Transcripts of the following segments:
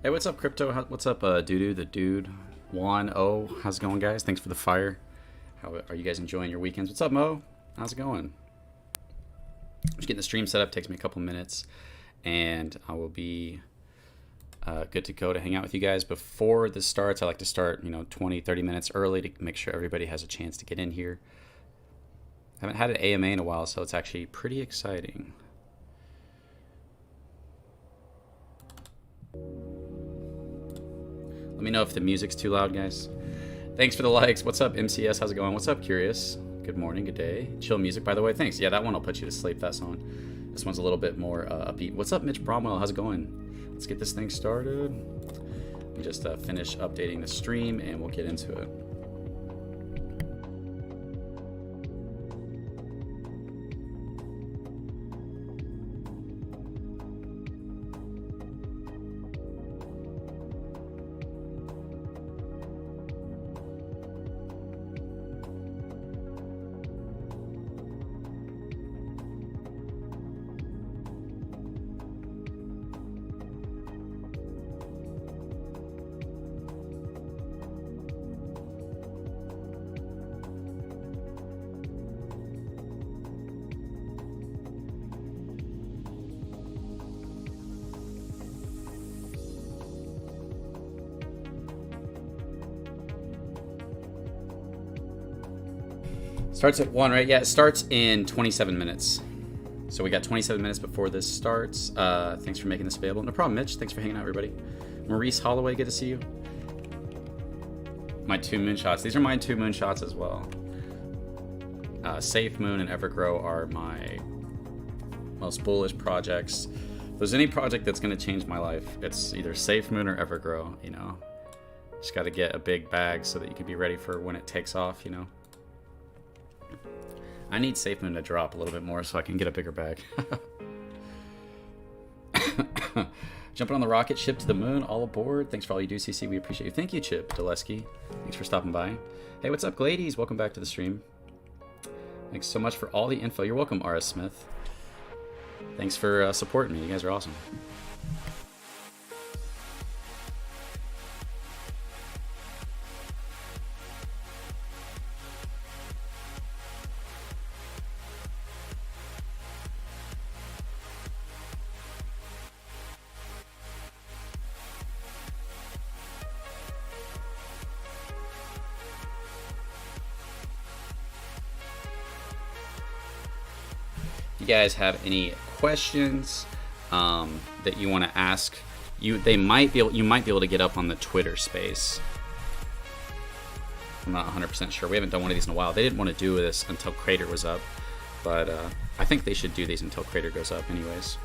Hey, what's up, Crypto? What's up, Doodoo, the dude? Juan O, how's it going, guys? Thanks for the fire. How are you guys enjoying your weekends? What's up, Mo? How's it going? Just getting the stream set up. Takes me a couple minutes, and I will be good to go to hang out with you guys. Before this starts, I like to start, 20, 30 minutes early to make sure everybody has a chance to get in here. I haven't had an AMA in a while, so it's actually pretty exciting. Let me know if the music's too loud, guys. Thanks for the likes. What's up, MCS? How's it going? What's up, Curious? Good morning, good day. Chill music, by the way. Thanks. Yeah, that one will put you to sleep, that song. This one's a little bit more upbeat. What's up, Mitch Bromwell? How's it going? Let's get this thing started. Let me just finish updating the stream, and we'll get into it. Starts at 1, right? Yeah, it starts in 27 minutes. So we got 27 minutes before this starts. Thanks for making this available. No problem, Mitch. Thanks for hanging out, everybody. Maurice Holloway, good to see you. My 2 moonshots. These are my 2 moonshots as well. SafeMoon and EverGrow are my most bullish projects. If there's any project that's going to change my life, it's either SafeMoon or EverGrow, Just got to get a big bag so that you can be ready for when it takes off, I need SafeMoon to drop a little bit more so I can get a bigger bag. Jumping on the rocket ship to the moon, all aboard. Thanks for all you do, CC. We appreciate you. Thank you, Chip Dulesky. Thanks for stopping by. Hey, what's up, Glades? Welcome back to the stream. Thanks so much for all the info. You're welcome, R.S. Smith. Thanks for supporting me. You guys are awesome. You guys have any questions that you want to ask, you might be able to get up on the Twitter space. I'm not 100% sure. We haven't done one of these in a while. They didn't want to do this until Crater was up, but I think they should do these until Crater goes up anyways.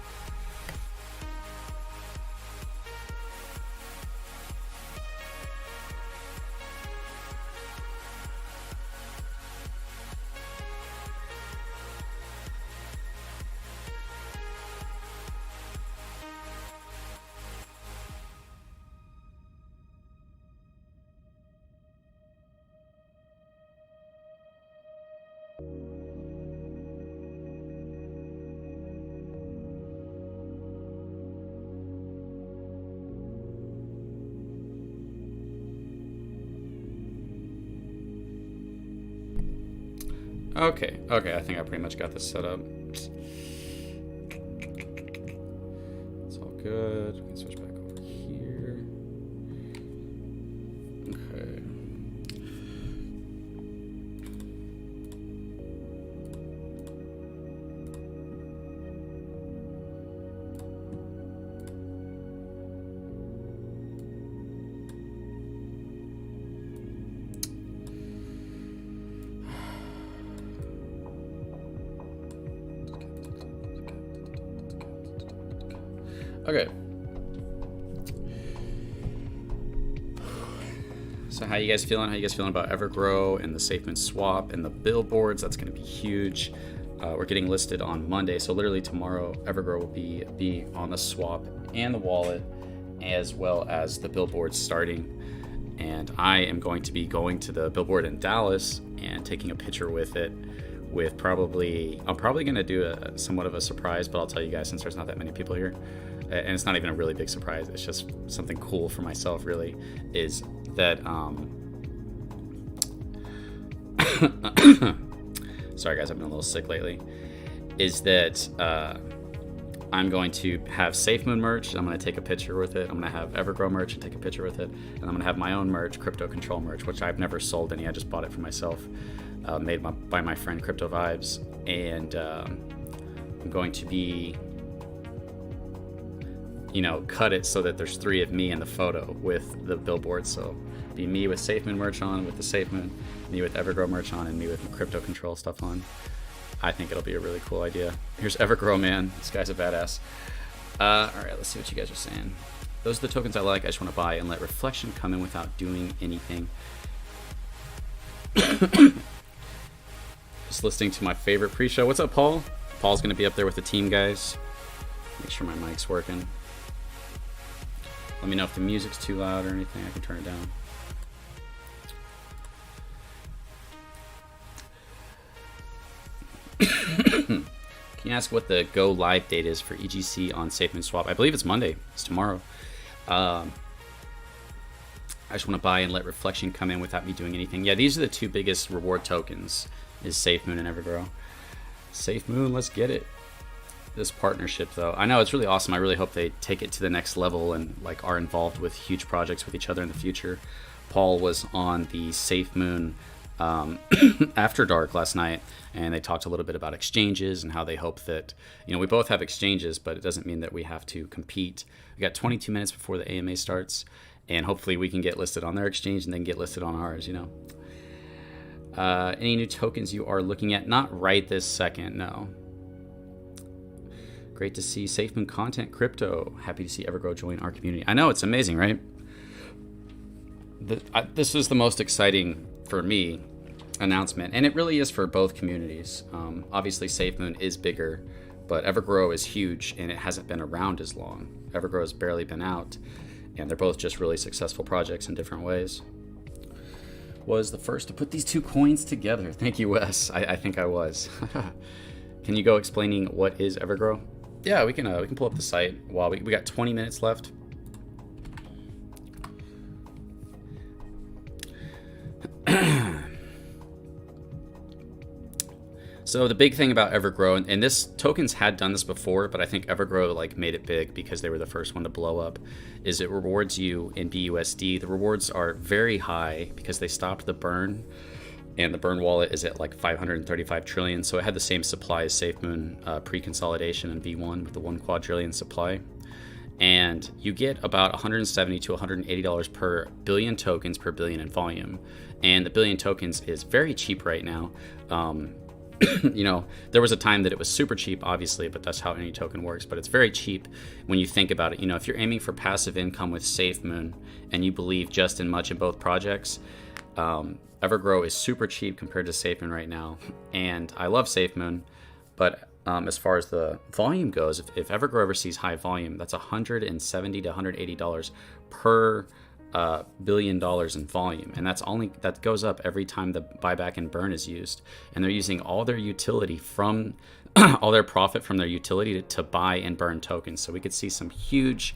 Okay, I think I pretty much got this set up. It's all good. We can switch back over here. Okay. Okay. So how you guys feeling? How you guys feeling about Evergrow and the SafeMoon swap and the bilboards? That's going to be huge. We're getting listed on Monday, so literally tomorrow, Evergrow will be on the swap and the wallet, as well as the billboards starting. And I am going to be going to the billboard in Dallas and taking a picture with it. I'm probably going to do somewhat of a surprise, but I'll tell you guys since there's not that many people here. and it's not even a really big surprise, it's just something cool for myself really, is that sorry guys, I've been a little sick lately, is that I'm going to have SafeMoon merch, and I'm going to take a picture with it. I'm going to have EverGrow merch and take a picture with it. And I'm going to have my own merch, Crypto Control merch, which I've never sold any. I just bought it for myself, made by my friend Crypto Vibes. And I'm going to be, cut it so that there's 3 of me in the photo with the billboard. So be me with SafeMoon merch on, with the SafeMoon, me with EverGrow merch on, and me with Crypto Control stuff on. I think it'll be a really cool idea. Here's Evergrow, man. This guy's a badass. All right, let's see what you guys are saying. Those are the tokens I like. I just want to buy and let reflection come in without doing anything. Just listening to my favorite pre-show. What's up, Paul? Paul's going to be up there with the team, guys. Make sure my mic's working. Let me know if the music's too loud or anything. I can turn it down. Can you ask what the go live date is for EGC on SafeMoon Swap? I believe it's Monday. It's tomorrow. I just want to buy and let reflection come in without me doing anything. Yeah, these are the 2 biggest reward tokens, is SafeMoon and EverGrow. SafeMoon, let's get it. This partnership, though, I know it's really awesome. I really hope they take it to the next level and are involved with huge projects with each other in the future. Paul was on the SafeMoon After Dark last night, and they talked a little bit about exchanges and how they hope that, we both have exchanges, but it doesn't mean that we have to compete. We got 22 minutes before the AMA starts, and hopefully we can get listed on their exchange and then get listed on ours. Any new tokens you are looking at? Not right this second, no. Great to see SafeMoon content crypto. Happy to see EverGrow join our community. I know, it's amazing, right? This is the most exciting for me announcement, and it really is for both communities. Obviously SafeMoon is bigger, but EverGrow is huge and it hasn't been around as long. EverGrow has barely been out, and they're both just really successful projects in different ways. Was the first to put these 2 coins together. Thank you, Wes. I think I was. Can you go explaining what is EverGrow? Yeah, we can pull up the site. Wow, we got 20 minutes left. So the big thing about EverGrow, and this tokens had done this before, but I think EverGrow made it big because they were the first one to blow up, is it rewards you in BUSD. The rewards are very high because they stopped the burn, and the burn wallet is at 535 trillion. So it had the same supply as SafeMoon pre-consolidation and V1 with the 1 quadrillion supply. And you get about $170 to $180 per billion tokens per billion in volume. And the billion tokens is very cheap right now. There was a time that it was super cheap, obviously, but that's how any token works. But it's very cheap when you think about it. If you're aiming for passive income with SafeMoon and you believe just in much in both projects, EverGrow is super cheap compared to SafeMoon right now. And I love SafeMoon, but as far as the volume goes, if EverGrow ever sees high volume, that's $170 to $180 per $1 billion in volume, and that goes up every time the buyback and burn is used. And they're using all their utility from all their profit from their utility to buy and burn tokens. So we could see some huge.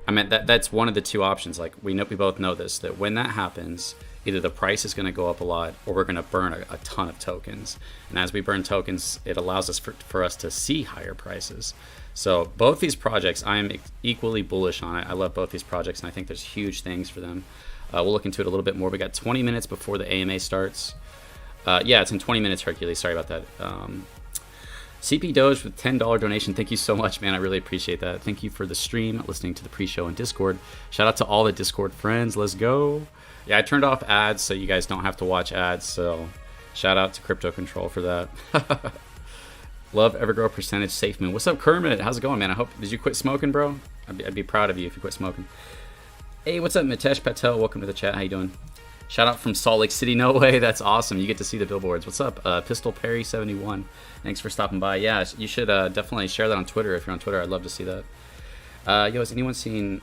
That's one of the 2 options. We both know this, that when that happens, either the price is going to go up a lot or we're going to burn a ton of tokens. And as we burn tokens, it allows us for us to see higher prices. So both these projects, I'm equally bullish on it. I love both these projects, and I think there's huge things for them. We'll look into it a little bit more. We got 20 minutes before the AMA starts. Yeah, it's in 20 minutes, Hercules. Sorry about that. CP Doge with $10 donation. Thank you so much, man. I really appreciate that. Thank you for the stream, listening to the pre-show and Discord. Shout out to all the Discord friends. Let's go. Yeah, I turned off ads so you guys don't have to watch ads. So shout out to Crypto Control for that. Love EverGrow percentage SafeMoon. What's up, Kermit? How's it going, man? Did you quit smoking, bro? I'd be proud of you if you quit smoking. Hey, what's up, Mitesh Patel? Welcome to the chat. How you doing? Shout out from Salt Lake City. No way. That's awesome. You get to see the billboards. What's up? Pistol Perry 71. Thanks for stopping by. Yeah, you should definitely share that on Twitter. If you're on Twitter, I'd love to see that. Has anyone seen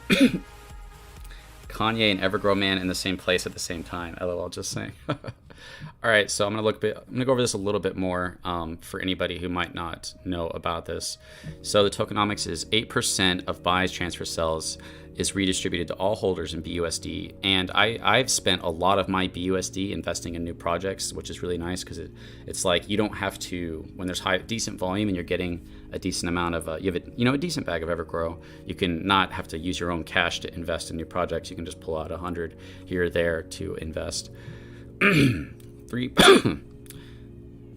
Kanye and EverGrow man in the same place at the same time? LOL, just saying. All right, so I'm gonna go over this a little bit more for anybody who might not know about this. So the tokenomics is 8% of buys, transfer, sells is redistributed to all holders in BUSD, and I've spent a lot of my BUSD investing in new projects, which is really nice because it's like you don't have to, when there's decent volume and you're getting a decent amount of you have a decent bag of Evergrow, you can not have to use your own cash to invest in new projects. You can just pull out 100 here or there to invest.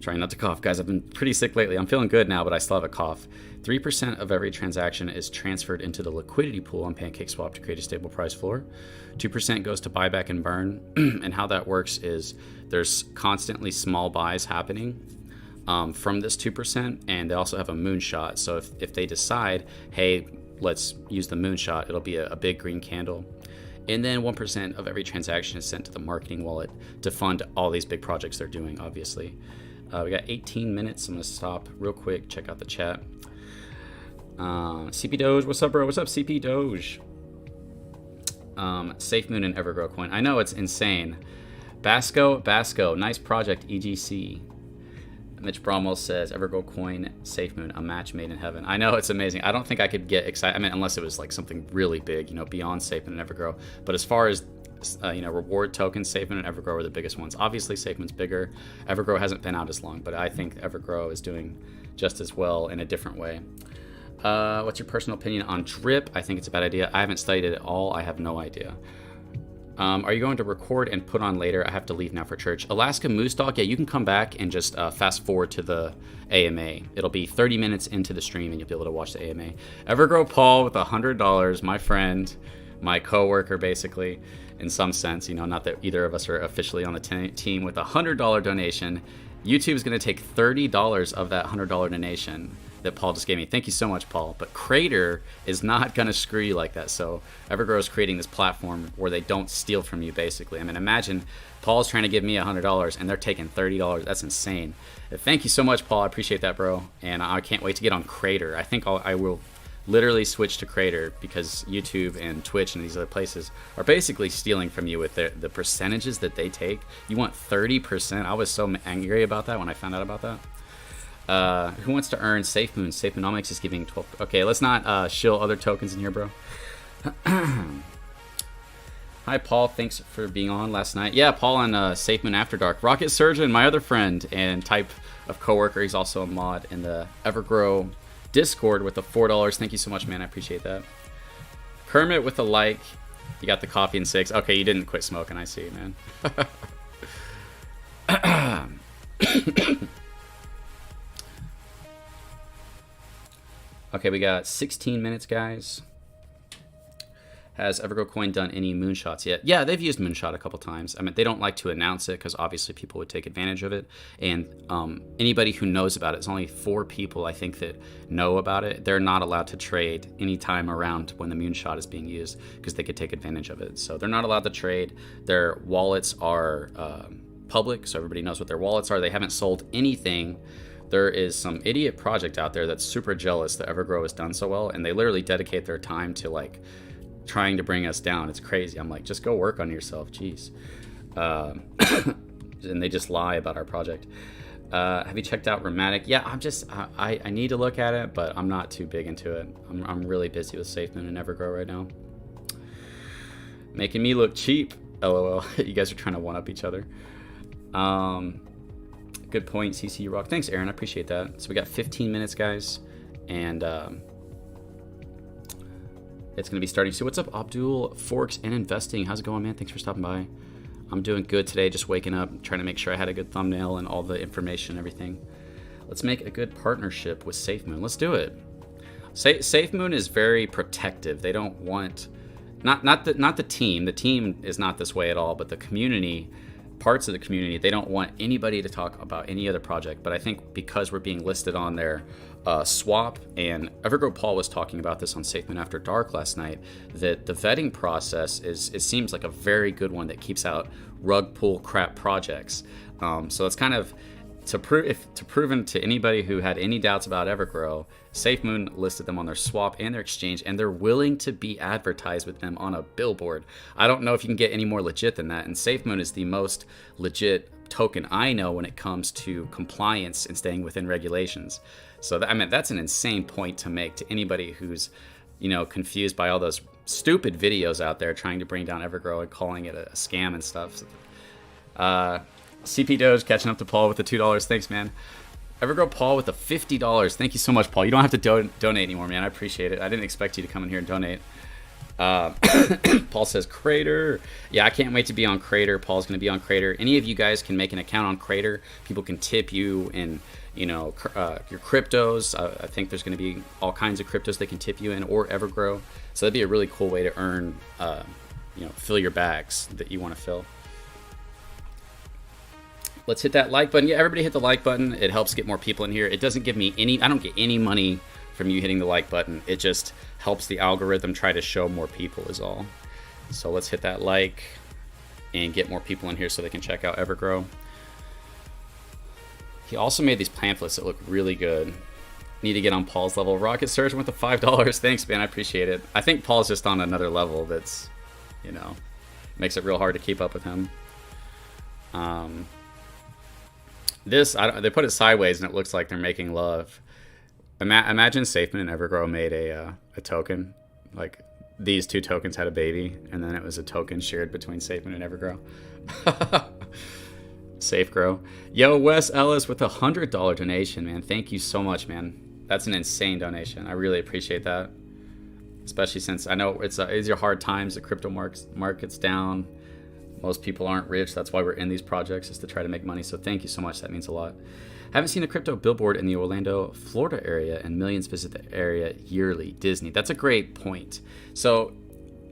Trying not to cough, guys. I've been pretty sick lately. I'm feeling good now, but I still have a cough. 3% of every transaction is transferred into the liquidity pool on PancakeSwap to create a stable price floor. 2% goes to buyback and burn. And how that works is there's constantly small buys happening from this 2%, and they also have a moonshot. So if they decide, hey, let's use the moonshot, it'll be a big green candle. And then 1% of every transaction is sent to the marketing wallet to fund all these big projects they're doing, obviously. We got 18 minutes. I'm going to stop real quick, check out the chat. CP Doge, what's up, bro? What's up, CP Doge? SafeMoon and EverGrow Coin. I know, it's insane. Basco, nice project, EGC. Mitch Bromwell says, Evergrow Coin, SafeMoon, a match made in heaven. I know, it's amazing. I don't think I could get excited. I mean, unless it was like something really big, beyond SafeMoon and EverGrow. But as far as reward tokens, SafeMoon and EverGrow are the biggest ones. Obviously, SafeMoon's bigger. EverGrow hasn't been out as long, but I think EverGrow is doing just as well in a different way. What's your personal opinion on drip? I think it's a bad idea. I haven't studied it at all. I have no idea. Are you going to record and put on later? I have to leave now for church. Alaska Moose Dog, yeah, you can come back and just fast forward to the AMA. It'll be 30 minutes into the stream and you'll be able to watch the AMA. Evergrow Paul with $100, my friend, my coworker, basically, in some sense, not that either of us are officially on the team, with a $100 donation. YouTube is going to take $30 of that $100 donation that Paul just gave me. Thank you so much, Paul. But Crater is not going to screw you like that. So Evergrow is creating this platform where they don't steal from you, basically. I mean, imagine Paul's trying to give me $100 and they're taking $30. That's insane. Thank you so much, Paul. I appreciate that, bro. And I can't wait to get on Crater. I think I will literally switch to Crater because YouTube and Twitch and these other places are basically stealing from you with the percentages that they take. You want 30%. I was so angry about that when I found out about that. Who wants to earn SafeMoon? SafeMonomics is giving 12. Okay, let's not shill other tokens in here, bro. Hi, Paul. Thanks for being on last night. Yeah, Paul on SafeMoon After Dark. Rocket Surgeon, my other friend and type of coworker. He's also a mod in the Evergrow Discord with the $4. Thank you so much, man. I appreciate that. Kermit with a like. You got the coffee and 6. Okay, you didn't quit smoking. I see, man. Okay, we got 16 minutes, guys. Has Evergrow Coin done any moonshots yet? Yeah, they've used moonshot a couple times. I mean, they don't like to announce it because obviously people would take advantage of it. And anybody who knows about it, it's only 4 people, I think, that know about it. They're not allowed to trade anytime around when the moonshot is being used because they could take advantage of it. So they're not allowed to trade. Their wallets are public, so everybody knows what their wallets are. They haven't sold anything. There is some idiot project out there that's super jealous that Evergrow has done so well, and they literally dedicate their time to like trying to bring us down. It's crazy. I'm like, just go work on yourself. Jeez. And they just lie about our project. Have you checked out Rheumatic? Yeah, I need to look at it, but I'm not too big into it. I'm really busy with SafeMoon and EverGrow right now. Making me look cheap. LOL. You guys are trying to one-up each other. Good point, CC Rock. Thanks, Aaron. I appreciate that. So we got 15 minutes, guys, and it's going to be starting soon. What's up, Abdul? Forks and Investing. How's it going, man? Thanks for stopping by. I'm doing good today, just waking up, trying to make sure I had a good thumbnail and all the information and everything. Let's make a good partnership with SafeMoon. Let's do it. SafeMoon is very protective. They don't want, not the team. The team is not this way at all, but the community, parts of the community, they don't want anybody to talk about any other project. But I think because we're being listed on their swap, and Evergrow Paul was talking about this on SafeMoon After Dark last night, that the vetting process it seems like a very good one that keeps out rug pull crap projects. So it's kind of to proven to anybody who had any doubts about Evergrow, SafeMoon listed them on their swap and their exchange, and they're willing to be advertised with them on a billboard. I don't know if you can get any more legit than that, and SafeMoon is the most legit token I know when it comes to compliance and staying within regulations. So I mean, that's an insane point to make to anybody who's, confused by all those stupid videos out there trying to bring down Evergrow and calling it a scam and stuff. CP Doge catching up to Paul with the $2. Thanks, man. Evergrow Paul with the $50. Thank you so much, Paul. You don't have to donate anymore, man. I appreciate it. I didn't expect you to come in here and donate. Paul says Crater. Yeah, I can't wait to be on Crater. Paul's going to be on Crater. Any of you guys can make an account on Crater. People can tip you in, your cryptos. I think there's going to be all kinds of cryptos they can tip you in, or Evergrow. So that'd be a really cool way to earn, fill your bags that you want to fill. Let's hit that like button. Yeah, everybody hit the like button. It helps get more people in here. It doesn't give me I don't get any money from you hitting the like button. It just helps the algorithm try to show more people is all. So let's hit that like and get more people in here so they can check out Evergrow. He also made these pamphlets that look really good. Need to get on Paul's level. Rocket Surgeon with the $5. Thanks, man. I appreciate it. I think Paul's just on another level that's, makes it real hard to keep up with him. They put it sideways and it looks like they're making love. Imagine SafeMoon and EverGrow made a token, like these two tokens had a baby, and then it was a token shared between SafeMoon and EverGrow. SafeGrow. Yo, Wes Ellis with a $100 donation, man. Thank you so much, man. That's an insane donation. I really appreciate that, especially since I know these are hard times. The crypto market's down. Most people aren't rich. That's why we're in these projects, is to try to make money. So thank you so much. That means a lot. Haven't seen a crypto billboard in the Orlando, Florida area, and millions visit the area yearly. Disney. That's a great point. So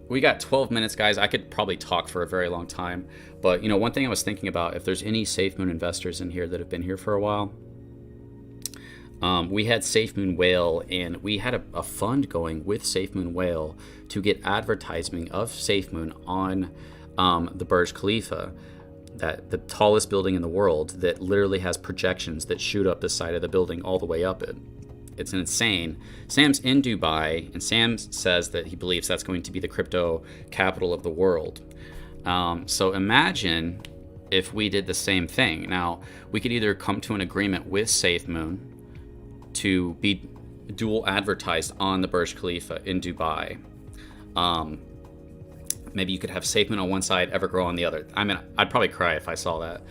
we got 12 minutes, guys. I could probably talk for a very long time. But, one thing I was thinking about, if there's any SafeMoon investors in here that have been here for a while, we had SafeMoon Whale, and we had a fund going with SafeMoon Whale to get advertising of SafeMoon on the Burj Khalifa, the tallest building in the world, that literally has projections that shoot up the side of the building all the way up it. It's insane. Sam's in Dubai, and Sam says that he believes that's going to be the crypto capital of the world. So imagine if we did the same thing. Now, we could either come to an agreement with SafeMoon to be dual advertised on the Burj Khalifa in Dubai. Maybe you could have SafeMoon on one side, Evergrow on the other. I mean, I'd probably cry if I saw that.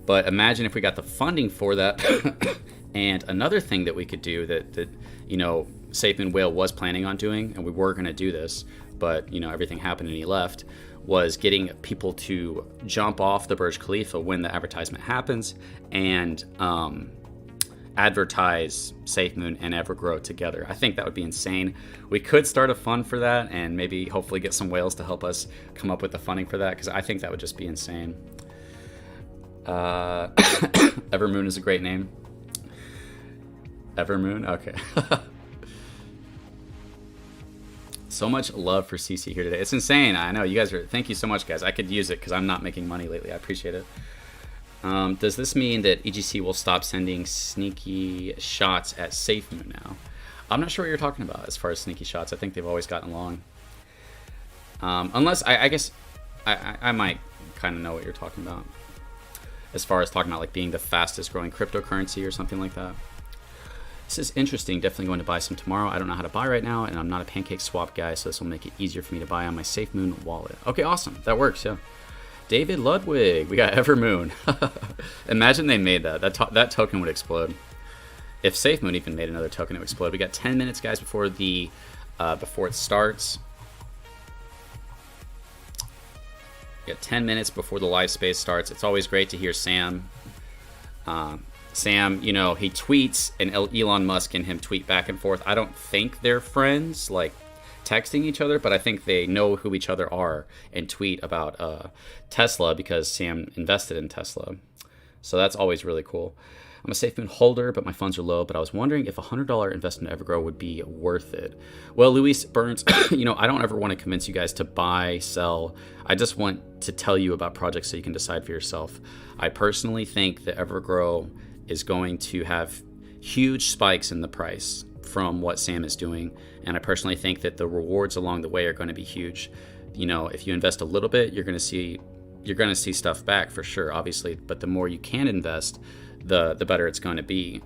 But imagine if we got the funding for that. And another thing that we could do that SafeMoon Whale was planning on doing, and we were going to do this, but everything happened and he left, was getting people to jump off the Burj Khalifa when the advertisement happens and advertise SafeMoon and EverGrow together. I think that would be insane. We could start a fund for that and maybe hopefully get some whales to help us come up with the funding for that, because I think that would just be insane. Evermoon is a great name. Evermoon? Okay. So much love for CC here today. It's insane. I know you guys are. Thank you so much, guys. I could use it because I'm not making money lately. I appreciate it. Does this mean that EGC will stop sending sneaky shots at SafeMoon now? I'm not sure what you're talking about as far as sneaky shots. I think they've always gotten along. Unless, I guess, I might kind of know what you're talking about. As far as talking about like being the fastest growing cryptocurrency or something like that. This is interesting. Definitely going to buy some tomorrow. I don't know how to buy right now, and I'm not a pancake swap guy, so this will make it easier for me to buy on my SafeMoon wallet. Okay, awesome. That works, yeah. David Ludwig. We got Evermoon. Imagine they made that. That token would explode. If SafeMoon even made another token, it would explode. We got 10 minutes, guys, before it starts. We got 10 minutes before the live space starts. It's always great to hear Sam. Sam, he tweets, and Elon Musk and him tweet back and forth. I don't think they're friends, like texting each other, but I think they know who each other are and tweet about Tesla because Sam invested in Tesla. So that's always really cool. I'm a SafeMoon holder, but my funds are low, but I was wondering if a $100 investment in EverGrow would be worth it. Well, Luis Burns, I don't ever want to convince you guys to buy, sell. I just want to tell you about projects so you can decide for yourself. I personally think that EverGrow is going to have huge spikes in the price from what Sam is doing. And I personally think that the rewards along the way are going to be huge. If you invest a little bit, you're going to see you're going to see stuff back for sure, obviously. But the more you can invest, the better it's going to be.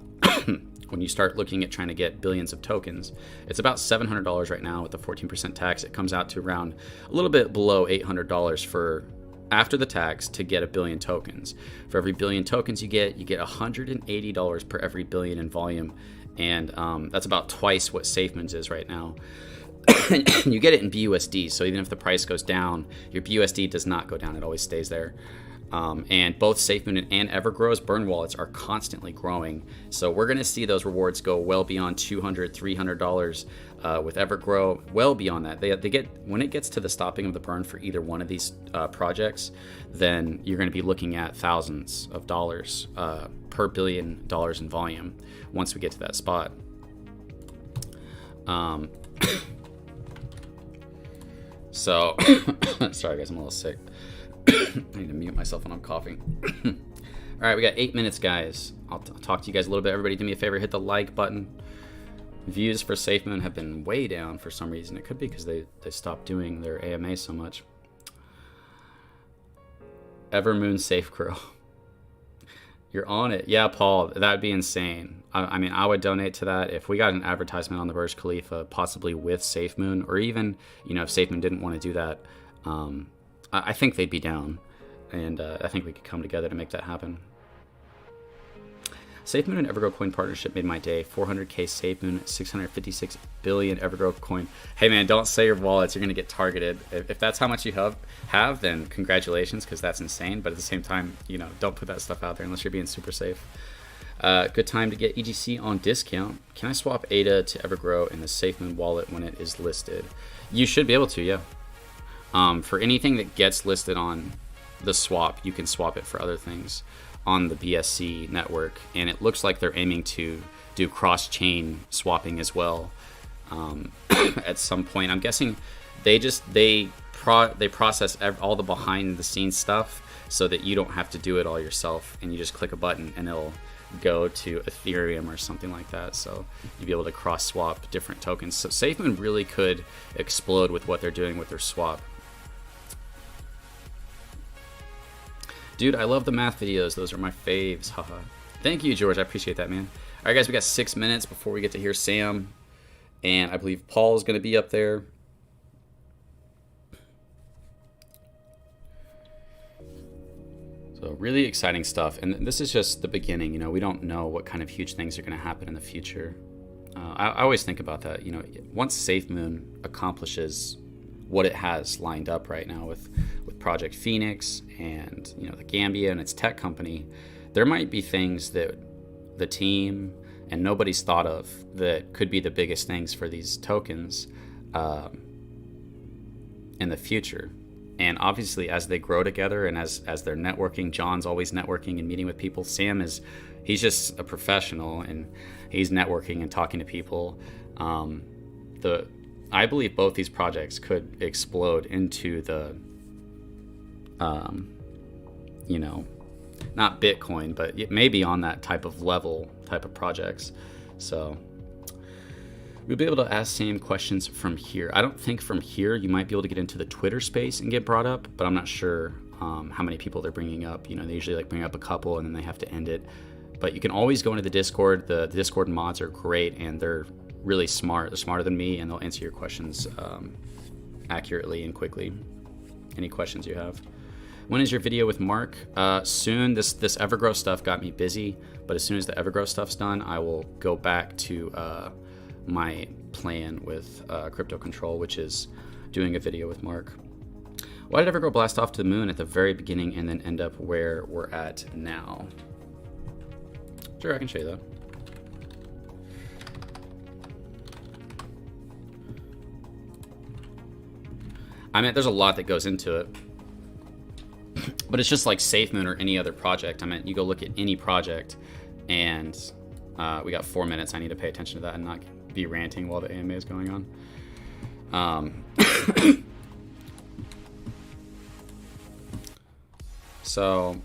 When you start looking at trying to get billions of tokens, it's about $700 right now with the 14% tax. It comes out to around a little bit below $800 for after the tax to get a billion tokens. For every billion tokens you get $180 per every billion in volume. And that's about twice what SafeMoon's is right now. You get it in BUSD, so even if the price goes down, your BUSD does not go down. It always stays there. And both SafeMoon and EverGrow's burn wallets are constantly growing. So we're going to see those rewards go well beyond $200, $300 with EverGrow, well beyond that. They get, when it gets to the stopping of the burn for either one of these projects, then you're going to be looking at thousands of dollars per $1 billion in volume once we get to that spot. So, sorry guys, I'm a little sick. I need to mute myself when I'm coughing. All right, we got 8 minutes, guys. I'll talk to you guys a little bit. Everybody do me a favor, hit the like button. Views for SafeMoon have been way down for some reason. It could be because they stopped doing their AMA so much. Evermoon SafeGrow. You're on it. Yeah, Paul, that'd be insane. I mean, I would donate to that. If we got an advertisement on the Burj Khalifa, possibly with SafeMoon, or even, you know, if SafeMoon didn't want to do that, I think they'd be down, and I think we could come together to make that happen. SafeMoon and EverGrow Coin partnership made my day. 400k SafeMoon, 656 billion EverGrow Coin. Hey man, don't say your wallets. You're gonna get targeted. If that's how much you have, then congratulations, because that's insane. But at the same time, you know, don't put that stuff out there unless you're being super safe. Good time to get EGC on discount. Can I swap ADA to EverGrow in the SafeMoon wallet when it is listed? You should be able to, yeah. For anything that gets listed on the swap, you can swap it for other things on the BSC network, and it looks like they're aiming to do cross-chain swapping as well at some point. I'm guessing they process all the behind-the-scenes stuff so that you don't have to do it all yourself, and you just click a button and it'll go to Ethereum or something like that. So you'll be able to cross-swap different tokens. So SafeMoon really could explode with what they're doing with their swap. Dude, I love the math videos. Those are my faves. Haha. Thank you, George. I appreciate that, man. All right, guys, we got 6 minutes before we get to hear Sam. And I believe Paul is going to be up there. So really exciting stuff. And this is just the beginning. You know, we don't know what kind of huge things are going to happen in the future. I always think about that. You know, once SafeMoon accomplishes what it has lined up right now with Project Phoenix and, you know, the Gambia and its tech company, there might be things that the team and nobody's thought of that could be the biggest things for these tokens in the future. And obviously, as they grow together and as they're networking, John's always networking and meeting with people. Sam he's just a professional, and he's networking and talking to people. I believe both these projects could explode into the, you know, not Bitcoin, but it may be on that type of level, type of projects. So we'll be able to ask Sam questions from here. I don't think from here you might be able to get into the Twitter space and get brought up, but I'm not sure how many people they're bringing up. You know, they usually like bring up a couple and then they have to end it. But you can always go into the Discord. The Discord mods are great, and they're really smart. They're smarter than me, and they'll answer your questions accurately and quickly. Any questions you have. When is your video with Mark? Soon. This EverGrow stuff got me busy, but as soon as the EverGrow stuff's done, I will go back to my plan with Crypto Control, which is doing a video with Mark. Why did EverGrow blast off to the moon at the very beginning and then end up where we're at now? Sure, I can show you that. I mean, there's a lot that goes into it, but it's just like SafeMoon or any other project. I mean, you go look at any project, and we got 4 minutes. I need to pay attention to that and not be ranting while the AMA is going on. So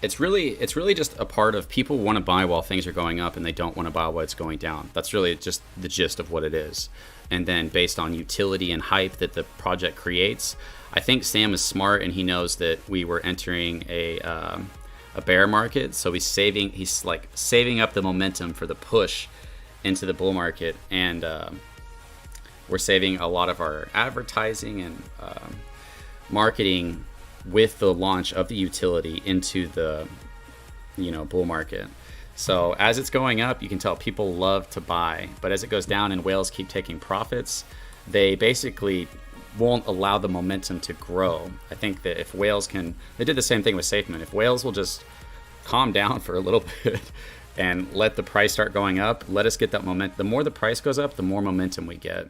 it's really just a part of people want to buy while things are going up and they don't want to buy while it's going down. That's really just the gist of what it is. And then based on utility and hype that the project creates, I think Sam is smart and he knows that we were entering a bear market, so he's like saving up the momentum for the push into the bull market, and we're saving a lot of our advertising and marketing with the launch of the utility into the bull market. So as it's going up, you can tell people love to buy, but as it goes down and whales keep taking profits, they basically won't allow the momentum to grow. I think that if whales they did the same thing with SafeMoon. If whales will just calm down for a little bit and let the price start going up, let us get that momentum. The more the price goes up, the more momentum we get.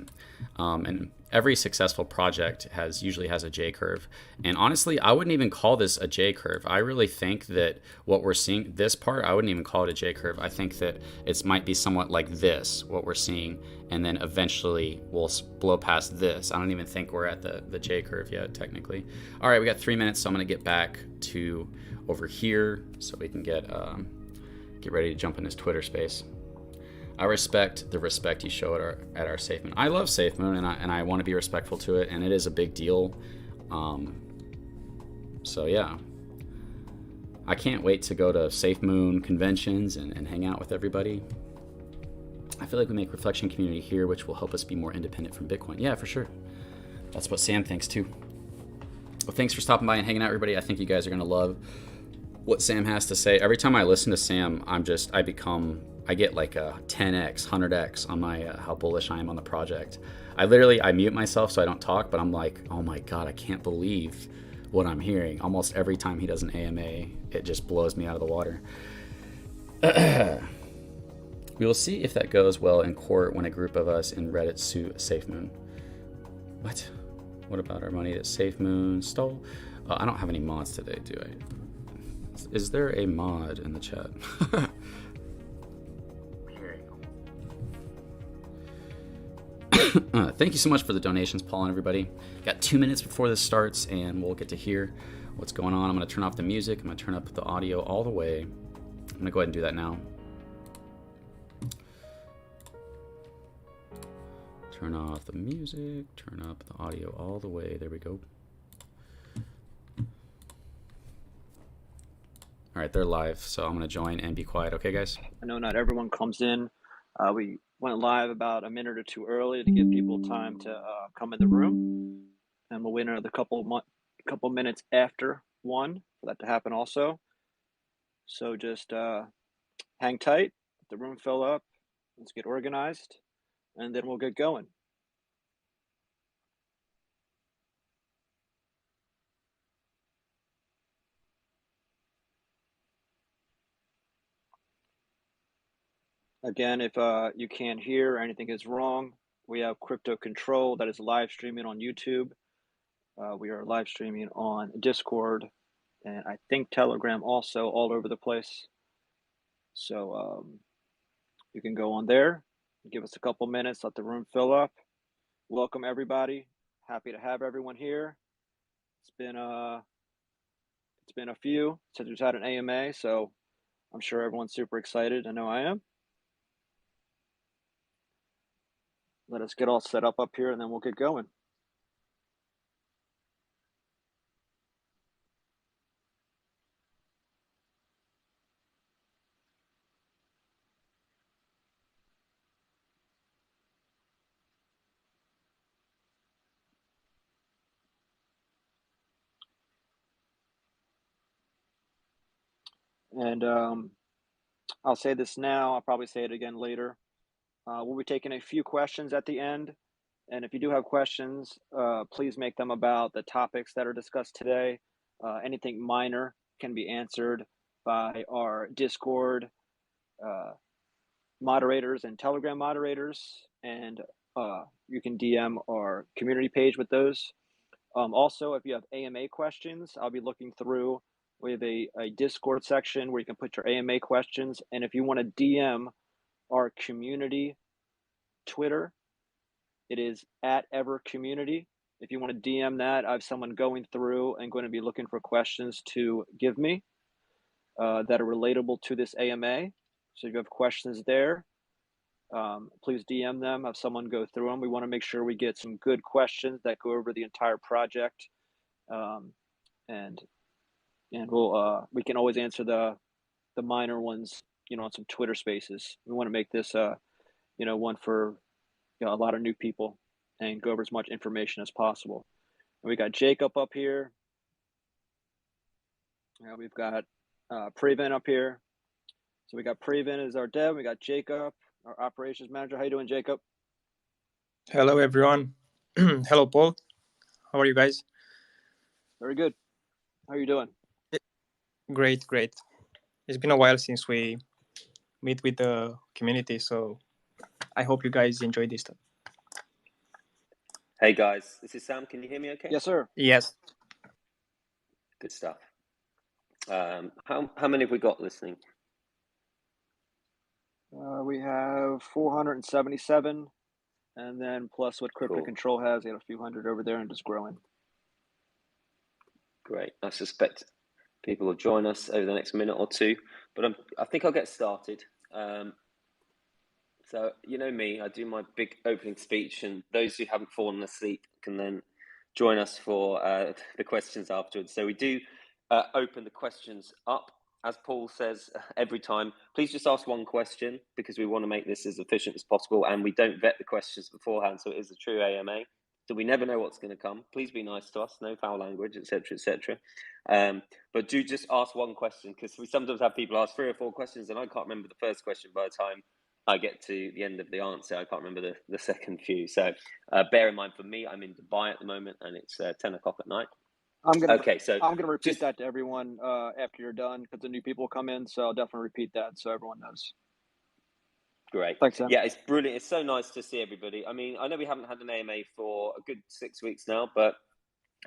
And every successful project usually has a J curve. And honestly, I wouldn't even call this a J curve. I really think that what we're seeing, this part, I wouldn't even call it a J curve. I think that it might be somewhat like this, what we're seeing, and then eventually we'll blow past this. I don't even think we're at the J curve yet, technically. All right, we got 3 minutes, so I'm gonna get back to over here so we can get ready to jump in this Twitter space. I respect the respect you show at our SafeMoon. I love SafeMoon, and I want to be respectful to it, and it is a big deal. So yeah, I can't wait to go to SafeMoon conventions and hang out with everybody. I feel like we make reflection community here, which will help us be more independent from Bitcoin. Yeah, for sure. That's what Sam thinks too. Well, thanks for stopping by and hanging out, everybody. I think you guys are gonna love what Sam has to say. Every time I listen to Sam, I get like a 10x, 100x on my how bullish I am on the project. I mute myself so I don't talk, but I'm like, oh my God, I can't believe what I'm hearing. Almost every time he does an AMA, it just blows me out of the water. We will see if that goes well in court when a group of us in Reddit sue SafeMoon. What? What about our money that SafeMoon stole? I don't have any mods today, do I? Is there a mod in the chat? Thank you so much for the donations, Paul and everybody. Got 2 minutes before this starts, and we'll get to hear what's going on. I'm going to turn off the music. I'm going to turn up the audio all the way. I'm going to go ahead and do that now. Turn off the music. Turn up the audio all the way. There we go. All right, they're live, so I'm going to join and be quiet. Okay, guys? I know not everyone comes in. We went live about a minute or two early to give people time to come in the room, and we'll wait another couple minutes after 1 for that to happen also. So just hang tight, let the room fill up, let's get organized, and then we'll get going. Again, if you can't hear or anything is wrong, we have Crypto Control that is live streaming on YouTube. We are live streaming on Discord, and I think Telegram also, all over the place. So you can go on there, give us a couple minutes, let the room fill up. Welcome everybody. Happy to have everyone here. It's been a few since we've had an AMA, so I'm sure everyone's super excited. I know I am. Let us get all set up here, and then we'll get going. And I'll say this now, I'll probably say it again later. We'll be taking a few questions at the end. And if you do have questions, please make them about the topics that are discussed today. Anything minor can be answered by our Discord moderators and Telegram moderators. And you can DM our community page with those. Also, if you have AMA questions, I'll be looking through. We have a Discord section where you can put your AMA questions. And if you want to DM our community Twitter, it is @evercommunity. If you want to DM that, I have someone going through and going to be looking for questions to give me. that are relatable to this AMA. So if you have questions there, please DM them, have someone go through them. We want to make sure we get some good questions that go over the entire project. And we can always answer the minor ones, on some Twitter spaces. We want to make this, one for, a lot of new people and go over as much information as possible. And we got Jacob up here. We've got Prevent up here. So we got Prevent as our dev. We got Jacob, our operations manager. How you doing, Jacob? Hello, everyone. Hello, Paul. How are you guys? Very good. How are you doing? Great. It's been a while since we meet with the community, so I hope you guys enjoy this stuff. Hey guys, this is Sam. Can you hear me okay? Yes, sir. Yes. Good stuff. How many have we got listening? We have 477, and then plus what Crypto Cool. Control has, we got a few hundred over there and just growing. Great. I suspect people will join us over the next minute or two, but I think I'll get started. So you know me, I do my big opening speech, and those who haven't fallen asleep can then join us for the questions afterwards. So we do open the questions up. As Paul says every time, please just ask one question because we want to make this as efficient as possible, and we don't vet the questions beforehand, so it is a true AMA. So we never know what's going to come. Please be nice to us, no foul language, etc., etc. But do just ask one question because we sometimes have people ask 3 or 4 questions, and I can't remember the first question by the time I get to the end of the answer. I can't remember the second few. So bear in mind, for me, I'm in Dubai at the moment, and it's 10 o'clock at night. I'm gonna repeat that to everyone after you're done because the new people come in. So I'll definitely repeat that so everyone knows. Great. Thanks, Sam. Yeah, it's brilliant. It's so nice to see everybody. I mean, I know we haven't had an AMA for a good 6 weeks now, but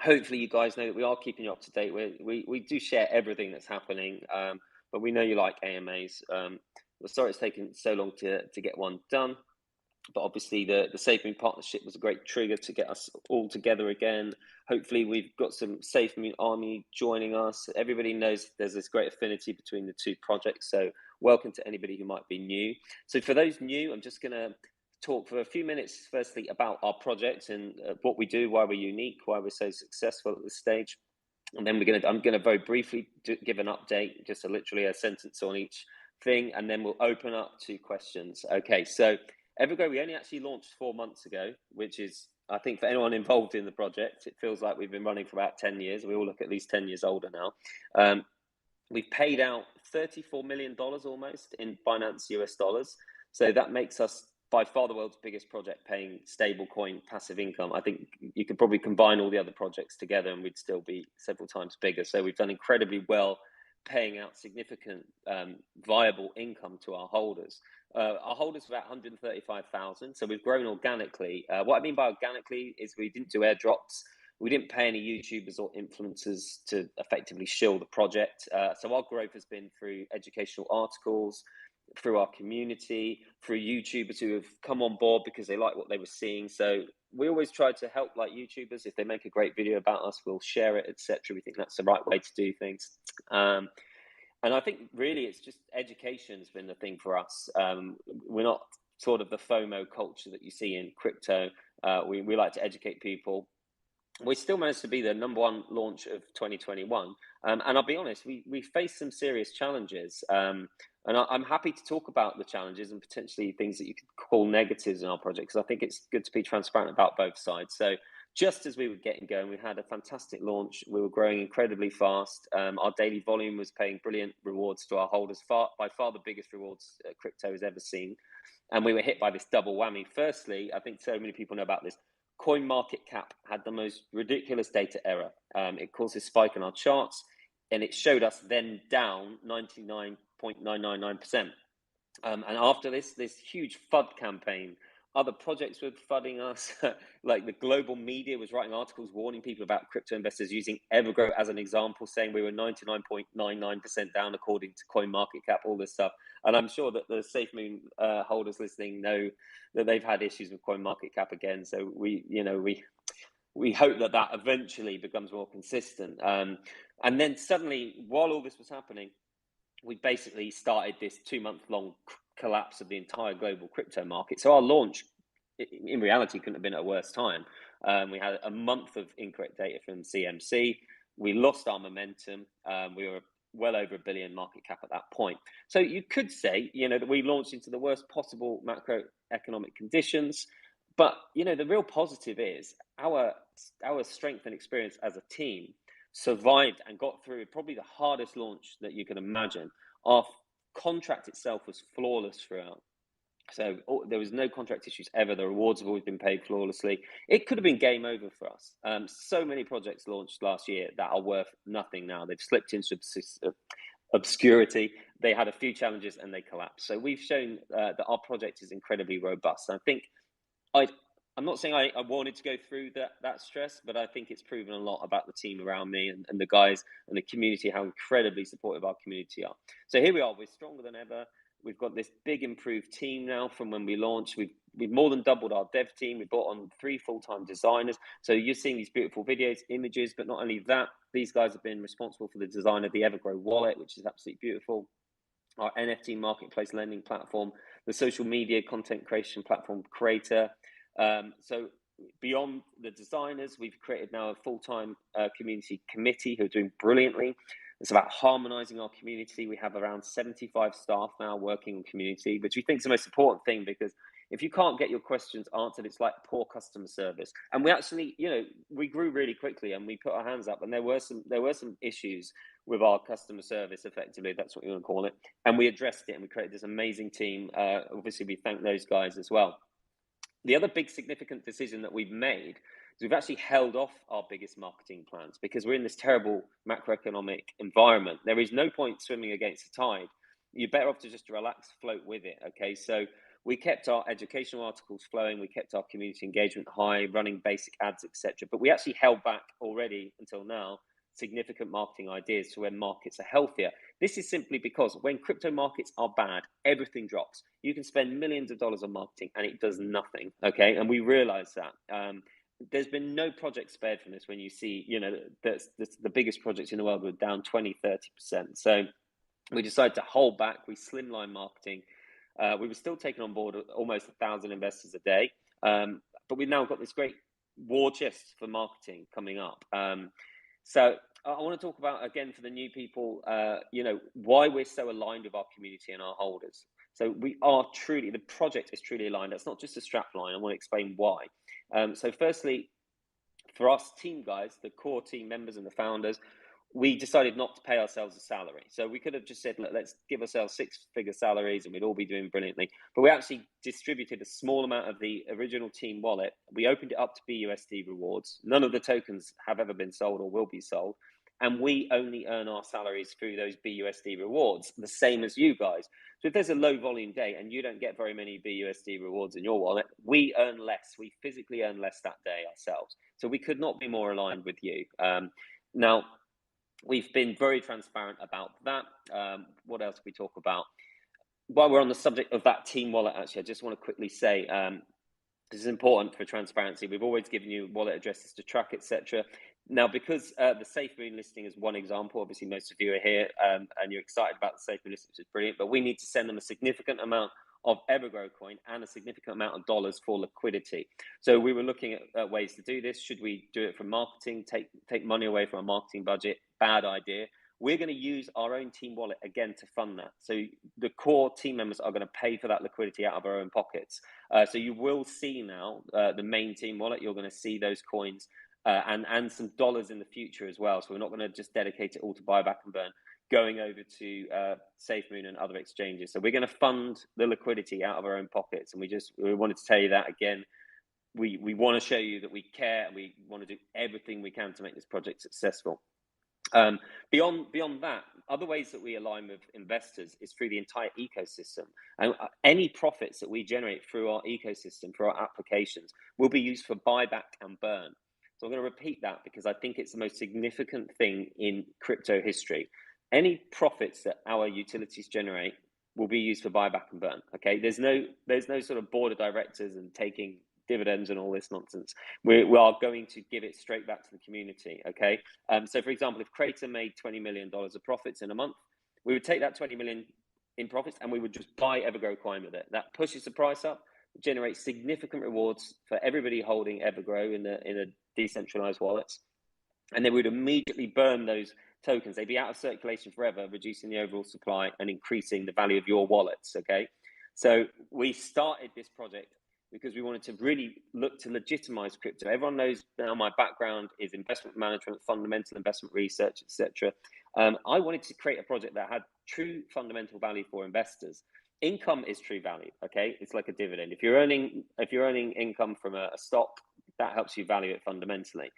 hopefully you guys know that we are keeping you up to date. We do share everything that's happening, but we know you like AMAs. We're sorry it's taken so long to get one done. But obviously the SafeMoon partnership was a great trigger to get us all together again. Hopefully we've got some SafeMoon army joining us. Everybody knows there's this great affinity between the two projects. So welcome to anybody who might be new. So for those new, I'm just going to talk for a few minutes, firstly, about our project and what we do, why we're unique, why we're so successful at this stage. And then I'm going to very briefly give an update, just literally a sentence on each thing, and then we'll open up to questions. Okay, so Evergrow, we only actually launched 4 months ago, which is, I think, for anyone involved in the project, it feels like we've been running for about 10 years. We all look at least 10 years older now. We've paid out $34 million almost in Binance US dollars. So that makes us by far the world's biggest project paying stablecoin passive income. I think you could probably combine all the other projects together and we'd still be several times bigger. So we've done incredibly well paying out significant viable income to our holders. Our holders are about 135,000, so we've grown organically. What I mean by organically is we didn't do airdrops. We didn't pay any YouTubers or influencers to effectively shill the project. So our growth has been through educational articles, through our community, through YouTubers who have come on board because they like what they were seeing. So we always try to help like YouTubers. If they make a great video about us, we'll share it, etc. We think that's the right way to do things. And I think really it's just education has been the thing for us. We're not sort of the FOMO culture that you see in crypto. We like to educate people. We still managed to be the #1 launch of 2021. And I'll be honest, we faced some serious challenges. And I'm happy to talk about the challenges and potentially things that you could call negatives in our project, because I think it's good to be transparent about both sides. So just as we were getting going, we had a fantastic launch. We were growing incredibly fast. Our daily volume was paying brilliant rewards to our holders, by far the biggest rewards crypto has ever seen. And we were hit by this double whammy. Firstly, I think so many people know about this. CoinMarketCap had the most ridiculous data error. It caused a spike in our charts, and it showed us then down 99.999%. And after this huge FUD campaign, other projects were fudding us. Like the global media was writing articles warning people about crypto investors, using Evergrow as an example, saying we were 99.99% down according to CoinMarketCap, all this stuff. And I'm sure that the SafeMoon holders listening know that they've had issues with CoinMarketCap again. So we hope that eventually becomes more consistent. And then suddenly, while all this was happening, we basically started this 2-month-long collapse of the entire global crypto market. So our launch, in reality, couldn't have been at a worse time. We had a month of incorrect data from CMC. We lost our momentum. We were well over $1 billion market cap at that point. So you could say, that we launched into the worst possible macroeconomic conditions. But, the real positive is our strength and experience as a team survived and got through probably the hardest launch that you can imagine. Our contract itself was flawless throughout. So there was no contract issues ever. The rewards have always been paid flawlessly. It could have been game over for us. So many projects launched last year that are worth nothing now. They've slipped into obscurity. They had a few challenges and they collapsed. So we've shown that our project is incredibly robust. I think I'm not saying I wanted to go through that stress, but I think it's proven a lot about the team around me and the guys and the community, how incredibly supportive our community are. So here we are, we're stronger than ever. We've got this big improved team now from when we launched. We've more than doubled our dev team. We brought on 3 full-time designers. So you're seeing these beautiful videos, images, but not only that, these guys have been responsible for the design of the Evergrow wallet, which is absolutely beautiful. Our NFT marketplace lending platform, the social media content creation platform Creator. So beyond the designers, we've created now a full-time community committee who are doing brilliantly. It's about harmonizing our community. We have around 75 staff now working on community, which we think is the most important thing, because if you can't get your questions answered, it's like poor customer service. And we actually, we grew really quickly and we put our hands up, and there were some issues with our customer service, effectively, that's what you want to call it. And we addressed it and we created this amazing team. Obviously, we thank those guys as well. The other big significant decision that we've made is we've actually held off our biggest marketing plans because we're in this terrible macroeconomic environment. There is no point swimming against the tide. You're better off to just relax, float with it, okay? So we kept our educational articles flowing, we kept our community engagement high, running basic ads, etc. But we actually held back already until now significant marketing ideas to when markets are healthier. This is simply because when crypto markets are bad, everything drops. You can spend millions of dollars on marketing and it does nothing, okay? And we realize that. There's been no project spared from this when you see, the biggest projects in the world were down 20, 30%. So we decided to hold back. We slimline marketing. We were still taking on board almost 1,000 investors a day. But we've now got this great war chest for marketing coming up. So I want to talk about, again, for the new people, why we're so aligned with our community and our holders. So the project is truly aligned. That's not just a strap line. I want to explain why. So firstly, for us team guys, the core team members and the founders, we decided not to pay ourselves a salary. So we could have just said, let's give ourselves 6-figure salaries and we'd all be doing brilliantly. But we actually distributed a small amount of the original team wallet. We opened it up to BUSD rewards. None of the tokens have ever been sold or will be sold. And we only earn our salaries through those BUSD rewards, the same as you guys. So if there's a low volume day and you don't get very many BUSD rewards in your wallet, we earn less. We physically earn less that day ourselves. So we could not be more aligned with you. Now, we've been very transparent about that. What else can we talk about? While we're on the subject of that team wallet, actually, I just want to quickly say, this is important for transparency. We've always given you wallet addresses to track, etc. Now, because the SafeMoon listing is one example, obviously most of you are here and you're excited about the SafeMoon listing, which is brilliant, but we need to send them a significant amount of Evergrow Coin and a significant amount of dollars for liquidity. So we were looking at ways to do this. Should we do it from marketing, take money away from our marketing budget? Bad idea. We're going to use our own team wallet again to fund that. So the core team members are going to pay for that liquidity out of our own pockets. So you will see now the main team wallet. You're going to see those coins and some dollars in the future as well. So we're not going to just dedicate it all to buyback and burn, going over to SafeMoon and other exchanges. So we're going to fund the liquidity out of our own pockets. And we wanted to tell you that again. We want to show you that we care and we want to do everything we can to make this project successful. Beyond that, other ways that we align with investors is through the entire ecosystem. And any profits that we generate through our ecosystem, through our applications, will be used for buyback and burn. So I'm going to repeat that because I think it's the most significant thing in crypto history. Any profits that our utilities generate will be used for buyback and burn. Okay, there's no sort of board of directors and taking dividends and all this nonsense. We are going to give it straight back to the community. Okay, so for example, if Creator made $20 million of profits in a month, We would take that 20 million in profits and we would just buy Evergrow Coin with it. That pushes the price up, generates significant rewards for everybody holding Evergrow in the decentralized wallets. And then we'd immediately burn those tokens. They'd be out of circulation forever, reducing the overall supply and increasing the value of your wallets, okay? So we started this project because we wanted to really look to legitimize crypto. Everyone knows now my background is investment management, fundamental investment research, etc. I wanted to create a project that had true fundamental value for investors. Income is true value, okay? It's like a dividend. If you're earning income from a stock, that helps you value it fundamentally.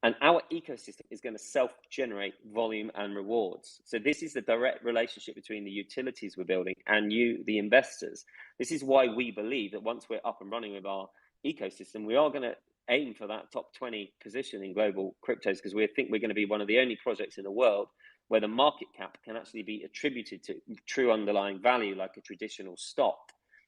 And our ecosystem is going to self-generate volume and rewards. So this is the direct relationship between the utilities we're building and you, the investors. This is why we believe that once we're up and running with our ecosystem, we are going to aim for that top 20 position in global cryptos, because we think we're going to be one of the only projects in the world where the market cap can actually be attributed to true underlying value like a traditional stock.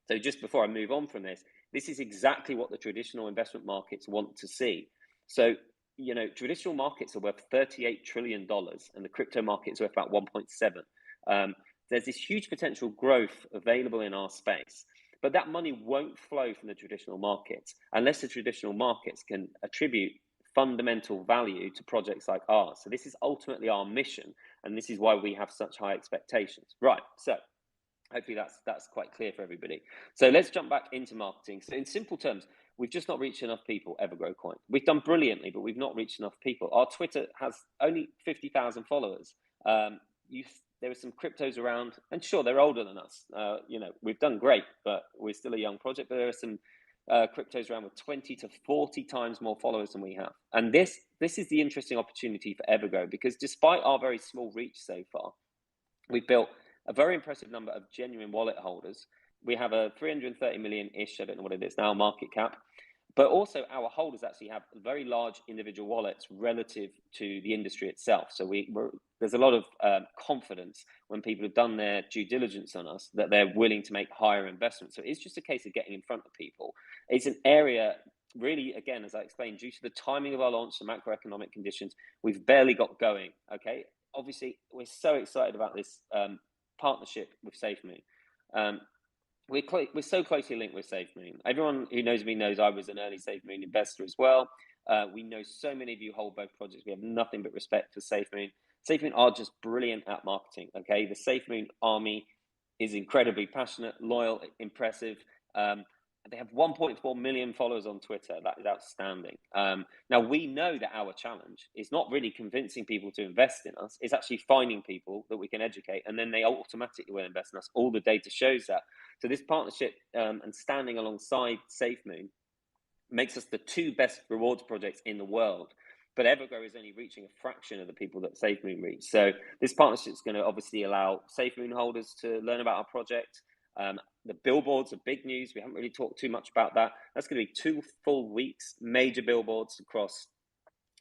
So just before I move on from this is exactly what the traditional investment markets want to see. So, you know, traditional markets are worth $38 trillion and the crypto market is worth about 1.7. There's this huge potential growth available in our space, but that money won't flow from the traditional markets unless the traditional markets can attribute fundamental value to projects like ours. So this is ultimately our mission, and this is why we have such high expectations. Right, so hopefully that's quite clear for everybody. So let's jump back into marketing. So in simple terms, we've just not reached enough people, Evergrow Coin. We've done brilliantly, but we've not reached enough people. Our Twitter has only 50,000 followers. There are some cryptos around, and sure, they're older than us. You know, we've done great, but we're still a young project. But there are some cryptos around with 20 to 40 times more followers than we have. And this is the interesting opportunity for Evergrow, because despite our very small reach so far, we've built a very impressive number of genuine wallet holders. We have a 330 million-ish, I don't know what it is now, market cap. But also our holders actually have very large individual wallets relative to the industry itself. So there's a lot of confidence when people have done their due diligence on us that they're willing to make higher investments. So it's just a case of getting in front of people. It's an area, really, again, as I explained, due to the timing of our launch, the macroeconomic conditions, we've barely got going, okay? Obviously, we're so excited about this partnership with SafeMoon. We're so closely linked with SafeMoon. Everyone who knows me knows I was an early SafeMoon investor as well. We know so many of you hold both projects. We have nothing but respect for SafeMoon. SafeMoon are just brilliant at marketing, okay? The SafeMoon army is incredibly passionate, loyal, impressive. They have 1.4 million followers on Twitter. That is outstanding. Now, we know that our challenge is not really convincing people to invest in us. It's actually finding people that we can educate, and then they automatically will invest in us. All the data shows that. So this partnership and standing alongside SafeMoon makes us the two best rewards projects in the world. But Evergrow is only reaching a fraction of the people that SafeMoon reach. So this partnership is going to obviously allow SafeMoon holders to learn about our project. The billboards are big news. We haven't really talked too much about that. That's going to be 2 full weeks, major billboards across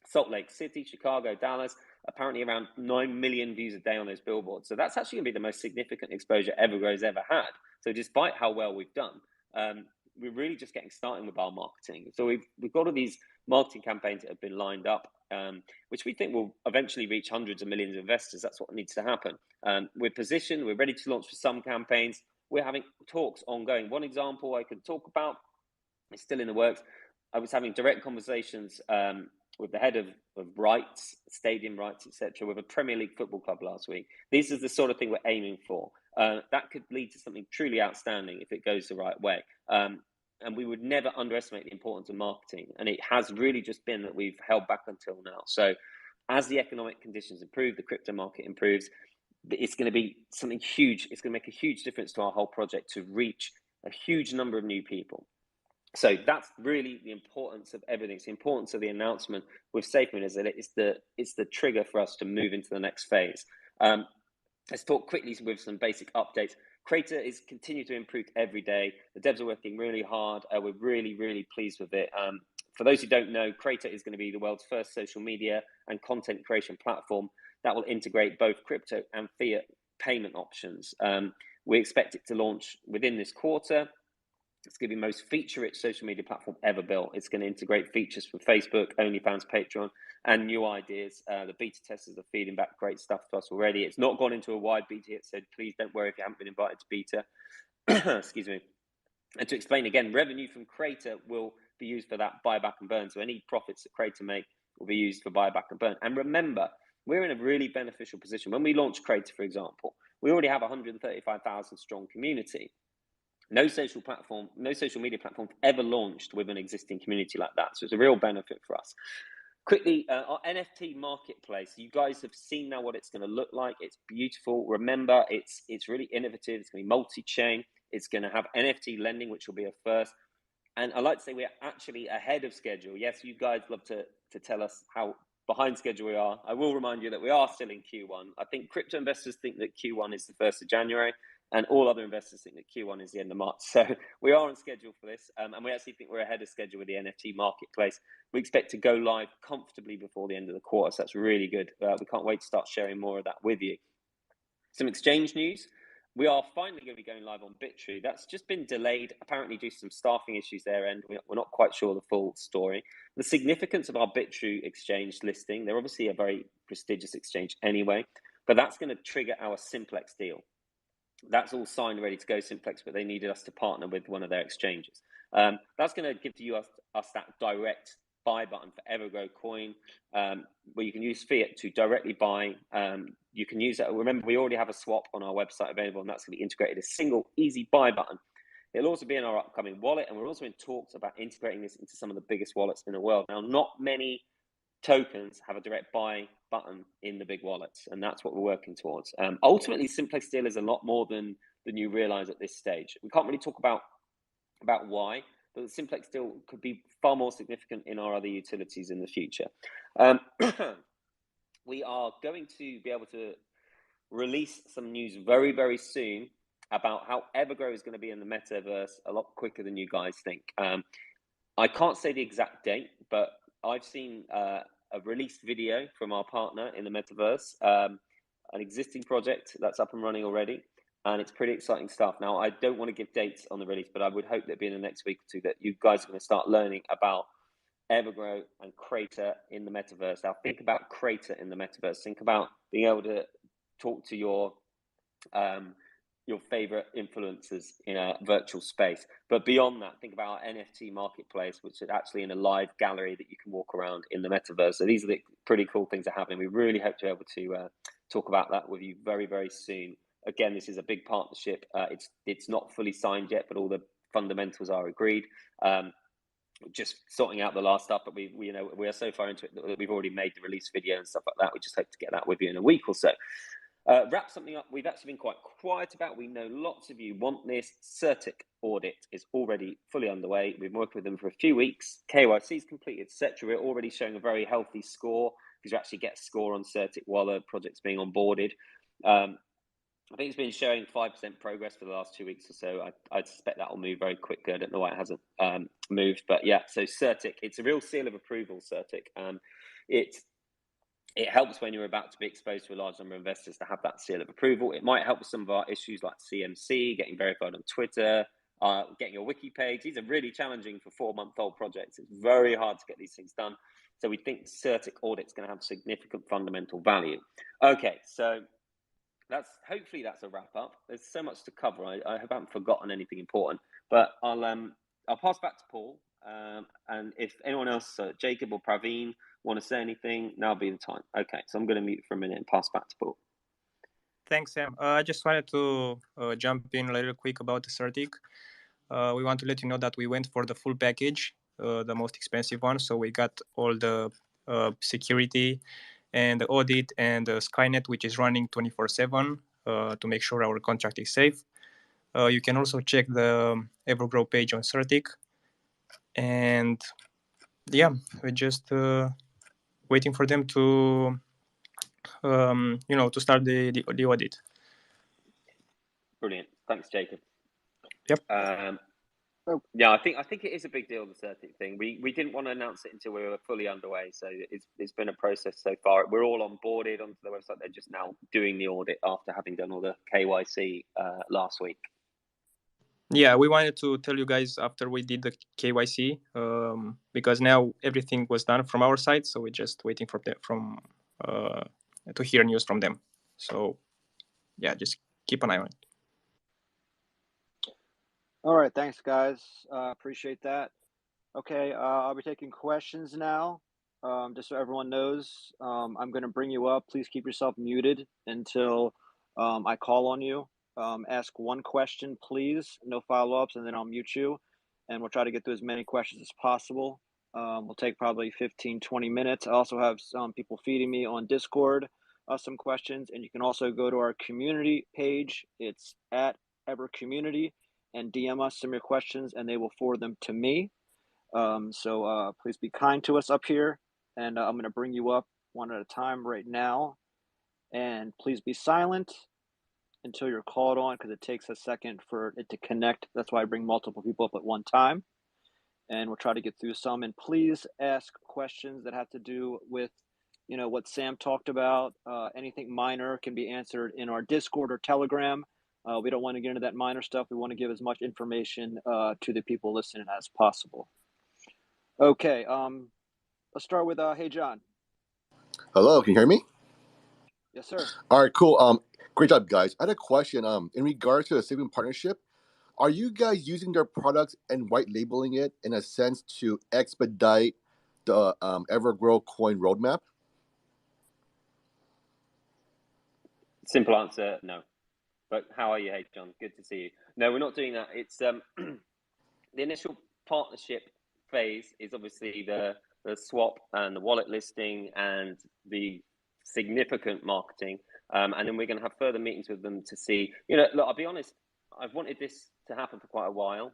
Salt Lake City, Chicago, Dallas, apparently around 9 million views a day on those billboards. So that's actually going to be the most significant exposure Evergrow's ever had. So despite how well we've done, we're really just getting started with our marketing. So we've got all these marketing campaigns that have been lined up, which we think will eventually reach hundreds of millions of investors. That's what needs to happen. We're positioned, we're ready to launch for some campaigns. We're having talks ongoing. One example I could talk about, it's still in the works. I was having direct conversations with the head of rights, stadium rights, etc., with a Premier League football club last week. This is the sort of thing we're aiming for. That could lead to something truly outstanding if it goes the right way. And we would never underestimate the importance of marketing. And it has really just been that we've held back until now. So as the economic conditions improve, the crypto market improves, it's going to be something huge. It's going to make a huge difference to our whole project to reach a huge number of new people. So that's really the importance of everything. It's the importance of the announcement with SafeMoon is that it's the trigger for us to move into the next phase. Let's talk quickly with some basic updates. Crater is continuing to improve every day. The devs are working really hard. We're really, really pleased with it. For those who don't know, Crater is going to be the world's first social media and content creation platform that will integrate both crypto and fiat payment options. We expect it to launch within this quarter. It's going to be the most feature-rich social media platform ever built. It's going to integrate features from Facebook, OnlyFans, Patreon, and new ideas. The beta testers are feeding back great stuff to us already. It's not gone into a wide beta yet, so please don't worry if you haven't been invited to beta. Excuse me. And to explain again, revenue from Creator will be used for that buyback and burn. So any profits that Creator make will be used for buyback and burn. And remember, we're in a really beneficial position. When we launch Creator, for example, we already have a 135,000 strong community. No social media platform ever launched with an existing community like that. So it's a real benefit for us. Quickly, our NFT marketplace. You guys have seen now what it's going to look like. It's beautiful. Remember, it's really innovative. It's going to be multi-chain. It's going to have NFT lending, which will be a first. And I like to say we're actually ahead of schedule. Yes, you guys love to tell us how behind schedule we are. I will remind you that we are still in Q1. I think crypto investors think that Q1 is the 1st of January. And all other investors think that Q1 is the end of March. So we are on schedule for this. And we actually think we're ahead of schedule with the NFT marketplace. We expect to go live comfortably before the end of the quarter. So that's really good. We can't wait to start sharing more of that with you. Some exchange news. We are finally going to be going live on Bitrue. That's just been delayed, apparently due to some staffing issues there, and we're not quite sure the full story. The significance of our Bitrue exchange listing, they're obviously a very prestigious exchange anyway, but that's going to trigger our Simplex deal. That's all signed, ready to go, Simplex, but they needed us to partner with one of their exchanges. That's going to give us that direct buy button for Evergrow Coin, where you can use fiat to directly buy. You can use that. Remember, we already have a swap on our website available, and that's going to be integrated as a single easy buy button. It'll also be in our upcoming wallet, and we're also in talks about integrating this into some of the biggest wallets in the world. Now, not many tokens have a direct buy button in the big wallets, and that's what we're working towards. Ultimately, Simplex deal is a lot more than you realize at this stage. We can't really talk about why, but the Simplex deal could be far more significant in our other utilities in the future. We are going to be able to release some news very, very soon about how Evergrow is going to be in the metaverse a lot quicker than you guys think. I can't say the exact date, but I've seen a released video from our partner in the metaverse, an existing project that's up and running already, and it's pretty exciting stuff. Now, I don't want to give dates on the release, but I would hope that in the next week or two that you guys are going to start learning about Evergrow and Creator in the metaverse. Now, think about Creator in the metaverse. Think about being able to talk to your favorite influencers in a virtual space. But beyond that, think about our NFT marketplace, which is actually in a live gallery that you can walk around in the metaverse. So these are the pretty cool things that are happening. We really hope to be able to talk about that with you very, very soon. Again, this is a big partnership. It's not fully signed yet, but all the fundamentals are agreed. Just sorting out the last stuff, but we are so far into it that we've already made the release video and stuff like that. We just hope to get that with you in a week or so. Wrap something up we've actually been quite quiet about. We know lots of you want this. Certic audit is already fully underway. We've been working with them for a few weeks. KYC is complete, etc. We're already showing a very healthy score because you actually get a score on Certic while the project's being onboarded. I think it's been showing 5% progress for the last 2 weeks or so. I suspect that will move very quickly. I don't know why it hasn't moved, but yeah. So Certic, it's a real seal of approval. Certic, it helps when you're about to be exposed to a large number of investors to have that seal of approval. It might help with some of our issues like CMC, getting verified on Twitter, getting a wiki page. These are really challenging for 4-month-old projects. It's very hard to get these things done. So we think Certic audit's going to have significant fundamental value. Okay, so hopefully that's a wrap up. There's so much to cover. I hope I haven't forgotten anything important, but I'll pass back to Paul. And if anyone else, Jacob or Praveen, want to say anything, now'll be the time. Okay, so I'm going to mute for a minute and pass back to Paul. Thanks, Sam. I just wanted to jump in a little quick about the Certic. We want to let you know that we went for the full package, the most expensive one. So we got all the security and the audit and the Skynet, which is running 24/7 to make sure our contract is safe. You can also check the Evergrow page on Certic. And yeah, we're just waiting for them to, to start the audit. Brilliant. Thanks, Jacob. Yep. Yeah, I think it is a big deal, the Certic thing. We didn't want to announce it until we were fully underway, so it's been a process so far. We're all onboarded onto the website. They're just now doing the audit after having done all the KYC last week. Yeah, we wanted to tell you guys after we did the KYC, because now everything was done from our side, so we're just waiting for to hear news from them. So yeah, just keep an eye on it. All right, thanks guys. Appreciate that. Okay, I'll be taking questions now. Just so everyone knows, I'm going to bring you up. Please keep yourself muted until I call on you. Ask one question, please. No follow-ups, and then I'll mute you. And we'll try to get through as many questions as possible. We'll take probably 15, 20 minutes. I also have some people feeding me on Discord some questions. And you can also go to our community page. It's at EverCommunity, and DM us some of your questions, and they will forward them to me. So please be kind to us up here, and I'm going to bring you up one at a time right now. And please be silent until you're called on, because it takes a second for it to connect. That's why I bring multiple people up at one time. And we'll try to get through some. And please ask questions that have to do with, what Sam talked about. Anything minor can be answered in our Discord or Telegram. We don't want to get into that minor stuff. We want to give as much information to the people listening as possible. Okay, let's start with hey John. Hello, can you hear me? Yes, sir. All right, cool. Great job, guys. I had a question. In regards to the SafeMoon partnership, are you guys using their products and white labeling it in a sense to expedite the Evergrow Coin roadmap? Simple answer, no. But how are you? Hey, John, good to see you. No, we're not doing that. It's the initial partnership phase is obviously the swap and the wallet listing and the significant marketing. And then we're going to have further meetings with them to see, look, I'll be honest, I've wanted this to happen for quite a while.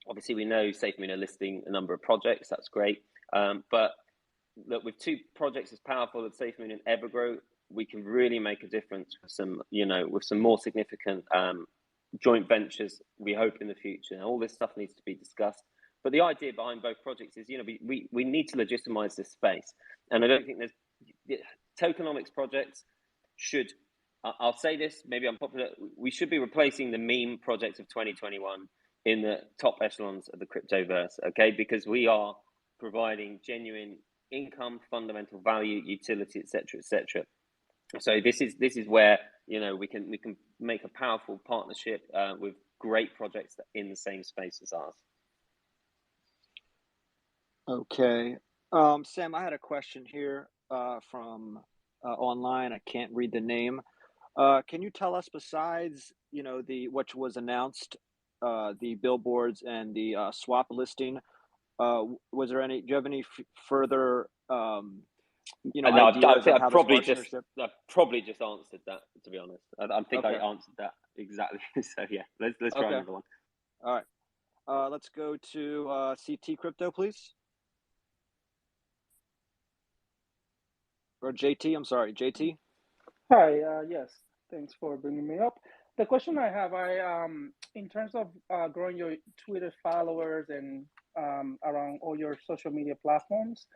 Obviously, we know SafeMoon are listing a number of projects. That's great. But look, with two projects as powerful as SafeMoon and EverGrow, we can really make a difference with some, with some more significant joint ventures, we hope, in the future. And all this stuff needs to be discussed. But the idea behind both projects is, we need to legitimize this space. And I don't think tokenomics projects should, I'll say this, maybe I'm popular, we should be replacing the meme projects of 2021 in the top echelons of the cryptoverse, okay? Because we are providing genuine income, fundamental value, utility, etc., etc. So this is where we can make a powerful partnership with great projects in the same space as ours. Okay, Sam, I had a question here from online. I can't read the name. Can you tell us, besides which was announced, the billboards and the swap listing, was there any? Do you have any further? No, ideas of how I've probably just answered that, to be honest. I think I answered that exactly. So yeah, let's try another one. All right, let's go to CT Crypto, please. Or JT, I'm sorry, JT. Hi, yes, thanks for bringing me up. The question I have, in terms of growing your Twitter followers and around all your social media platforms,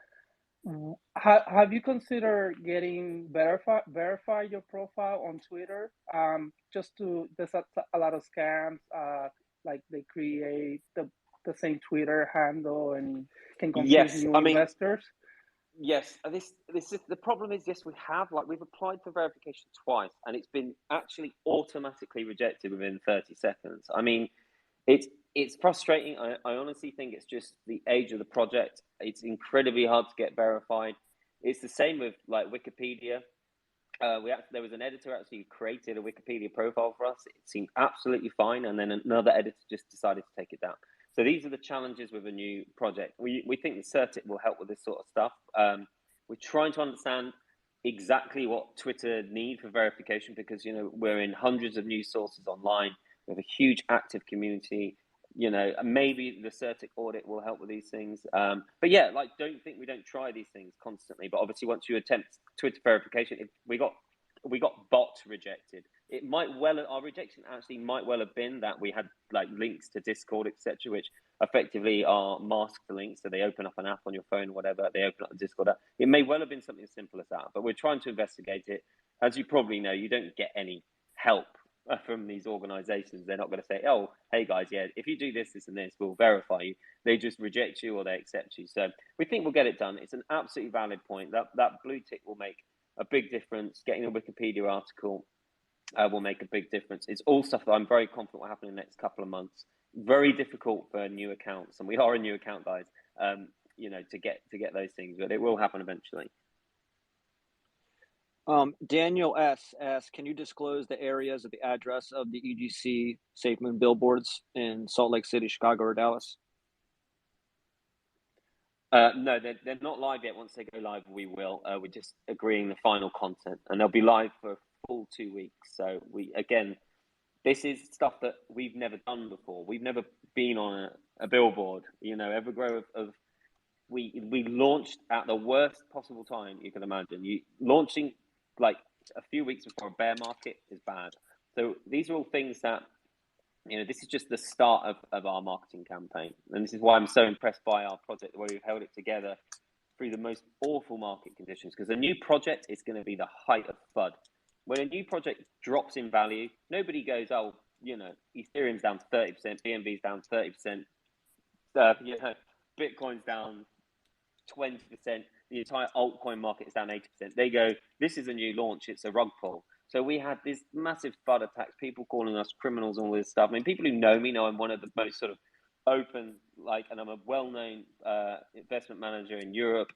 have you considered getting verify your profile on Twitter? There's a lot of scams, like they create the same Twitter handle and can confuse new investors. Yes, this is the problem. Is yes, we've applied for verification twice, and it's been actually automatically rejected within 30 seconds. I mean, it's frustrating. I honestly think it's just the age of the project. It's incredibly hard to get verified. It's the same with like Wikipedia. There was an editor actually who created a Wikipedia profile for us. It seemed absolutely fine, and then another editor just decided to take it down. So these are the challenges with a new project. We think the Certic will help with this sort of stuff. We're trying to understand exactly what Twitter need for verification, because we're in hundreds of news sources online. We have a huge active community. Maybe the Certic audit will help with these things. But yeah, don't think we don't try these things constantly. But obviously, once you attempt Twitter verification, we got bot rejected. Our rejection actually might well have been that we had like links to Discord, etc., which effectively are masked links. So they open up an app on your phone, whatever. They open up a Discord app. It may well have been something as simple as that. But we're trying to investigate it. As you probably know, you don't get any help from these organizations. They're not going to say, oh, hey guys, yeah, if you do this, this and this, we'll verify you. They just reject you or they accept you. So we think we'll get it done. It's an absolutely valid point. That blue tick will make a big difference. Getting a Wikipedia article will make a big difference. It's all stuff that I'm very confident will happen in the next couple of months. Very difficult for new accounts, and we are a new account, guys. To get those things, but it will happen eventually. Daniel S asks, can you disclose the areas of the address of the EGC SafeMoon billboards in Salt Lake City, Chicago, or Dallas? No, they're not live yet. Once they go live, we will. We're just agreeing the final content, and they'll be live for a full 2 weeks. So this is stuff that we've never done before. We've never been on a billboard. Evergrow we launched at the worst possible time you can imagine. Launching like a few weeks before a bear market is bad. So these are all things that, this is just the start of our marketing campaign. And this is why I'm so impressed by our project, where we've held it together through the most awful market conditions. Because a new project is going to be the height of FUD. When a new project drops in value, nobody goes, oh, Ethereum's down 30%, BNB's down 30%, Bitcoin's down 20%, the entire altcoin market is down 80%. They go, this is a new launch, it's a rug pull. So we had this massive FUD attacks, people calling us criminals and all this stuff. I mean, people who know me know I'm one of the most sort of open, and I'm a well-known investment manager in Europe.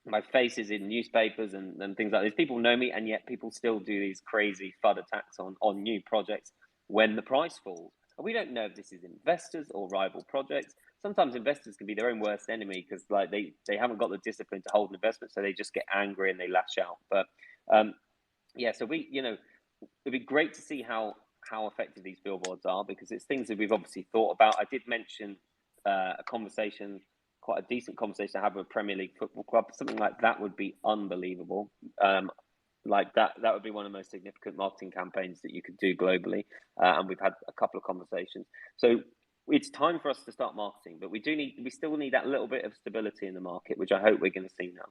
My face is in newspapers and things like this. People know me, and yet people still do these crazy FUD attacks on new projects when the price falls. And we don't know if this is investors or rival projects. Sometimes investors can be their own worst enemy because they haven't got the discipline to hold an investment, so they just get angry and they lash out. But so it'd be great to see how effective these billboards are, because it's things that we've obviously thought about. I did mention quite a decent conversation I have with a Premier League football club. Something like that would be unbelievable. Like that would be one of the most significant marketing campaigns that you could do globally. And we've had a couple of conversations. So it's time for us to start marketing, but we still need that little bit of stability in the market, which I hope we're going to see now.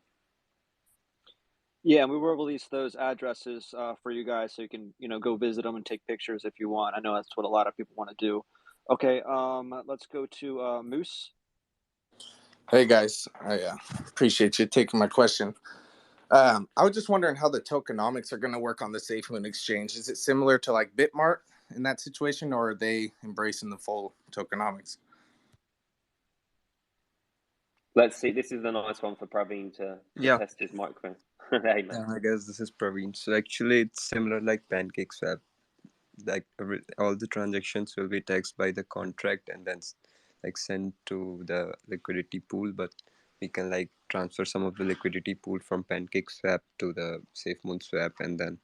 Yeah, and we will release those addresses for you guys, so you can go visit them and take pictures if you want. I know that's what a lot of people want to do. Okay, let's go to Moose. Hey guys, I appreciate you taking my question. I was just wondering how the tokenomics are going to work on the SafeMoon exchange. Is it similar to like Bitmart in that situation, or are they embracing the full tokenomics? Let's see. This is a nice one for Praveen to test his microphone. Hey, man. I guess this is Praveen. So actually, it's similar like PancakeSwap. Like all the transactions will be taxed by the contract and then sent to the liquidity pool. But we can transfer some of the liquidity pool from PancakeSwap to the SafeMoon swap, and then.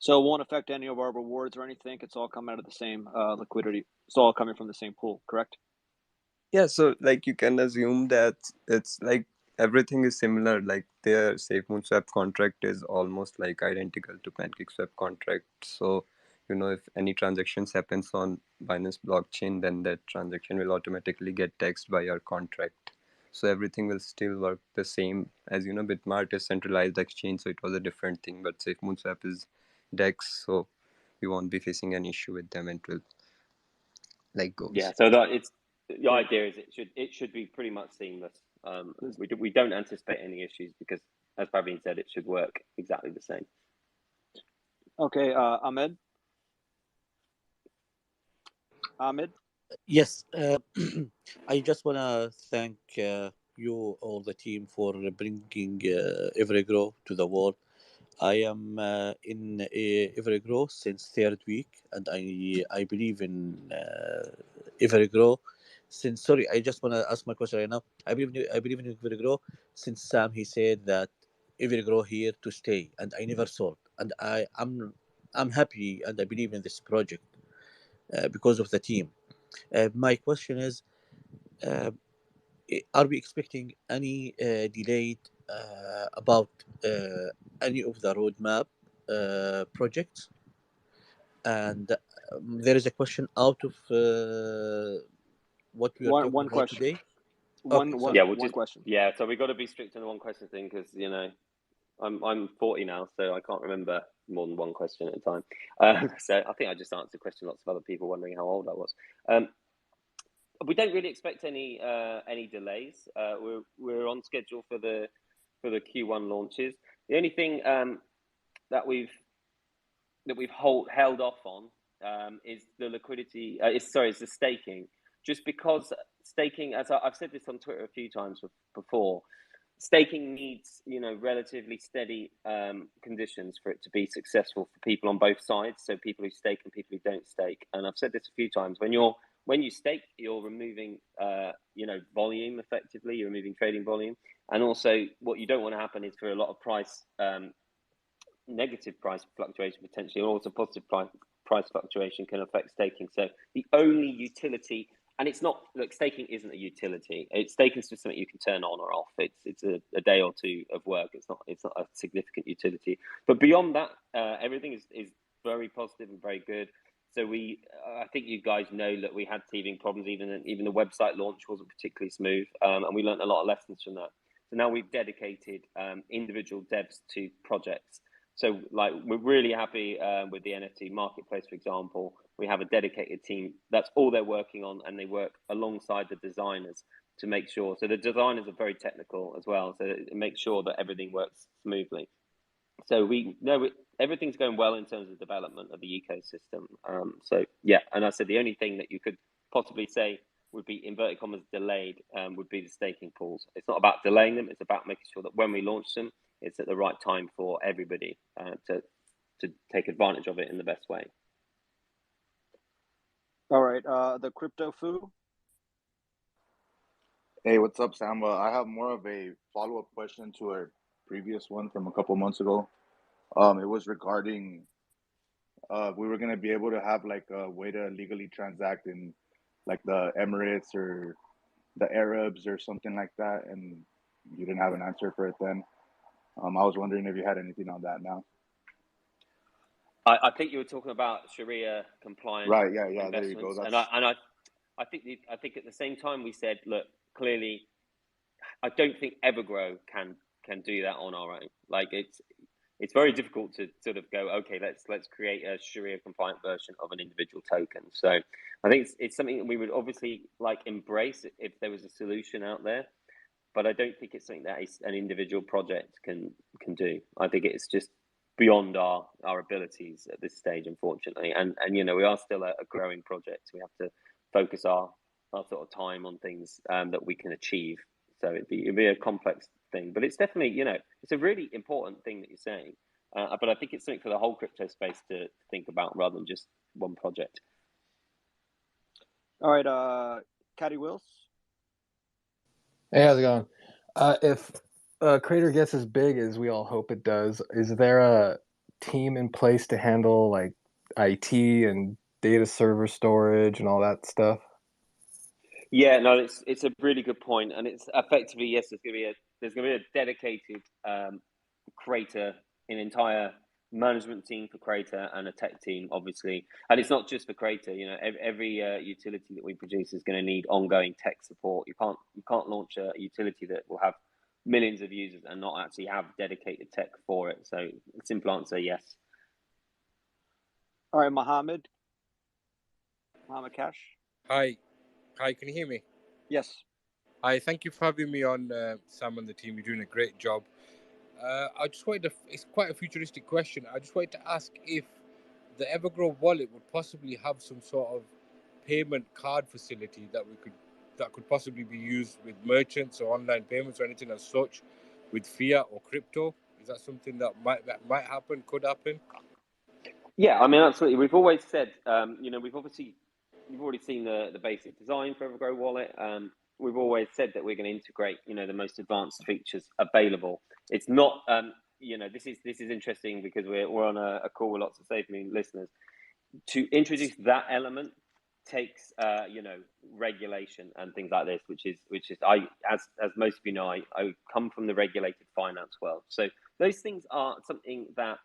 So it won't affect any of our rewards or anything. It's all coming out of the same liquidity. It's all coming from the same pool, correct? Yeah, so you can assume that it's everything is similar. Like their SafeMoon swap contract is almost identical to PancakeSwap contract. So if any transactions happens on Binance blockchain, then that transaction will automatically get taxed by our contract. So everything will still work the same. As Bitmart is centralized exchange, so it was a different thing. But SafeMoon swap is DEX, so we won't be facing an issue with them. It will go. Yeah, so the idea is it should be pretty much seamless. We don't anticipate any issues because, as Praveen said, it should work exactly the same. Okay, Ahmed. Yes, I just want to thank you, all the team, for bringing EverGrow to the world. I am in EverGrow since third week, and I believe in EverGrow since. Sorry, I just want to ask my question right now. I believe in EverGrow since Sam he said that EverGrow here to stay, and I never sold, and I'm happy, and I believe in this project because of the team. My question is, are we expecting any delayed about any of the roadmap projects? And there is a question out of what we are talking One about question. today. One question. Yeah, so we got to be strict on the one question thing because I'm 40 now, so I can't remember more than one question at a time. So I think I just answered a question. Lots of other people wondering how old I was. We don't really expect any delays. We're on schedule for the Q1 launches. The only thing that we've held off on is the liquidity. Is the staking. Just because staking, as I've said this on Twitter a few times before, staking needs relatively steady conditions for it to be successful for people on both sides. So people who stake and people who don't stake. And I've said this a few times. When you stake, you're removing volume effectively. You're removing trading volume, and also what you don't want to happen is for a lot of negative price fluctuation potentially, or also positive price fluctuation can affect staking. So the only utility, and it's not, look, staking isn't a utility. Staking is just something you can turn on or off. It's a day or two of work. It's not a significant utility. But beyond that, everything is very positive and very good. So I think you guys know that we had teething problems. Even the website launch wasn't particularly smooth, and we learned a lot of lessons from that. So now we've dedicated individual devs to projects. So like we're really happy with the NFT marketplace, for example. We have a dedicated team. That's all they're working on, and they work alongside the designers to make sure. So the designers are very technical as well, so it makes sure that everything works smoothly. So we know everything's going well in terms of development of the ecosystem. So yeah, and I said the only thing that you could possibly say would be inverted commas delayed would be the staking pools. It's not about delaying them. It's about making sure that when we launch them, it's at the right time for everybody to take advantage of it in the best way. All right, the crypto foo. Hey, what's up, Sam? I have more of a follow-up question to a previous one from a couple months ago. It was regarding we were gonna be able to have like a way to legally transact in like the Emirates or the Arabs or something like that, and you didn't have an answer for it then. I was wondering if you had anything on that now. I think you were talking about Sharia compliant, right? Yeah, there you investments, go. and I think at the same time we said, look, clearly, I don't think Evergrow can do that on our own. Like it's very difficult to sort of go, okay, let's create a Sharia compliant version of an individual token. So I think it's something that we would obviously like embrace if there was a solution out there, but I don't think it's something that an individual project can do. I think it's just beyond our abilities at this stage, unfortunately. And we are still a growing project. We have to focus our sort of time on things that we can achieve. So it'd be a complex thing, but it's definitely, it's a really important thing that you're saying. But I think it's something for the whole crypto space to think about rather than just one project. All right, Caddy Wills. Hey, how's it going? If Crater gets as big as we all hope it does, is there a team in place to handle like IT and data server storage and all that stuff? Yeah, no, it's a really good point, and it's effectively, yes, there's gonna be a dedicated Crater, an entire management team for Crater and a tech team, obviously. And it's not just for Crater. Every utility that we produce is going to need ongoing tech support. You can't launch a utility that will have millions of users and not actually have dedicated tech for it. So simple answer, yes. All right, Mohammed Cash. Hi, can you hear me? Yes. Hi, thank you for having me on, Sam and the team. You're doing a great job. I just wanted it's quite a futuristic question. I just wanted to ask if the Evergrow wallet would possibly have some sort of payment card facility that could possibly be used with merchants or online payments or anything as such with fiat or crypto. Is that something that might happen, could happen? Yeah, I mean, absolutely. We've always said, you've already seen the basic design for Evergrow Wallet. We've always said that we're going to integrate, the most advanced features available. It's not, this is interesting because we're on a call with lots of SafeMoon listeners. To introduce that element takes, regulation and things like this, which is as most of you know, I come from the regulated finance world. So those things are something that,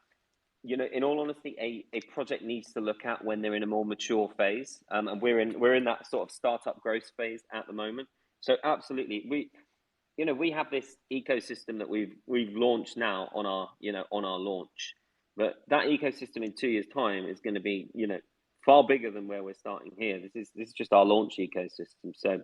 in all honesty, a project needs to look at when they're in a more mature phase, and we're in that sort of startup growth phase at the moment. So absolutely, we have this ecosystem that we've launched now on our launch, but that ecosystem in 2 years' time is going to be far bigger than where we're starting here. This is just our launch ecosystem. So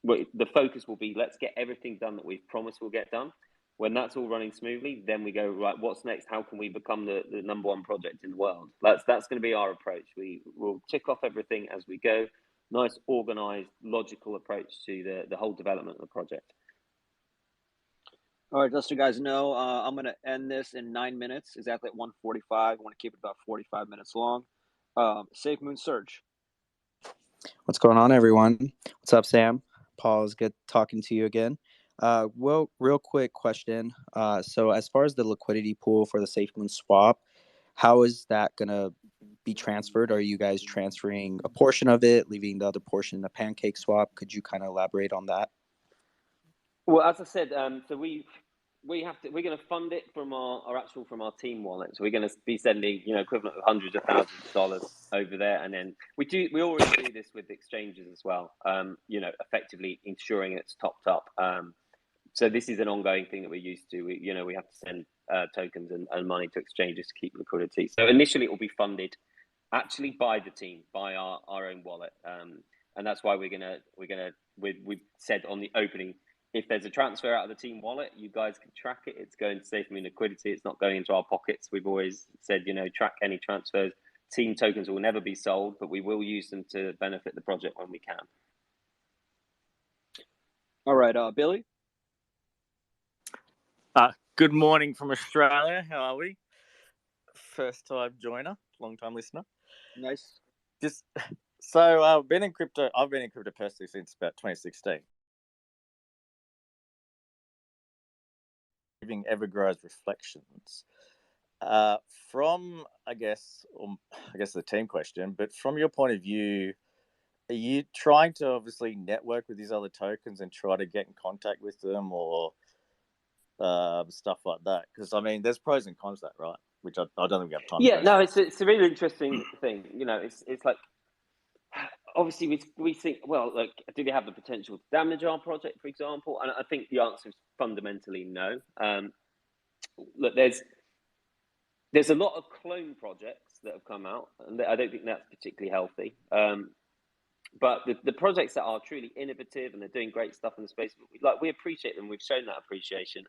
the focus will be, let's get everything done that we've promised we'll get done. When that's all running smoothly, then we go, right, what's next? How can we become the number one project in the world? That's going to be our approach. We will tick off everything as we go. Nice, organized, logical approach to the whole development of the project. All right, just so you guys know, I'm going to end this in 9 minutes, exactly at 1:45. I want to keep it about 45 minutes long. SafeMoon Search. What's going on, everyone? What's up, Sam? Paul, it's good talking to you again. Well, real quick question. So as far as the liquidity pool for the SafeMoon swap, how is that going to be transferred? Are you guys transferring a portion of it, leaving the other portion in the pancake swap? Could you kind of elaborate on that? Well, as I said, so we're going to fund it from our team wallet. So we're going to be sending, equivalent of hundreds of thousands of dollars over there. And then we already do this with exchanges as well, effectively ensuring it's topped up. So this is an ongoing thing that we're used to. We have to send tokens and money to exchanges to keep liquidity. So initially it will be funded actually by the team, by our own wallet. And that's why we've said on the opening, if there's a transfer out of the team wallet, you guys can track it. It's going to SafeMoon liquidity. It's not going into our pockets. We've always said, track any transfers. Team tokens will never be sold, but we will use them to benefit the project when we can. All right, Billy. Good morning from Australia. How are we? First time joiner, long time listener. Nice. I've been in crypto personally since about 2016. Giving EverGrow's reflections. From I guess the team question, but from your point of view, are you trying to obviously network with these other tokens and try to get in contact with them or stuff like that? Because there's pros and cons to that, right? Which I don't think we have time. Yeah, no, it's a really interesting thing. It's like, obviously we think, well, like, do they have the potential to damage our project, for example? And I think the answer is fundamentally no. Look, there's a lot of clone projects that have come out, and I don't think that's particularly healthy. But the projects that are truly innovative and they're doing great stuff in the space, we appreciate them. We've shown that appreciation.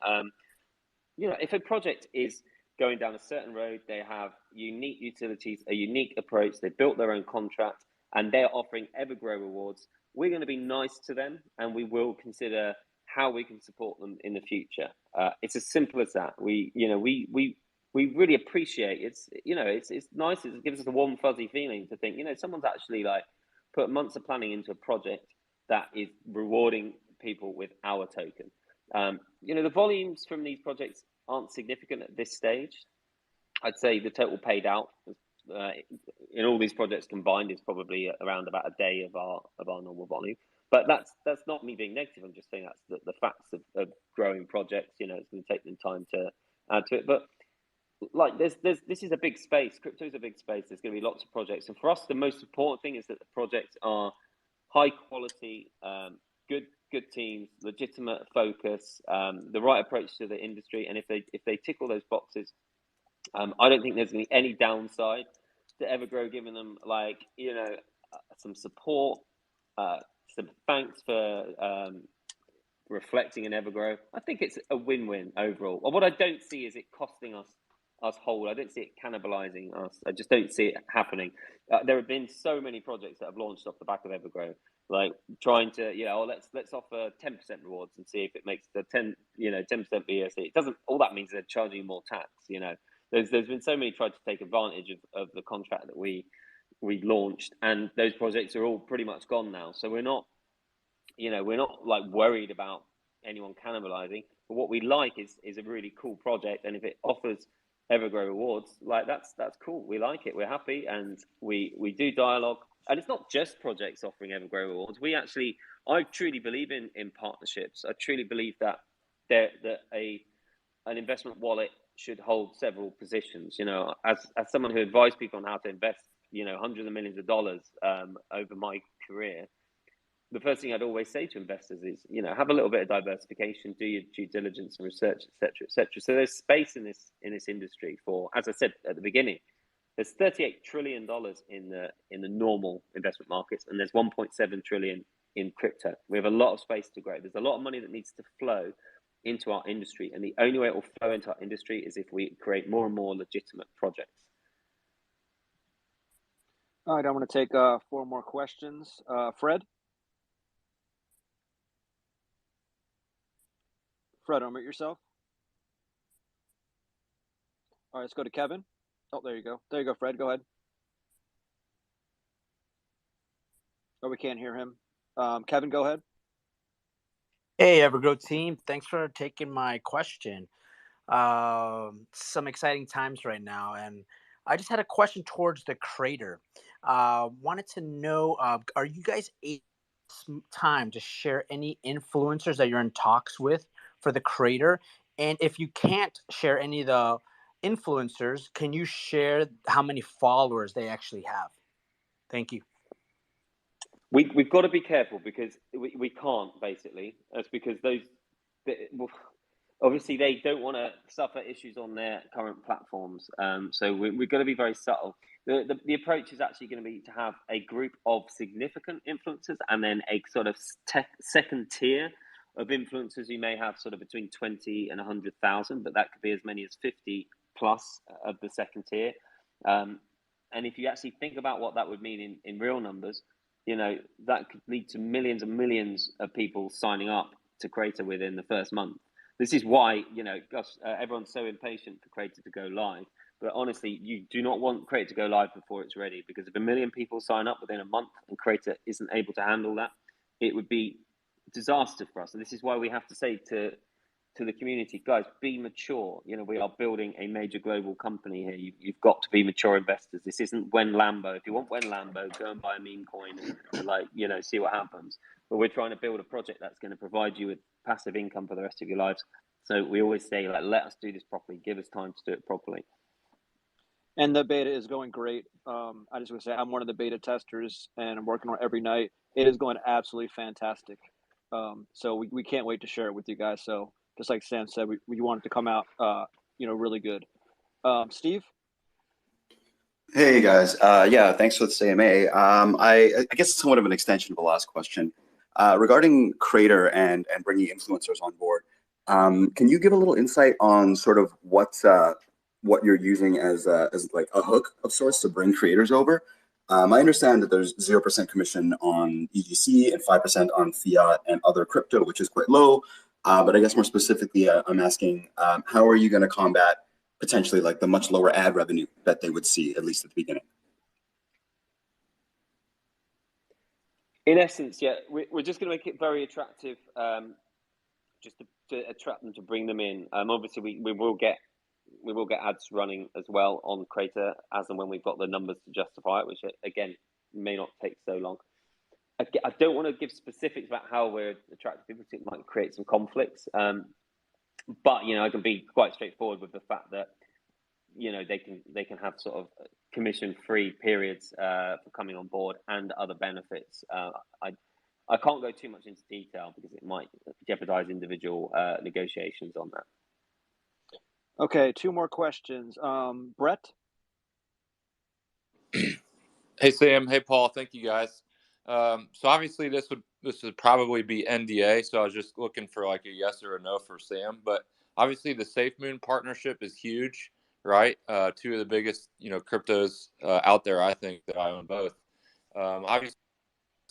If a project is going down a certain road, they have unique utilities, a unique approach, they built their own contract, and they're offering EverGrow rewards, we're going to be nice to them, and we will consider how we can support them in the future. It's as simple as that. We really appreciate it. It's nice. It gives us a warm, fuzzy feeling to think, someone's actually put months of planning into a project that is rewarding people with our token. The volumes from these projects aren't significant at this stage. I'd say the total paid out in all these projects combined is probably around about a day of our normal volume. But that's not me being negative. I'm just saying that's the facts of growing projects. It's going to take them time to add to it. But this is a big space. Crypto is a big space. There's going to be lots of projects, and for us, the most important thing is that the projects are high quality, good teams, legitimate focus, the right approach to the industry. And if they tick all those boxes, I don't think there's going to be any downside to EverGrow giving them some support, some thanks for reflecting in EverGrow. I think it's a win-win overall. What I don't see is it costing us hold. I don't see it cannibalizing us. I just don't see it happening. There have been so many projects that have launched off the back of EverGrow, trying to, let's offer 10% rewards and see if it makes the 10% BSC. It doesn't. All that means they're charging more tax. There's been so many tried to take advantage of the contract that we launched, and those projects are all pretty much gone now. So we're not worried about anyone cannibalizing. But what we like is a really cool project, and if it offers EverGrow rewards, that's cool. We like it. We're happy, and we do dialogue. And it's not just projects offering EverGrow rewards. I truly believe in partnerships. I truly believe that an investment wallet should hold several positions. As someone who advised people on how to invest, hundreds of millions of dollars over my career, the first thing I'd always say to investors is, have a little bit of diversification, do your due diligence and research, etc., etc. So there's space in this industry for, as I said at the beginning, there's $38 trillion in the normal investment markets, and there's 1.7 trillion in crypto. We have a lot of space to grow. There's a lot of money that needs to flow into our industry, and the only way it will flow into our industry is if we create more and more legitimate projects. All right, I'm going to take 4 more questions. Fred, unmute yourself. All right, let's go to Kevin. Oh, there you go. There you go, Fred. Go ahead. Oh, we can't hear him. Kevin, go ahead. Hey, Evergrow team. Thanks for taking my question. Some exciting times right now, and I just had a question towards the creator. Wanted to know, are you guys time to share any influencers that you're in talks with for the creator? And if you can't share any of the influencers, can you share how many followers they actually have? Thank you. We've got to be careful because we can't, basically. That's because obviously they don't want to suffer issues on their current platforms. So we've got to be very subtle. The approach is actually going to be to have a group of significant influencers and then a sort of second tier of influencers who may have sort of between 20 and 100,000, but that could be as many as 50 plus of the second tier. And if you actually think about what that would mean in real numbers, that could lead to millions and millions of people signing up to Creator within the first month. This is why, everyone's so impatient for Creator to go live. But honestly, you do not want Creator to go live before it's ready, because if 1 million people sign up within a month and Creator isn't able to handle that, it would be disaster for us. And this is why we have to say to the community, guys, be mature. We are building a major global company here. You've got to be mature investors. This isn't When Lambo. If you want When Lambo, go and buy a meme coin and see what happens. But we're trying to build a project that's going to provide you with passive income for the rest of your lives. So we always say, let us do this properly. Give us time to do it properly. And the beta is going great. I just want to say I'm one of the beta testers, and I'm working on it every night. It is going absolutely fantastic. So we can't wait to share it with you guys. So just like Sam said, we want it to come out, really good. Steve? Hey guys, yeah, thanks for the CMA. I guess it's somewhat of an extension of the last question regarding Creator and bringing influencers on board. Can you give a little insight on sort of what you're using as like a hook of sorts to bring creators over? I understand that there's 0% commission on EGC and 5% on fiat and other crypto, which is quite low. But I guess more specifically, I'm asking, how are you going to combat potentially like the much lower ad revenue that they would see, at least at the beginning? In essence, yeah, we're just going to make it very attractive, just to attract them, to bring them in. Obviously, we will get ads running as well on Creator as and when we've got the numbers to justify it, which again may not take so long. I don't want to give specifics about how we're attracting people, because it might create some conflicts. But I can be quite straightforward with the fact that they can have sort of commission-free periods for coming on board and other benefits. I can't go too much into detail because it might jeopardize individual negotiations on that. Okay, 2 more questions. Brett? Hey Sam, hey Paul, thank you guys. So obviously this would probably be NDA, so I was just looking for like a yes or a no for Sam. But obviously the SafeMoon partnership is huge, right? 2 of the biggest cryptos out there, I think, that I own both. Obviously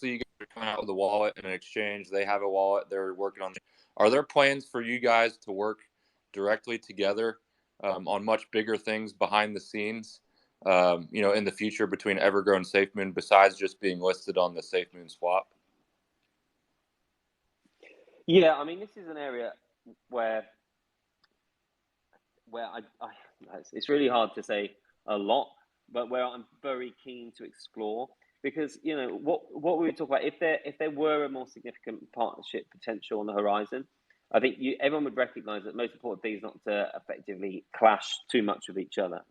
you guys are coming out with a wallet and an exchange. They have a wallet they're working on. Are there plans for you guys to work directly together on much bigger things behind the scenes? In the future between Evergrow and SafeMoon, besides just being listed on the SafeMoon swap? Yeah, I mean, this is an area where it's really hard to say a lot, but where I'm very keen to explore, because what we would talk about, if there were a more significant partnership potential on the horizon, I think everyone would recognize that the most important thing is not to effectively clash too much with each other.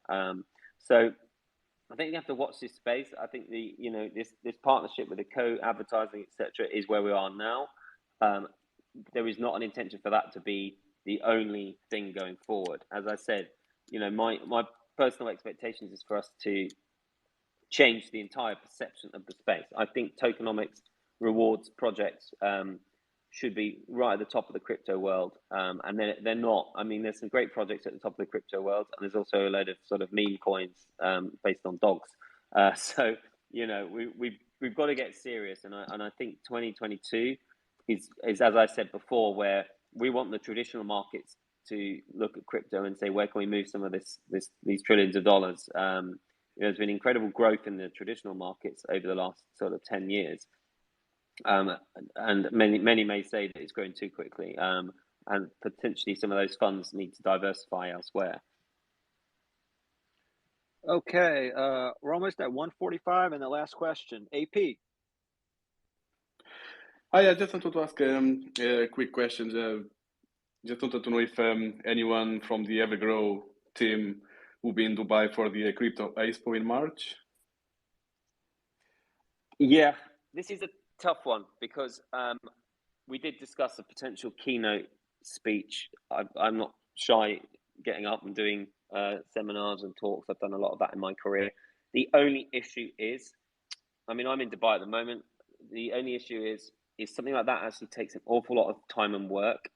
So I think you have to watch this space. I think this partnership with the co-advertising, etc., is where we are now. There is not an intention for that to be the only thing going forward. As I said, my personal expectations is for us to change the entire perception of the space. I think tokenomics rewards projects should be right at the top of the crypto world, and they're not. I mean, there's some great projects at the top of the crypto world, and there's also a load of sort of meme coins based on dogs. So we've got to get serious, and I think 2022 is as I said before, where we want the traditional markets to look at crypto and say, where can we move some of these trillions of dollars? There's been incredible growth in the traditional markets over the last sort of 10 years. And many may say that it's growing too quickly. And potentially some of those funds need to diversify elsewhere. Okay, we're almost at 1:45, and the last question, AP. Hi, I just wanted to ask a quick question. Just wanted to know if anyone from the Evergrow team will be in Dubai for the Crypto Expo in March. Yeah, this is a tough one because we did discuss a potential keynote speech. I'm not shy getting up and doing seminars and talks. I've done a lot of that in my career. The only issue is, I mean, I'm in Dubai at the moment. The only issue is something like that actually takes an awful lot of time and work.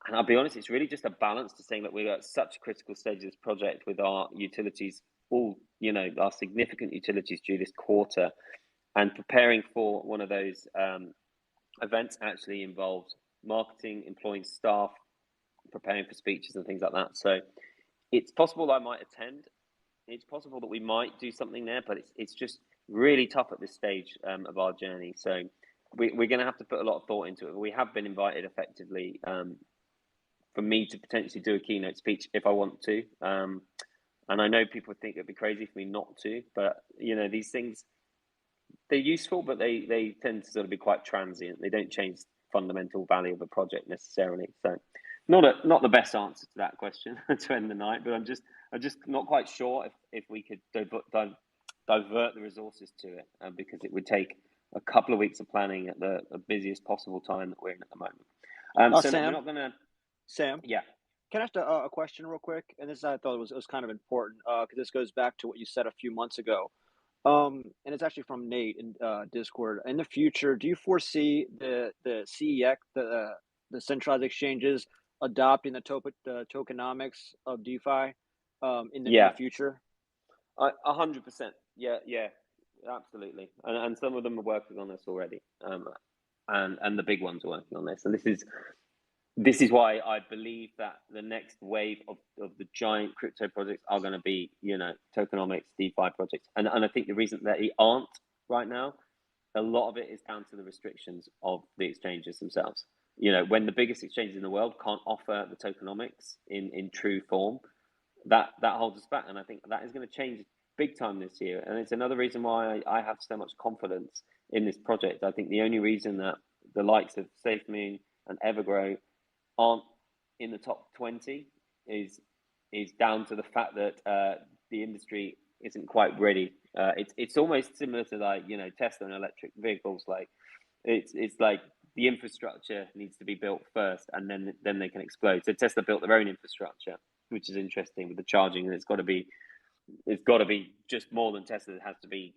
And I'll be honest, it's really just a balance to saying that we're at such a critical stage of this project with our utilities, our significant utilities due this quarter, and preparing for one of those events actually involves marketing, employing staff, preparing for speeches and things like that. So it's possible that I might attend. It's possible that we might do something there, but it's just really tough at this stage of our journey. So we're going to have to put a lot of thought into it. We have been invited effectively for me to potentially do a keynote speech if I want to. And I know people think it'd be crazy for me not to, but these things, they're useful, but they tend to sort of be quite transient. They don't change fundamental value of a project necessarily. So not the best answer to that question to end the night, but I'm just not quite sure if we could divert the resources to it because it would take a couple of weeks of planning at the busiest possible time that we're in at the moment. So Sam, we're not going to. Sam, yeah. Can I ask a question real quick? And this I thought was kind of important because this goes back to what you said a few months ago. And it's actually from Nate in Discord. In the future, do you foresee the CEX, the centralized exchanges, adopting the tokenomics of DeFi in the near future? 100%. Yeah, absolutely. And some of them are working on this already. And the big ones are working on this. And this is why I believe that the next wave of the giant crypto projects are going to be, tokenomics, DeFi projects. And I think the reason that they aren't right now, a lot of it is down to the restrictions of the exchanges themselves. When the biggest exchanges in the world can't offer the tokenomics in true form, that holds us back. And I think that is going to change big time this year. And it's another reason why I have so much confidence in this project. I think the only reason that the likes of SafeMoon and EverGrow aren't in the top 20 is down to the fact that the industry isn't quite ready. It's almost similar to Tesla and electric vehicles. Like it's like the infrastructure needs to be built first, and then they can explode. So Tesla built their own infrastructure, which is interesting with the charging, and it's got to be just more than Tesla. It has to be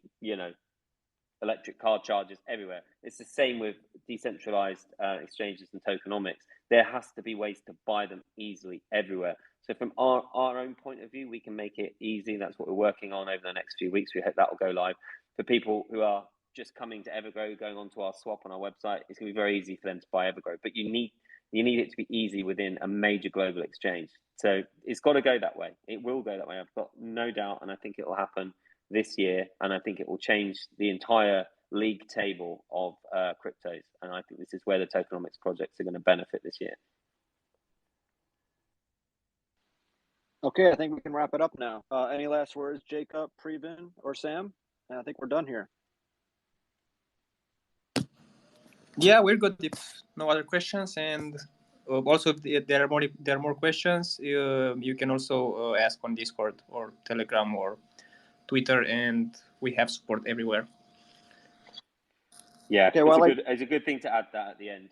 electric car chargers everywhere. It's the same with decentralized exchanges and tokenomics. There has to be ways to buy them easily everywhere. So from our own point of view, we can make it easy. That's what we're working on over the next few weeks. We hope that will go live. For people who are just coming to EverGrow, going onto our swap on our website, it's going to be very easy for them to buy EverGrow. But you need it to be easy within a major global exchange. So it's got to go that way. It will go that way. I've got no doubt, and I think it will happen this year, and I think it will change the entire league table of cryptos. And I think this is where the tokenomics projects are going to benefit this year. Okay, I think we can wrap it up now. Any last words, Jacob, Preben, or Sam? And I think we're done here. Yeah, we're good. If no other questions, and also if there are more questions, you can also ask on Discord or Telegram or Twitter, and we have support everywhere. Yeah, Okay, well, it's a good thing to add that at the end.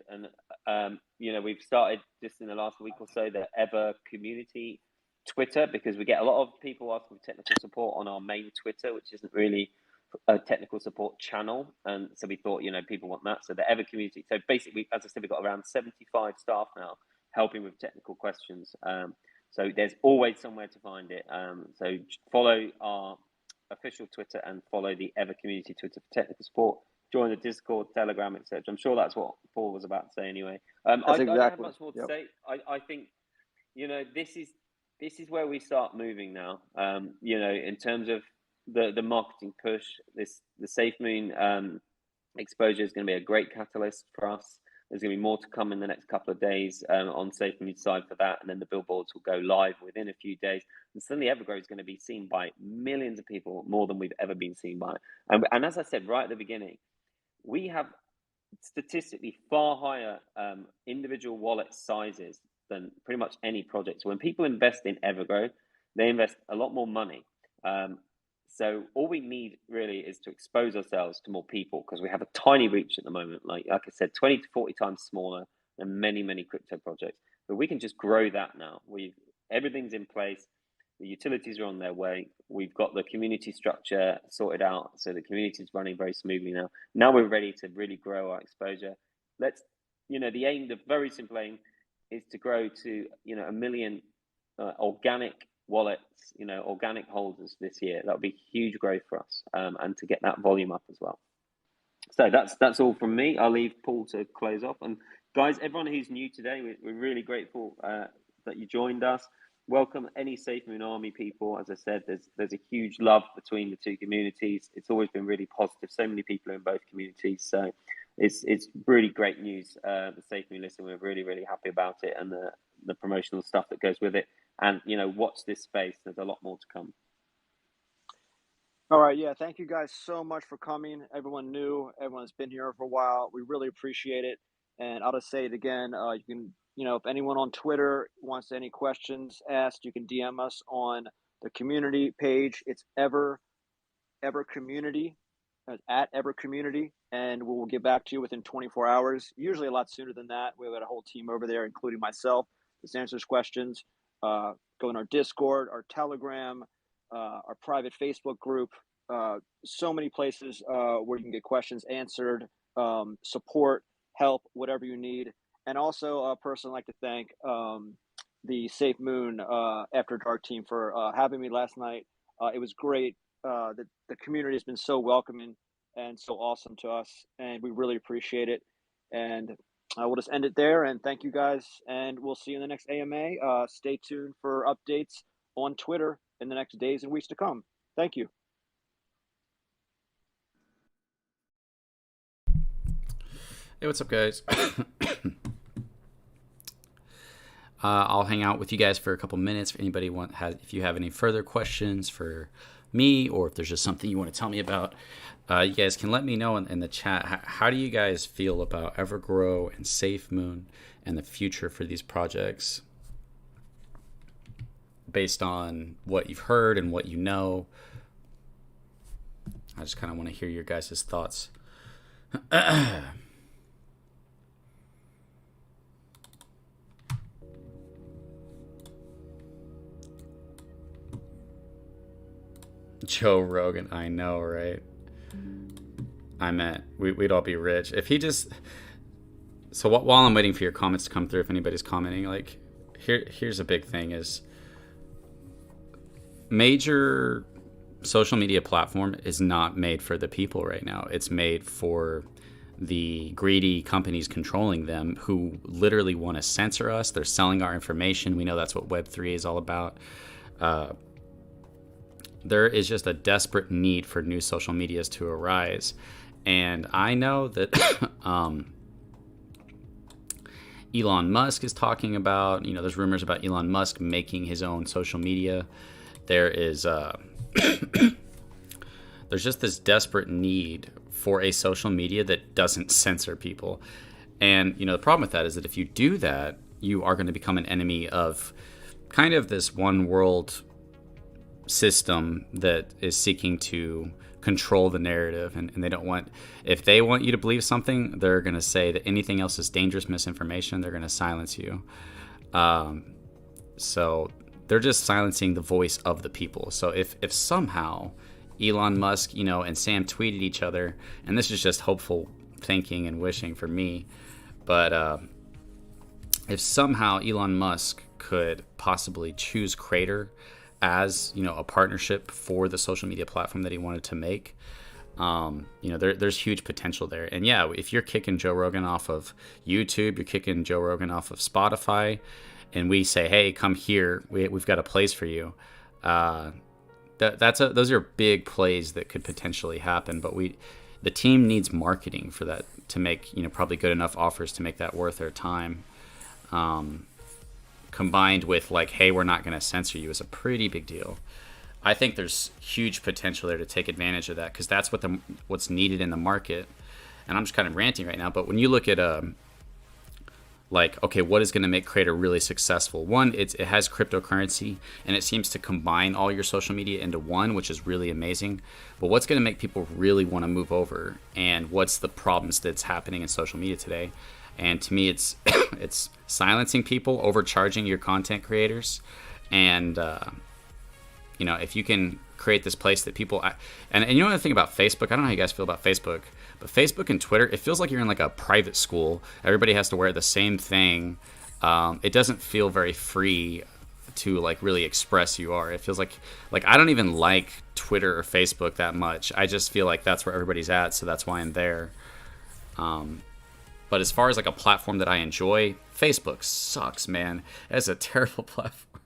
And we've started just in the last week or so the Ever community Twitter, because we get a lot of people asking for technical support on our main Twitter, which isn't really a technical support channel. And so we thought, people want that. So the Ever community. So basically, as I said, we've got around 75 staff now helping with technical questions. So there's always somewhere to find it. So follow our official Twitter and follow the Ever community Twitter for technical support. Join the Discord, Telegram, etc. I'm sure that's what Paul was about to say anyway. I don't have much more to say. I think, this is where we start moving now. In terms of the marketing push, the SafeMoon exposure is going to be a great catalyst for us. There's going to be more to come in the next couple of days on SafeMoon's side for that, and then the billboards will go live within a few days. And suddenly Evergrow is going to be seen by millions of people, more than we've ever been seen by. And as I said right at the beginning, we have statistically far higher individual wallet sizes than pretty much any project. So when people invest in Evergrow, they invest a lot more money. So all we need really is to expose ourselves to more people, because we have a tiny reach at the moment. Like I said, 20 to 40 times smaller than many, many crypto projects. But we can just grow that now. Everything's in place. The utilities are on their way. We've got the community structure sorted out, so the community is running very smoothly now. Now we're ready to really grow our exposure. The aim, the very simple aim, is to grow to 1 million organic wallets, organic holders this year. That would be huge growth for us, and to get that volume up as well. So that's all from me. I'll leave Paul to close off. And guys, everyone who's new today, we're really grateful that you joined us. Welcome any SafeMoon Army people. As I said, there's a huge love between the two communities. It's always been really positive. So many people are in both communities. So it's really great news. The SafeMoon listen, we're really, really happy about it, and the promotional stuff that goes with it. And watch this space. There's a lot more to come. all right. Yeah. Thank you guys so much for coming. Everyone new, everyone's been here for a while. We really appreciate it. And I'll just say it again. You can, if anyone on Twitter wants any questions asked, you can DM us on the community page. It's Ever Community, at Ever Community, and we will get back to you within 24 hours. Usually a lot sooner than that. We've got a whole team over there, including myself, that answers questions. Go in our Discord, our Telegram, our private Facebook group. So many places where you can get questions answered, support, help, whatever you need. And also, a person I'd like to thank the SafeMoon After Dark team for having me last night. It was great. The community has been so welcoming and so awesome to us, and we really appreciate it. And we'll just end it there. And thank you guys, and we'll see you in the next AMA. Stay tuned for updates on Twitter in the next days and weeks to come. Thank you. Hey, what's up, guys? I'll hang out with you guys for a couple minutes. If anybody if you have any further questions for me, or if there's just something you want to tell me about, you guys can let me know in the chat. How do you guys feel about Evergrow and SafeMoon and the future for these projects, based on what you've heard and what you know? I just kind of want to hear your guys' thoughts. Joe Rogan, I know, right? I meant we'd all be rich if he just. So while I'm waiting for your comments to come through, if anybody's commenting, like here's a big thing: is major social media platform is not made for the people right now. It's made for the greedy companies controlling them, who literally want to censor us. They're selling our information. We know that's what Web3 is all about. There is just a desperate need for new social medias to arise. And I know that Elon Musk is talking about, there's rumors about Elon Musk making his own social media. There is, there's just this desperate need for a social media that doesn't censor people. And, the problem with that is that if you do that, you are going to become an enemy of kind of this one world system that is seeking to control the narrative, and they don't want, if they want you to believe something, they're going to say that anything else is dangerous misinformation. They're going to silence you. So they're just silencing the voice of the people. So if somehow Elon Musk, and Sam tweeted each other, and this is just hopeful thinking and wishing for me, but if somehow Elon Musk could possibly choose Crater as a partnership for the social media platform that he wanted to make, there's huge potential there. And yeah, if you're kicking Joe Rogan off of YouTube, you're kicking Joe Rogan off of Spotify, and we say, hey, come here, we've got a place for you, those are big plays that could potentially happen. But the team needs marketing for that to make probably good enough offers to make that worth their time. Combined with hey, we're not going to censor you, is a pretty big deal. I think there's huge potential there to take advantage of that, because that's what's needed in the market. And I'm just kind of ranting right now, but when you look at okay, what is going to make Crater really successful? One, it has cryptocurrency, and it seems to combine all your social media into one, which is really amazing. But what's going to make people really want to move over, and what's the problems that's happening in social media today? And to me, it's it's silencing people, overcharging your content creators, and if you can create this place that people and the thing about Facebook, I don't know how you guys feel about Facebook, but Facebook and Twitter, it feels like you're in a private school. Everybody has to wear the same thing. It doesn't feel very free to really express who you are. It feels like I don't even like Twitter or Facebook that much. I just feel like that's where everybody's at, so that's why I'm there. But as far as a platform that I enjoy, Facebook sucks, man. It's a terrible platform.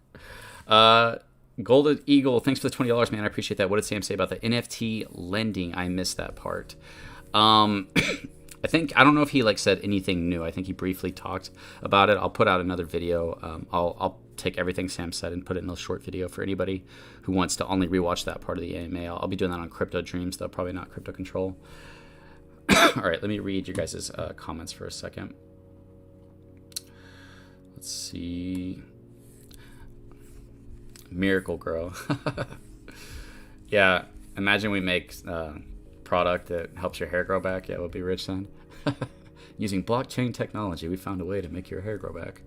Golden Eagle, thanks for the $20, man. I appreciate that. What did Sam say about the NFT lending? I missed that part. I don't know if he said anything new. I think he briefly talked about it. I'll put out another video. I'll take everything Sam said and put it in a short video for anybody who wants to only rewatch that part of the AMA. I'll be doing that on Crypto Dreams, though, probably not Crypto Control. All right, let me read your guys' comments for a second. Let's see. Miracle Grow. Yeah, imagine we make product that helps your hair grow back. Yeah, we'll be rich then. Using blockchain technology, we found a way to make your hair grow back.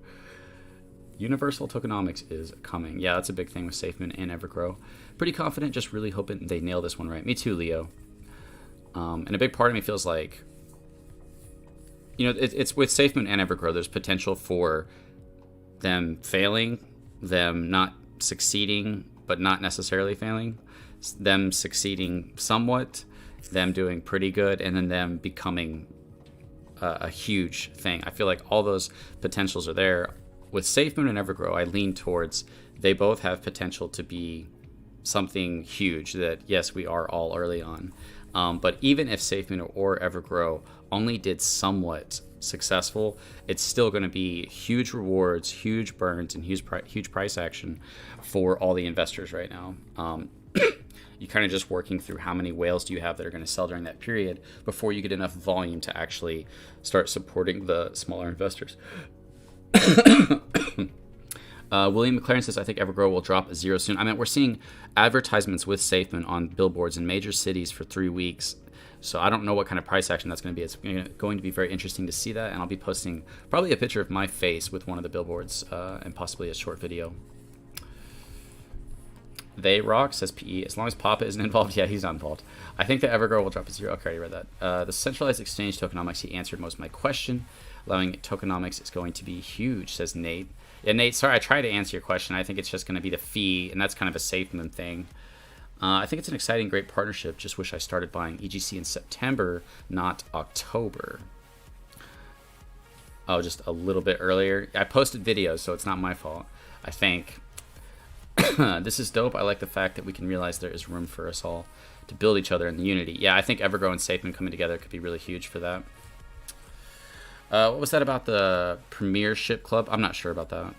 Universal tokenomics is coming. Yeah, that's a big thing with SafeMoon and EverGrow. Pretty confident, just really hoping they nail this one right. Me too, Leo. And a big part of me feels like, it's with SafeMoon and EverGrow, there's potential for them failing, them not succeeding, but not necessarily failing, them succeeding somewhat, them doing pretty good, and then them becoming a huge thing. I feel like all those potentials are there. With SafeMoon and EverGrow, I lean towards they both have potential to be something huge that, yes, we are all early on. But even if SafeMoon or EverGrow only did somewhat successful, it's still going to be huge rewards, huge burns, and huge price action for all the investors right now. You're kind of just working through how many whales do you have that are going to sell during that period before you get enough volume to actually start supporting the smaller investors. William McLaren says, I think EverGrow will drop a zero soon. I mean, we're seeing advertisements with SafeMoon on billboards in major cities for 3 weeks. So I don't know what kind of price action that's going to be. It's going to be very interesting to see that. And I'll be posting probably a picture of my face with one of the billboards and possibly a short video. They rock, says PE. As long as Papa isn't involved. Yeah, he's not involved. I think that EverGrow will drop a zero. Okay, I read that. The centralized exchange tokenomics, he answered most of my question. Allowing tokenomics is going to be huge, says Nate. Yeah, Nate, sorry, I tried to answer your question. I think it's just going to be the fee, and that's kind of a SafeMoon thing. I think it's an exciting, great partnership. Just wish I started buying EGC in September, not October. Oh, just a little bit earlier. I posted videos, so it's not my fault. I think this is dope. I like the fact that we can realize there is room for us all to build each other in the unity. Yeah, I think EverGrow and SafeMoon coming together could be really huge for that. What was that about the Premiership Club? I'm not sure about that.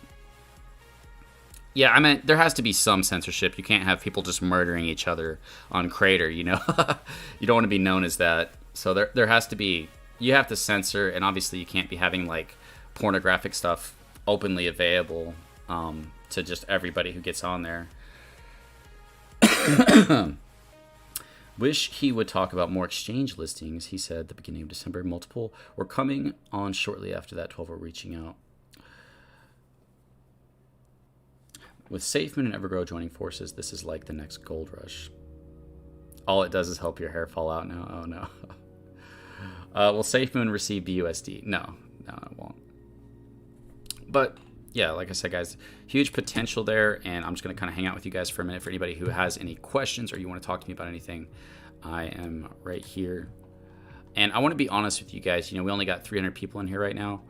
Yeah, I meant there has to be some censorship. You can't have people just murdering each other on Crater, you know? You don't want to be known as that. So there has to be, you have to censor, and obviously you can't be having like pornographic stuff openly available to just everybody who gets on there. Wish he would talk about more exchange listings. He said at the beginning of December, multiple were coming on shortly after that. 12 were reaching out. With SafeMoon and EverGrow joining forces, this is like the next gold rush. All it does is help your hair fall out now. Oh no. Will SafeMoon receive BUSD? No, it won't. But yeah, like I said, guys, huge potential there, and I'm just going to kind of hang out with you guys for a minute. For anybody who has any questions or you want to talk to me about anything, I am right here. And I want to be honest with you guys. You know, we only got 300 people in here right now,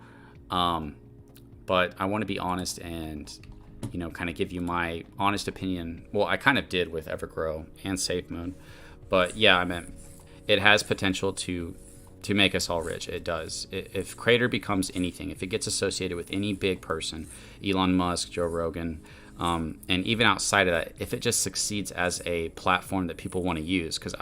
but I want to be honest and, you know, kind of give you my honest opinion. Well, I kind of did with EverGrow and SafeMoon, but yeah, I mean, it has potential to make us all rich. It does. If Crater becomes anything, if it gets associated with any big person, Elon Musk, Joe Rogan, and even outside of that, if it just succeeds as a platform that people want to use, because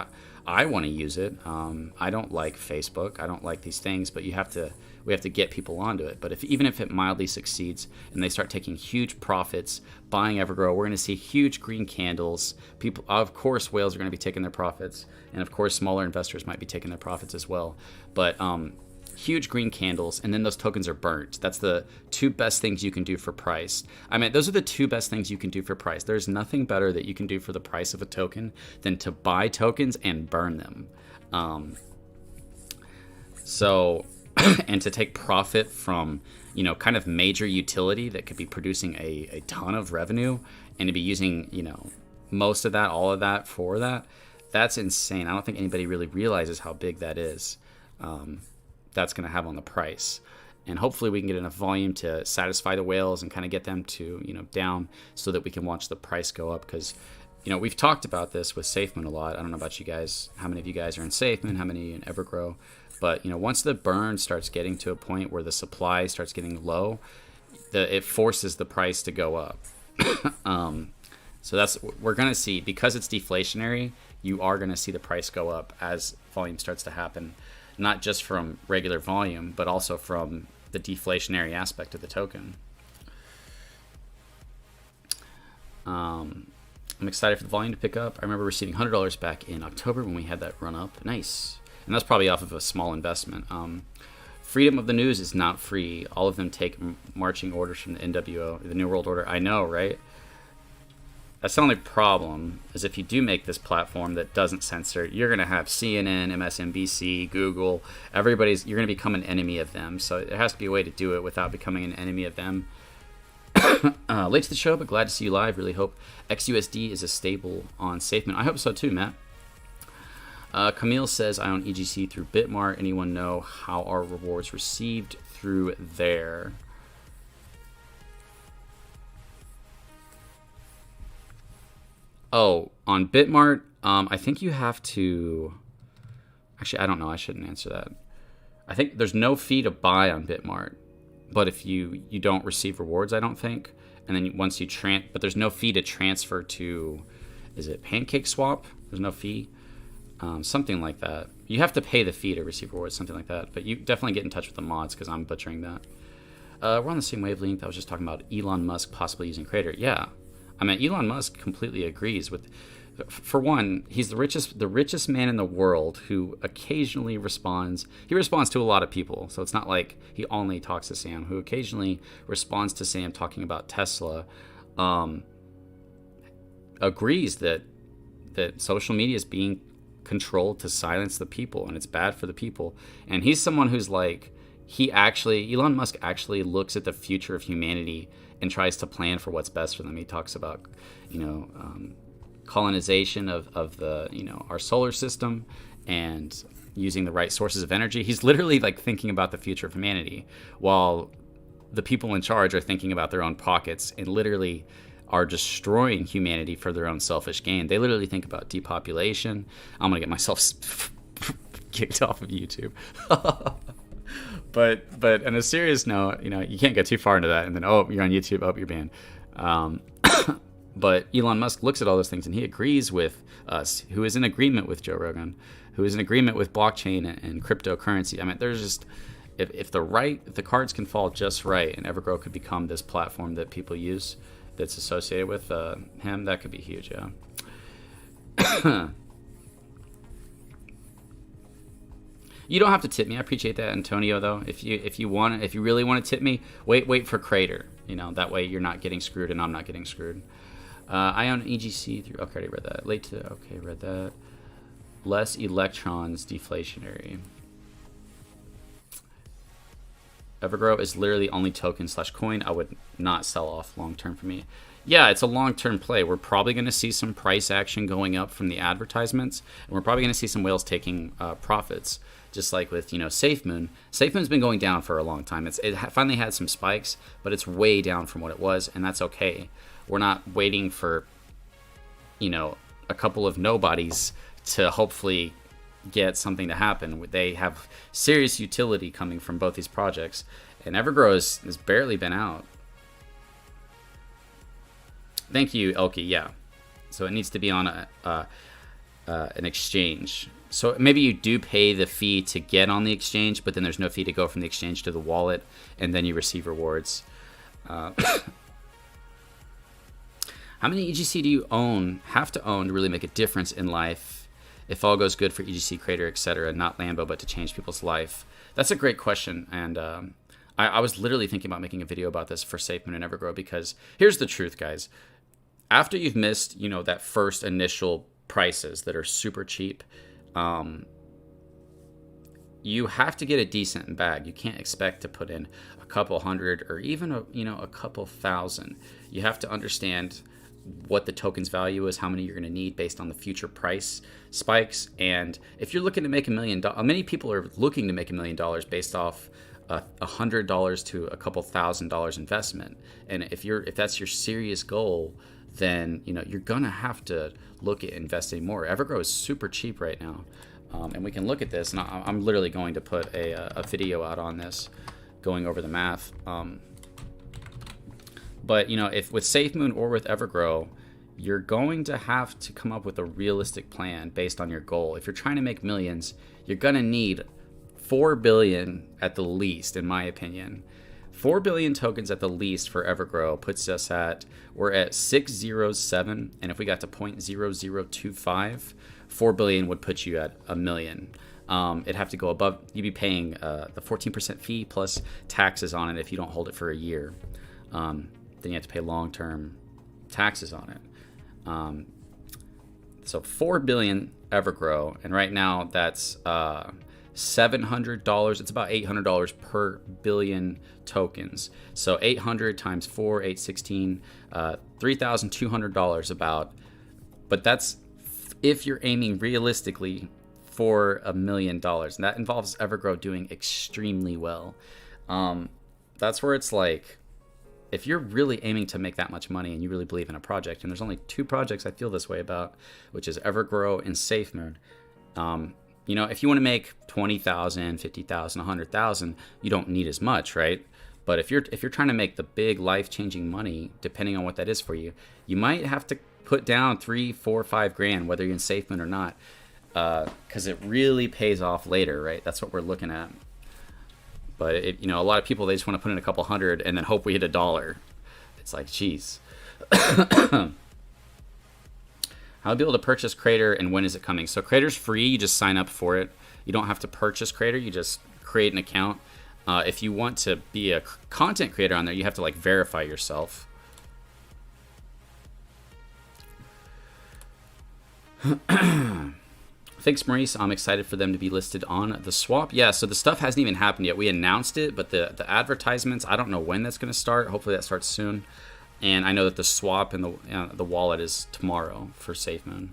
I want to use it. I don't like Facebook. I don't like these things, but we have to get people onto it. But even if it mildly succeeds and they start taking huge profits, buying EverGrow, we're going to see huge green candles. People, of course, whales are going to be taking their profits, and of course, smaller investors might be taking their profits as well. But huge green candles, and then those tokens are burnt. That's the two best things you can do for price. I mean, those are the two best things you can do for price. There's nothing better that you can do for the price of a token than to buy tokens and burn them. And to take profit from, you know, kind of major utility that could be producing a ton of revenue, and to be using, you know, most of that, all of that for that, that's insane. I don't think anybody really realizes how big that is. That's going to have on the price, and hopefully we can get enough volume to satisfy the whales and kind of get them to, you know, down so that we can watch the price go up. Because, you know, we've talked about this with SafeMoon a lot. I don't know about you guys, how many of you guys are in SafeMoon, how many in EverGrow, but, you know, once the burn starts getting to a point where the supply starts getting low, it forces the price to go up. So we're going to see, because it's deflationary, you are going to see the price go up as volume starts to happen. Not just from regular volume, but also from the deflationary aspect of the token. I'm excited for the volume to pick up. I remember receiving $100 back in October when we had that run up. Nice. And that's probably off of a small investment. Freedom of the news is not free. All of them take marching orders from the NWO, the New World Order. I know, right? That's the only problem, is if you do make this platform that doesn't censor, you're going to have CNN, MSNBC, Google, you're going to become an enemy of them. So there has to be a way to do it without becoming an enemy of them. Late to the show, but glad to see you live. Really hope XUSD is a stable on SafeMoon. I hope so too, Matt. Camille says, I own EGC through Bitmart. Anyone know how our rewards received through there? Oh, on Bitmart, I think you have to... Actually, I don't know. I shouldn't answer that. I think there's no fee to buy on Bitmart, but if you don't receive rewards, I don't think. And then once you but there's no fee to transfer to, is it Pancake Swap? There's no fee. Something like that. You have to pay the fee to receive rewards, something like that. But you definitely get in touch with the mods, because I'm butchering that. We're on the same wavelength. I was just talking about Elon Musk possibly using Crater. Yeah. I mean, Elon Musk completely agrees with. For one, he's the richest man in the world who occasionally responds. He responds to a lot of people, so it's not like he only talks to Sam. Who occasionally responds to Sam talking about Tesla. Agrees that social media is being controlled to silence the people, and it's bad for the people. And he's someone who's like, Elon Musk actually looks at the future of humanity and tries to plan for what's best for them. He talks about, you know, colonization of the, you know, our solar system, and using the right sources of energy. He's literally like thinking about the future of humanity, while the people in charge are thinking about their own pockets and literally are destroying humanity for their own selfish gain. They literally think about depopulation. I'm gonna get myself kicked off of YouTube. But on a serious note, you know, you can't get too far into that, and then, oh, you're on YouTube, oh, you're banned. But Elon Musk looks at all those things, and he agrees with us, who is in agreement with Joe Rogan, who is in agreement with blockchain and cryptocurrency. I mean, there's just, if the cards can fall just right, and EverGrow could become this platform that people use, that's associated with him, that could be huge. Yeah. You don't have to tip me. I appreciate that, Antonio. Though, if you really want to tip me, wait for Crater. You know, that way you're not getting screwed and I'm not getting screwed. I own EGC through. Okay, I read that. Late to. Okay, read that. Less electrons deflationary. Evergrow is literally only token/coin. I would not sell off long term for me. Yeah, it's a long-term play. We're probably going to see some price action going up from the advertisements, and we're probably going to see some whales taking profits, just like with SafeMoon. SafeMoon's been going down for a long time. It finally had some spikes, but it's way down from what it was, and that's okay. We're not waiting for a couple of nobodies to hopefully get something to happen. They have serious utility coming from both these projects, and Evergrow has barely been out. Thank you, Elke. Yeah, so it needs to be on an exchange. So maybe you do pay the fee to get on the exchange, but then there's no fee to go from the exchange to the wallet, and then you receive rewards. How many EGC do you have to own to really make a difference in life? If all goes good for EGC, Crater, etc., not Lambo, but to change people's life? That's a great question, and I was literally thinking about making a video about this for SafeMoon and EverGrow, because here's the truth, guys. After you've missed, that first initial prices that are super cheap, you have to get a decent bag. You can't expect to put in a couple hundred or even a couple thousand. You have to understand what the token's value is, how many you're going to need based on the future price spikes. And if you're looking to make $1 million, many people are looking to make $1 million based off $100 to a couple $1,000 investment. And if that's your serious goal, then you're gonna have to look at investing more. Evergrow is super cheap right now, and we can look at this. And I'm literally going to put a video out on this, going over the math. But if with SafeMoon or with Evergrow, you're going to have to come up with a realistic plan based on your goal. If you're trying to make millions, you're gonna need 4 billion at the least, in my opinion. 4 billion tokens at the least for Evergrow puts us we're at 607, and if we got to 0.0025, 4 billion would put you at $1 million. It'd have to go above. You'd be paying the 14% fee plus taxes on it if you don't hold it for a year. Then you have to pay long-term taxes on it. So 4 billion Evergrow, and right now that's $700. It's about $800 per billion tokens. So 800 times 4, 816, $3,200 about. But that's if you're aiming realistically for $1 million, and that involves Evergrow doing extremely well. That's where it's like, if you're really aiming to make that much money and you really believe in a project, and there's only 2 projects I feel this way about, which is Evergrow and SafeMoon. If you want to make 20,000, 50,000, 100,000, you don't need as much, right? But if you're trying to make the big life-changing money, depending on what that is for you, you might have to put down 3, 4, 5 grand, whether you're in SafeMoon or not, because it really pays off later, right? That's what we're looking at. But a lot of people, they just want to put in a couple hundred and then hope we hit $1. It's like, geez. How to be able to purchase Crater, and when is it coming? So Crater's free. You just sign up for it. You don't have to purchase Crater. You just create an account. If you want to be a content creator on there, you have to verify yourself. Thanks, Maurice. I'm excited for them to be listed on the swap. Yeah, so the stuff hasn't even happened yet. We announced it, but the advertisements, I don't know when that's going to start. Hopefully that starts soon. And I know that the swap and the wallet is tomorrow for SafeMoon.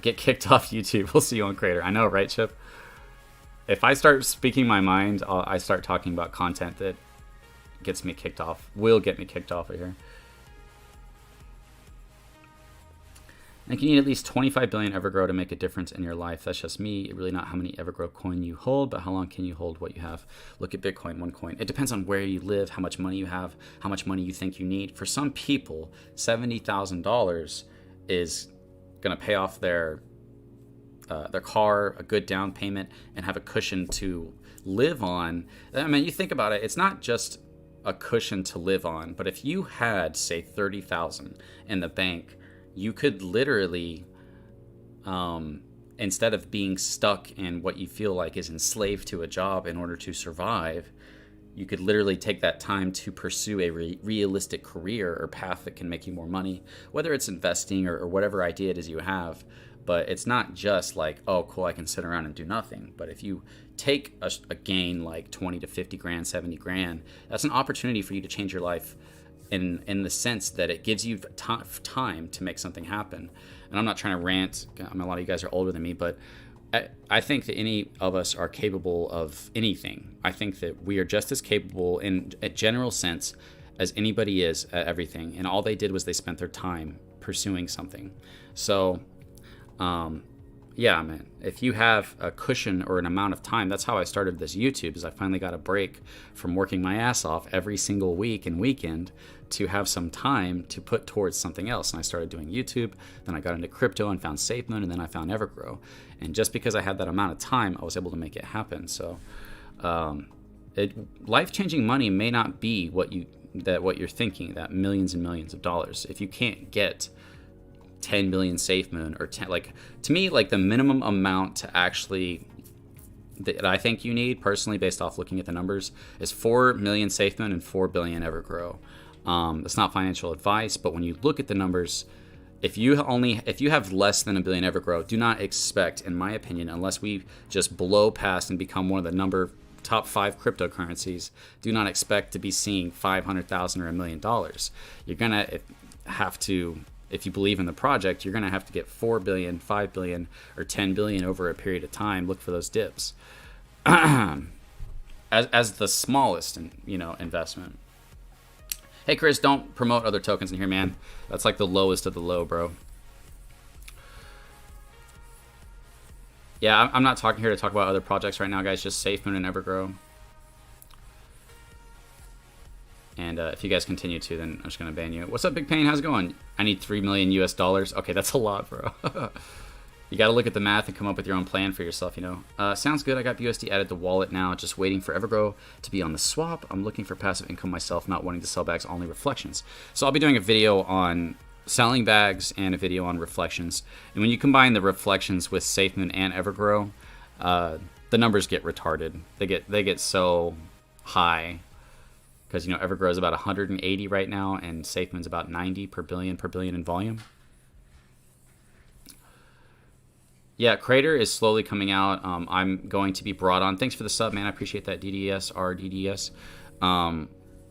Get kicked off YouTube. We'll see you on Crater. I know, right, Chip? If I start speaking my mind, I start talking about content that gets me kicked off. Will get me kicked off of here. I think you need at least 25 billion Evergrow to make a difference in your life. That's just me. Really not how many Evergrow coin you hold, but how long can you hold what you have. Look at Bitcoin, one coin. It depends on where you live, how much money you have, how much money you think you need. For some people, $70,000 is going to pay off their car, a good down payment, and have a cushion to live on. I mean, you think about it, it's not just a cushion to live on, but if you had, say, $30,000 in the bank, you could literally, instead of being stuck in what you feel like is enslaved to a job in order to survive, you could literally take that time to pursue a realistic career or path that can make you more money, whether it's investing or whatever idea it is you have. But it's not just like, oh, cool, I can sit around and do nothing. But if you take a gain like 20 to 50 grand, 70 grand, that's an opportunity for you to change your life in the sense that it gives you time to make something happen. And I'm not trying to rant. I mean, a lot of you guys are older than me, but I think that any of us are capable of anything. I think that we are just as capable in a general sense as anybody is at everything. And all they did was they spent their time pursuing something. So, yeah, man, if you have a cushion or an amount of time, that's how I started this YouTube, is I finally got a break from working my ass off every single week and weekend to have some time to put towards something else. And I started doing YouTube, then I got into crypto and found SafeMoon, and then I found EverGrow. And just because I had that amount of time, I was able to make it happen. So life-changing money may not be what you're thinking, that millions and millions of dollars. If you can't get 10 million SafeMoon or 10, like, to me, like, the minimum amount to actually that I think you need personally, based off looking at the numbers, is 4 million SafeMoon and 4 billion EverGrow. That's not financial advice, but when you look at the numbers, if you have less than a billion EverGrow, do not expect, in my opinion, unless we just blow past and become one of the top 5 cryptocurrencies, do not expect to be seeing $500,000 or $1 million. You're gonna have to, if you believe in the project, you're gonna have to get 4 billion, 5 billion, or 10 billion over a period of time. Look for those dips as the smallest, investment. Hey, Chris, don't promote other tokens in here, man. That's like the lowest of the low, bro. Yeah, I'm not talking here to talk about other projects right now, guys. Just SafeMoon and EverGrow. And if you guys continue to, then I'm just going to ban you. What's up, Big Pain? How's it going? I need $3 million US. Okay, that's a lot, bro. You got to look at the math and come up with your own plan for yourself, Sounds good. I got BUSD added to wallet now. Just waiting for EverGrow to be on the swap. I'm looking for passive income myself, not wanting to sell bags, only reflections. So I'll be doing a video on selling bags and a video on reflections. And when you combine the reflections with SafeMoon and EverGrow, the numbers get retarded. They get so high because, EverGrow is about 180 right now, and SafeMoon's about 90 per billion in volume. Yeah, Crater is slowly coming out. I'm going to be brought on. Thanks for the sub, man. I appreciate that, DDS, RDDS.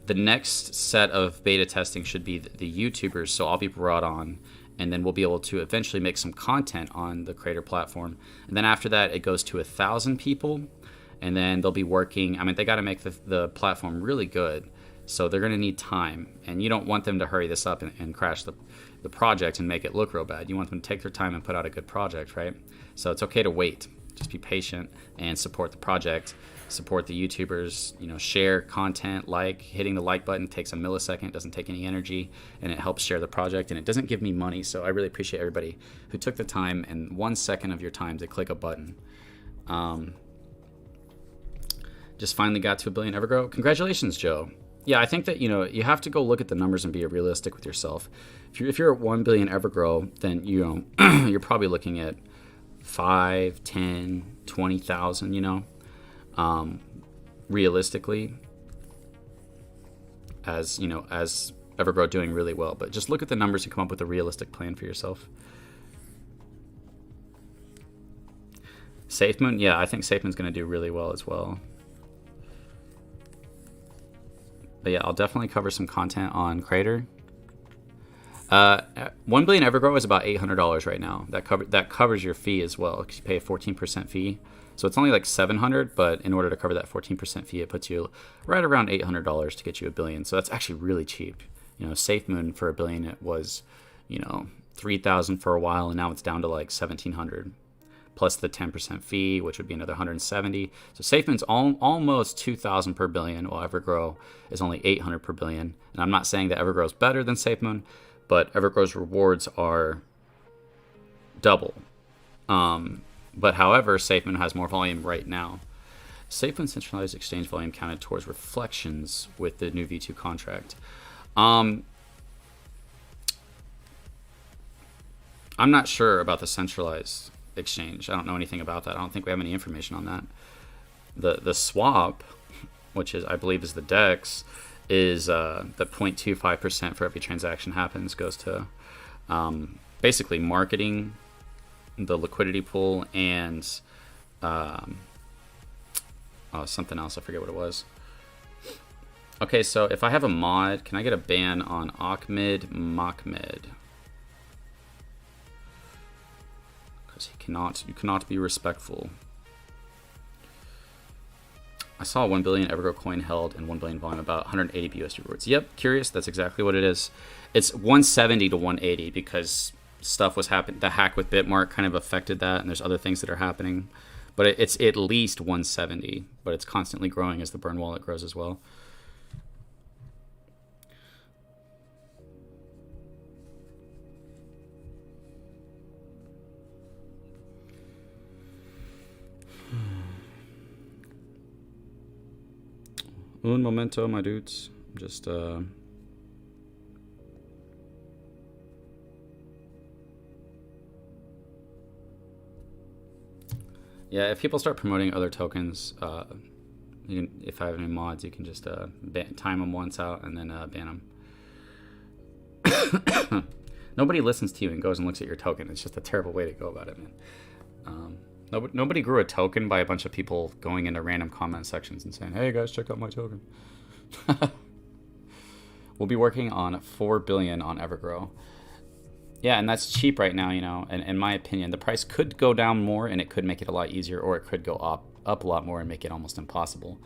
The next set of beta testing should be the YouTubers, so I'll be brought on, and then we'll be able to eventually make some content on the Crater platform. And then after that, it goes to 1,000 people, and then they'll be working. I mean, they got to make the platform really good, so they're going to need time, and you don't want them to hurry this up and crash the project and make it look real bad. You want them to take their time and put out a good project, right? So it's okay to wait. Just be patient and support the project, support the YouTubers, share content, hitting the like button takes a millisecond, doesn't take any energy, and it helps share the project, and it doesn't give me money. So I really appreciate everybody who took the time and 1 second of your time to click a button. Just finally got to 1 billion EverGrow. Congratulations, Joe. Yeah, I think that, you have to go look at the numbers and be realistic with yourself. If you're at 1 billion EverGrow, then, you're probably looking at 5, 10, 20,000, realistically, as EverGrow doing really well. But just look at the numbers and come up with a realistic plan for yourself. SafeMoon, yeah, I think SafeMoon's going to do really well as well. But yeah, I'll definitely cover some content on Crater. 1 billion EverGrow is about $800 right now. That covers your fee as well, because you pay a 14% fee. So it's only like $700, but in order to cover that 14% fee, it puts you right around $800 to get you 1 billion. So that's actually really cheap. SafeMoon for 1 billion, it was, $3,000 for a while, and now it's down to like $1,700. Plus the 10% fee, which would be another $170. So SafeMoon's almost $2,000 per billion, while EverGrow is only $800 per billion. And I'm not saying that EverGrow is better than SafeMoon, but EverGrow's rewards are double. But however, SafeMoon has more volume right now. SafeMoon centralized exchange volume counted towards reflections with the new V2 contract. I'm not sure about the centralized exchange. I don't know anything about that. I don't think we have any information on that. The swap, which is, I believe, is the DEX, is the 0.25% for every transaction happens goes to basically marketing the liquidity pool and something else. I forget what it was. Okay, so if I have a mod, can I get a ban on Ahmed Mahmed? Because you cannot be respectful. I saw 1 billion Evergrow coin held and 1 billion volume, about 180 USD rewards. Yep, curious. That's exactly what it is. It's 170 to 180 because stuff was happening. The hack with Bitmark kind of affected that, and there's other things that are happening. But it's at least 170, but it's constantly growing as the burn wallet grows as well. Un momento, my dudes. Just yeah, if people start promoting other tokens, you can, if I have any mods, you can just time them once out and then ban them. Nobody listens to you and goes and looks at your token. It's just a terrible way to go about it, man. Nobody grew a token by a bunch of people going into random comment sections and saying, "Hey guys, check out my token." We'll be working on 4 billion on Evergrow. Yeah, and that's cheap right now, you know. And in my opinion, the price could go down more, and it could make it a lot easier, or it could go up a lot more and make it almost impossible.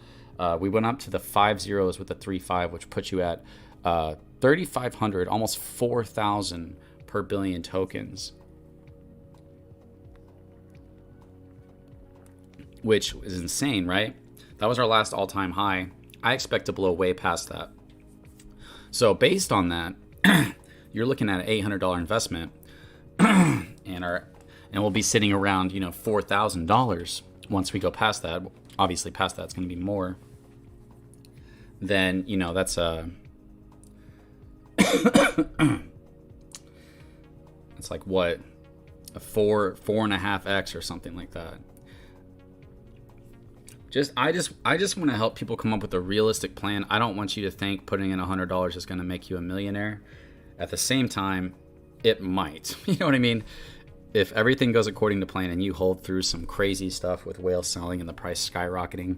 We went up to the 5 zeros with the 3.5, which puts you at 3,500, almost 4,000 per billion tokens, which is insane, right? That was our last all-time high. I expect to blow way past that. So based on that, you're looking at an $800 investment, and we'll be sitting around, you know, $4,000 once we go past that. Obviously, past that, it's going to be more. Then, you know, that's it's like what, a 4.5x or something like that. I just want to help people come up with a realistic plan. I don't want you to think putting in $100 is going to make you a millionaire. At the same time, it might. You know what I mean? If everything goes according to plan and you hold through some crazy stuff with whales selling and the price skyrocketing,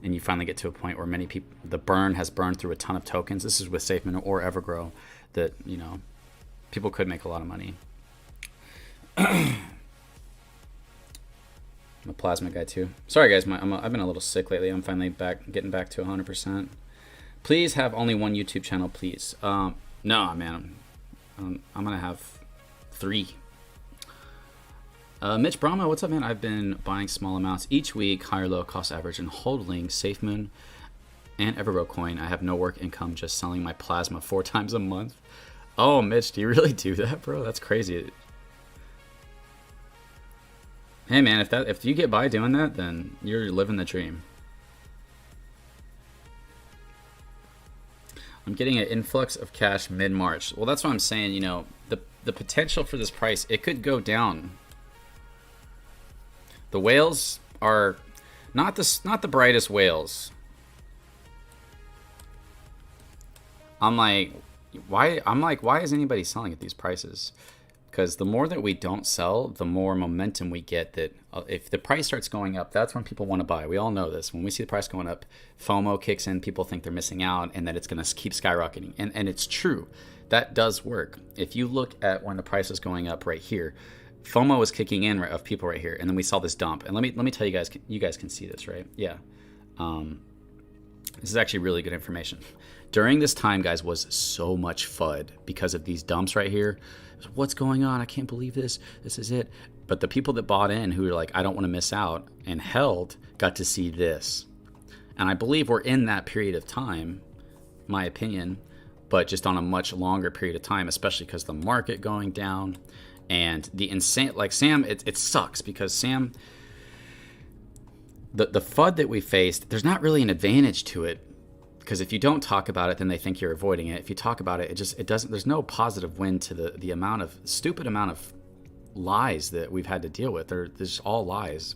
and you finally get to a point where many people, the burn has burned through a ton of tokens. This is with SafeMoon or EverGrow, that, you know, people could make a lot of money. I'm a plasma guy too. Sorry guys, I've been a little sick lately. I'm finally getting back to 100%. Please have only one YouTube channel, please. No, man, I'm gonna have 3. Mitch Brahma, what's up, man? I've been buying small amounts each week, higher low cost average, and holding SafeMoon and EverGrow Coin. I have no work income, just selling my plasma 4 times a month. Oh, Mitch, do you really do that, bro? That's crazy. Hey man, if you get by doing that, then you're living the dream. I'm getting an influx of cash mid-March. Well, that's what I'm saying, you know, the potential for this price, it could go down. The whales are not the brightest whales. I'm like, why is anybody selling at these prices? Because the more that we don't sell, the more momentum we get that if the price starts going up, that's when people want to buy. We all know this. When we see the price going up, FOMO kicks in, people think they're missing out and that it's going to keep skyrocketing. And it's true. That does work. If you look at when the price is going up right here, FOMO is kicking in of people right here. And then we saw this dump. And let me tell you guys can see this, right? Yeah. This is actually really good information. During this time, guys, was so much FUD because of these dumps right here. What's going on? I can't believe this. This is it. But the people that bought in who were like, I don't want to miss out, and held, got to see this. And I believe we're in that period of time, my opinion, but just on a much longer period of time, especially because the market going down and the insane, like Sam, it sucks because Sam, the FUD that we faced, there's not really an advantage to it. Because if you don't talk about it, then they think you're avoiding it. If you talk about it, it doesn't. There's no positive win to the stupid amount of lies that we've had to deal with. There's all lies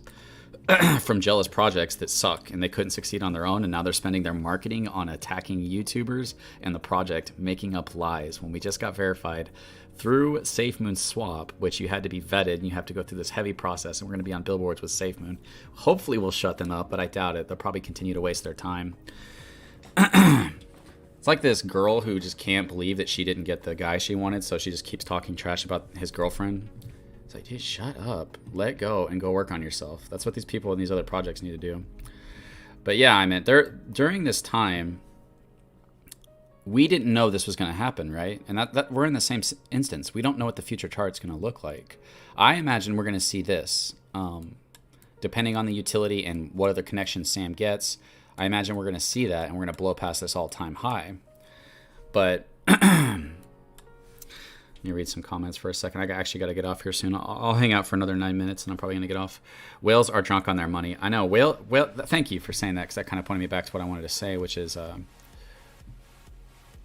from jealous projects that suck and they couldn't succeed on their own, and now they're spending their marketing on attacking YouTubers and the project making up lies when we just got verified through SafeMoon swap, which you had to be vetted and you have to go through this heavy process, and we're going to be on billboards with SafeMoon. Hopefully we'll shut them up, but I doubt it. They'll probably continue to waste their time. It's like this girl who just can't believe that she didn't get the guy she wanted, so she just keeps talking trash about his girlfriend. It's like, dude, shut up. Let go and go work on yourself. That's what these people in these other projects need to do. But yeah, I mean, during this time, we didn't know this was going to happen, right? And that we're in the same instance. We don't know what the future chart's going to look like. I imagine we're going to see this. Depending on the utility and what other connections Sam gets, I imagine we're going to see that, and we're going to blow past this all-time high. But let me read some comments for a second. I actually got to get off here soon. I'll hang out for another 9 minutes, and I'm probably going to get off. Whales are drunk on their money. I know. Whale. Thank you for saying that, because that kind of pointed me back to what I wanted to say, which is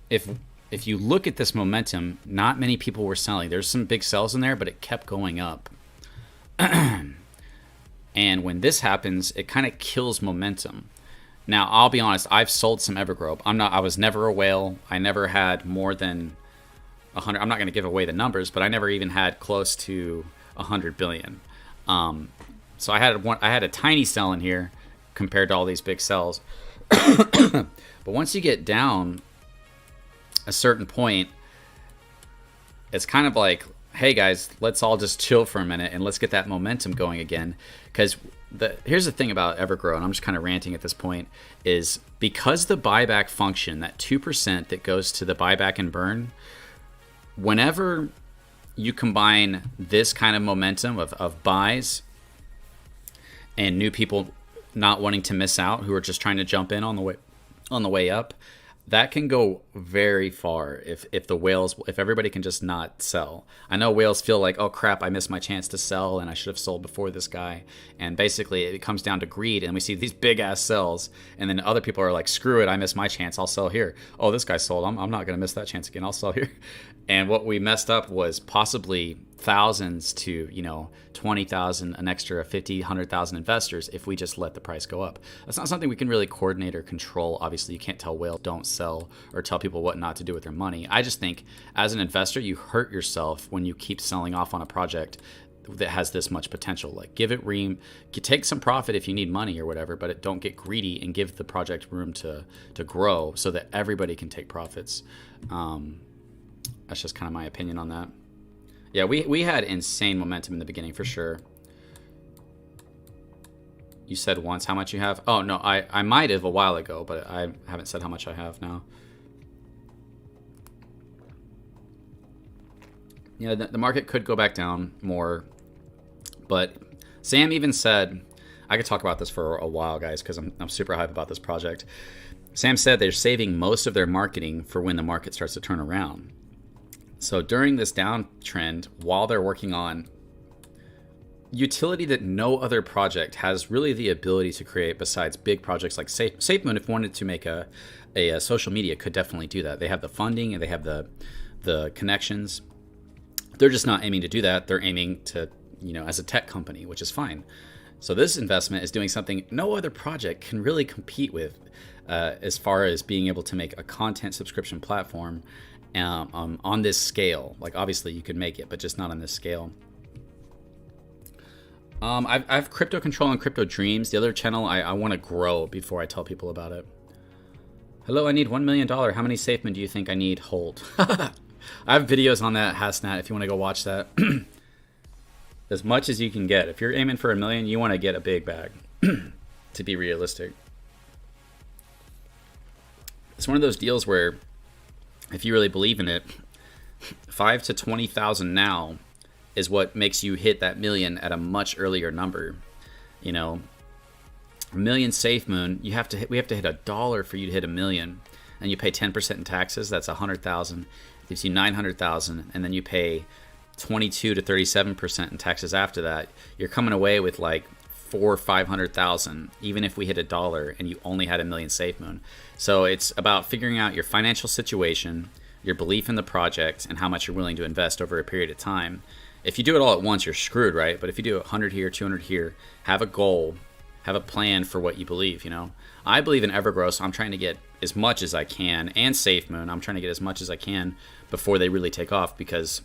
if you look at this momentum, not many people were selling. There's some big sells in there, but it kept going up. And when this happens, it kind of kills momentum. Now, I'll be honest, I've sold some Evergrow. I was never a whale. I never had more than 100. I'm not going to give away the numbers, but I never even had close to 100 billion. So I had a tiny sell in here compared to all these big sells. But once you get down a certain point, it's kind of like, hey guys, let's all just chill for a minute and let's get that momentum going again. Because here's the thing about Evergrow, and I'm just kind of ranting at this point, is because the buyback function, that 2% that goes to the buyback and burn, whenever you combine this kind of momentum of buys and new people not wanting to miss out, who are just trying to jump in on the way up, that can go very far if everybody can just not sell. I know whales feel like, oh crap, I missed my chance to sell and I should have sold before this guy. And basically it comes down to greed, and we see these big ass sells, and then other people are like, screw it, I missed my chance, I'll sell here. Oh, this guy sold, I'm not going to miss that chance again, I'll sell here. And what we messed up was possibly thousands to 20,000, an extra 50, 100,000 investors if we just let the price go up. That's not something we can really coordinate or control. Obviously, you can't tell whales don't sell or tell people what not to do with their money. I just think as an investor, you hurt yourself when you keep selling off on a project that has this much potential. Like, give it room, take some profit if you need money or whatever, but don't get greedy, and give the project room to grow so that everybody can take profits. That's just kind of my opinion on that. Yeah, we had insane momentum in the beginning for sure. You said once how much you have? Oh, no, I might have a while ago, but I haven't said how much I have now. Yeah, the market could go back down more, but Sam even said, I could talk about this for a while, guys, because I'm super hyped about this project. Sam said they're saving most of their marketing for when the market starts to turn around. So during this downtrend, while they're working on utility that no other project has really the ability to create besides big projects like SafeMoon, if wanted to make a social media, could definitely do that. They have the funding and they have the connections. They're just not aiming to do that. They're aiming to, as a tech company, which is fine. So this investment is doing something no other project can really compete with as far as being able to make a content subscription platform on this scale. Like, obviously you could make it, but just not on this scale. I've Crypto Control and Crypto Dreams. The other channel I want to grow before I tell people about it. Hello, I need $1 million. How many SafeMoon do you think I need? Hold. I have videos on that, Hasnat, if you want to go watch that. As much as you can get. If you're aiming for $1 million, you want to get a big bag, to be realistic. It's one of those deals where, if you really believe in it, 5 to 20,000 now is what makes you hit that $1 million at a much earlier number. $1 million SafeMoon, we have to hit $1 for you to hit $1 million, and you pay 10% in taxes. That's 100,000. Gives you 900,000, and then you pay 22 to 37% in taxes after that. You're coming away with like 400,000 or 500,000, even if we hit $1 and you only had $1 million SafeMoon. So it's about figuring out your financial situation, your belief in the project, and how much you're willing to invest over a period of time. if you do it all at once, you're screwed, right? But if you do 100 here, 200 here, have a goal, have a plan for what you believe, you know? I believe in Evergrow, so I'm trying to get as much as I can, and SafeMoon, I'm trying to get as much as I can before they really take off, because,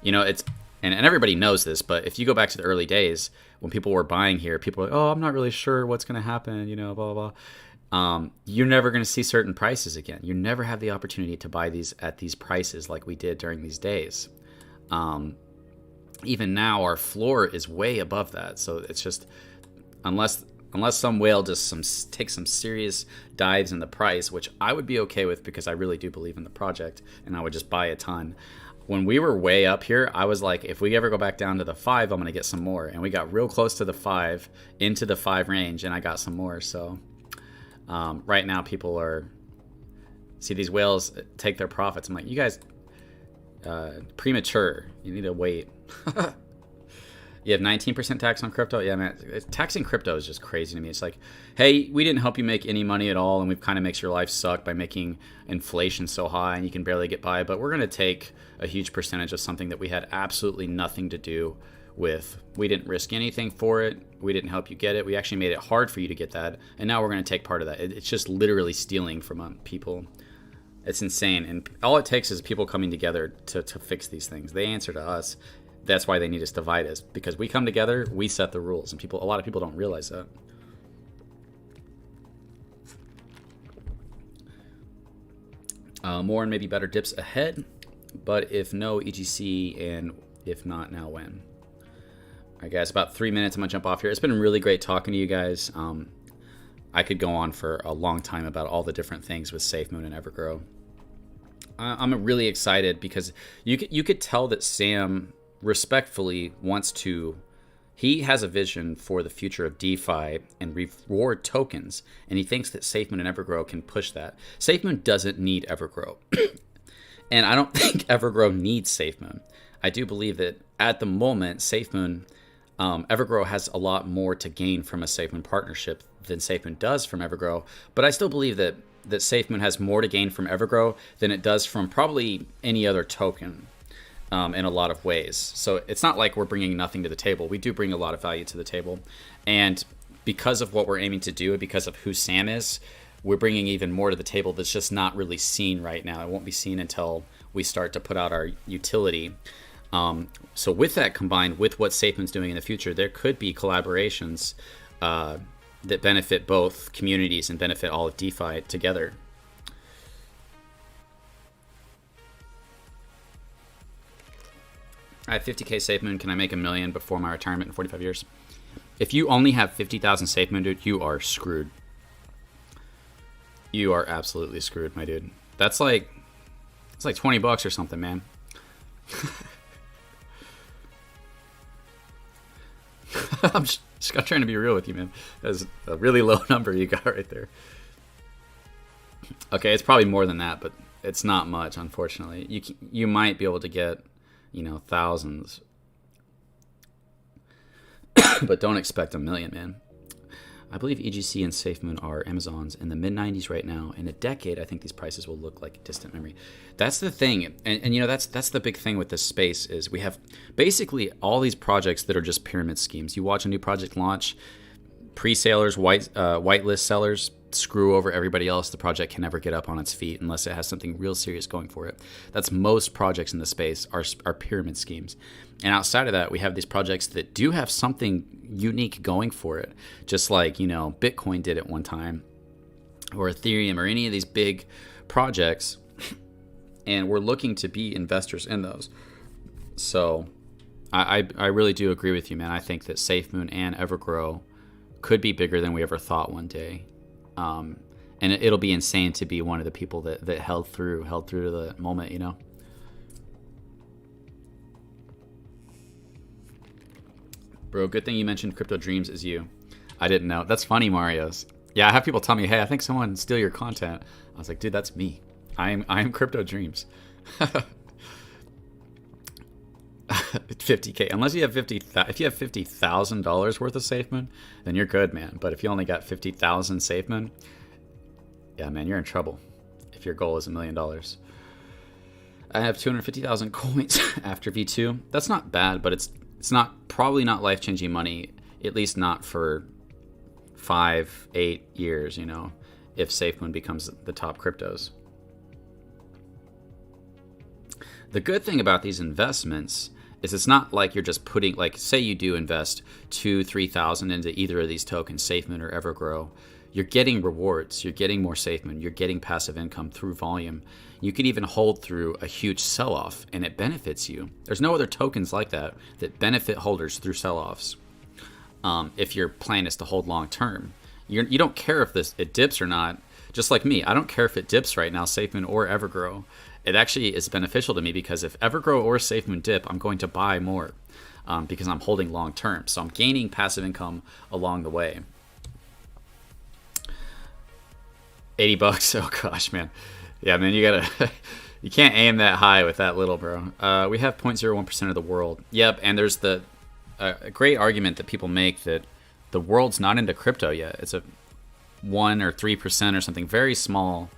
you know, it's, and everybody knows this, but if you go back to the early days, when people were buying here, people were like, oh, I'm not really sure what's going to happen, you know, blah, blah, blah. You're never going to see certain prices again. You never have the opportunity to buy these at these prices like we did during these days. Even now, our floor is way above that. So it's just, unless some whale just takes some serious dives in the price, which I would be okay with because I really do believe in the project, and I would just buy a ton. When we were way up here, I was like, if we ever go back down to the 5, I'm going to get some more. And we got real close to the 5, into the 5 range, and I got some more. So right now, people are, see these whales take their profits. I'm like, you guys, premature. You need to wait. You have 19% tax on crypto? Yeah, man. Taxing crypto is just crazy to me. It's like, hey, we didn't help you make any money at all, and we've kind of makes your life suck by making inflation so high and you can barely get by, but we're going to take a huge percentage of something that we had absolutely nothing to do with. We didn't risk anything for it. We didn't help you get it. We actually made it hard for you to get that, and now we're going to take part of that. It's just literally stealing from people. It's insane, and all it takes is people coming together to fix these things. They answer to us. That's why they need us to divide us, because we come together, we set the rules, and a lot of people don't realize that. More and maybe better dips ahead, but if no, EGC, and if not, now when? All right, guys, about 3 minutes. I'm gonna jump off here. It's been really great talking to you guys. I could go on for a long time about all the different things with SafeMoon and EverGrow. I'm really excited because you could tell that Sam respectfully wants to, he has a vision for the future of DeFi and reward tokens, and he thinks that SafeMoon and EverGrow can push that. SafeMoon doesn't need EverGrow, and I don't think EverGrow needs SafeMoon. I do believe that at the moment, SafeMoon, EverGrow has a lot more to gain from a SafeMoon partnership than SafeMoon does from EverGrow, but I still believe that SafeMoon has more to gain from EverGrow than it does from probably any other token. In a lot of ways. So it's not like we're bringing nothing to the table. We do bring a lot of value to the table. And because of what we're aiming to do and because of who Sam is, we're bringing even more to the table that's just not really seen right now. It won't be seen until we start to put out our utility. So with that combined with what SafeMoon's doing in the future, there could be collaborations that benefit both communities and benefit all of DeFi together. I have 50K SafeMoon. Can I make $1 million before my retirement in 45 years? If you only have 50,000 SafeMoon, dude, you are screwed. You are absolutely screwed, my dude. That's like, it's like $20 or something, man. I'm trying to be real with you, man. That's a really low number you got right there. Okay, it's probably more than that, but it's not much, unfortunately. You might be able to get, you know, thousands, but don't expect $1 million, man. I believe EGC and SafeMoon are Amazons in the mid-90s right now. In a decade, I think these prices will look like distant memory. That's the thing, and you know, that's the big thing with this space is we have basically all these projects that are just pyramid schemes. You watch a new project launch, pre-salers, whitelist sellers screw over everybody else. The project can never get up on its feet unless it has something real serious going for it. That's most projects in the space are pyramid schemes. And outside of that, we have these projects that do have something unique going for it, just like, you know, Bitcoin did at one time, or Ethereum, or any of these big projects. And we're looking to be investors in those. So I really do agree with you, man. I think that SafeMoon and EverGrow could be bigger than we ever thought one day. And it'll be insane to be one of the people that held through to the moment, you know. Bro, good thing you mentioned Crypto Dreams is you. I didn't know. That's funny, Mario's. Yeah, I have people tell me, hey, I think someone steal your content. I was like, dude, that's me. I'm Crypto Dreams. 50K. Unless you have if you have $50,000 worth of SafeMoon, then you're good, man. But if you only got 50,000 SafeMoon, yeah, man, you're in trouble. If your goal is $1 million. I have 250,000 coins after V2. That's not bad, but it's probably not life-changing money, at least not for 5-8 years, you know, if SafeMoon becomes the top cryptos. The good thing about these investments is it's not like you're just putting, like, say you do invest 2,000-3,000 into either of these tokens, SafeMoon or EverGrow. You're getting rewards. You're getting more SafeMoon. You're getting passive income through volume. You could even hold through a huge sell-off, and it benefits you. There's no other tokens like that benefit holders through sell-offs. If your plan is to hold long-term, you don't care if it dips or not. Just like me, I don't care if it dips right now, SafeMoon or EverGrow. It actually is beneficial to me because if EverGrow or SafeMoon dip, I'm going to buy more because I'm holding long-term. So I'm gaining passive income along the way. $80. Oh gosh, man. Yeah, man, you gotta, you can't aim that high with that little, bro. We have 0.01% of the world. Yep, and there's a great argument that people make that the world's not into crypto yet. It's a 1 or 3% or something, very small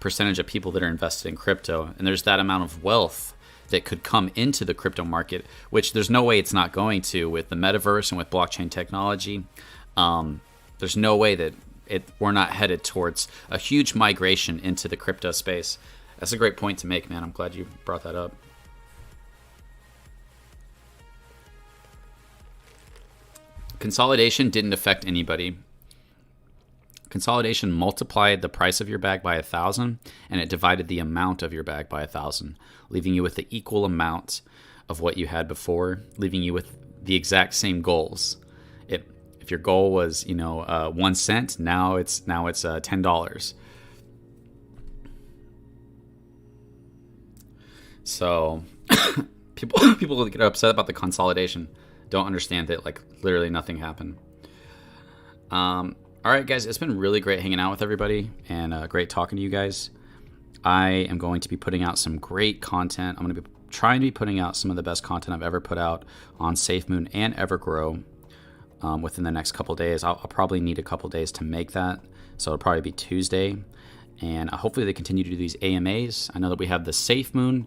percentage of people that are invested in crypto. And there's that amount of wealth that could come into the crypto market, which there's no way it's not going to with the metaverse and with blockchain technology. There's no way that we're not headed towards a huge migration into the crypto space. That's a great point to make, man. I'm glad you brought that up. Consolidation didn't affect anybody. Consolidation multiplied the price of your bag by 1,000, and it divided the amount of your bag by 1,000, leaving you with the equal amount of what you had before, leaving you with the exact same goals. If your goal was, 1 cent, now it's $10. So people get upset about the consolidation. Don't understand that like literally nothing happened. All right, guys, it's been really great hanging out with everybody and great talking to you guys. I am going to be putting out some great content. I'm going to be trying to be putting out some of the best content I've ever put out on SafeMoon and EverGrow within the next couple days. I'll probably need a couple days to make that, so it'll probably be Tuesday. And hopefully they continue to do these AMAs. I know that we have the SafeMoon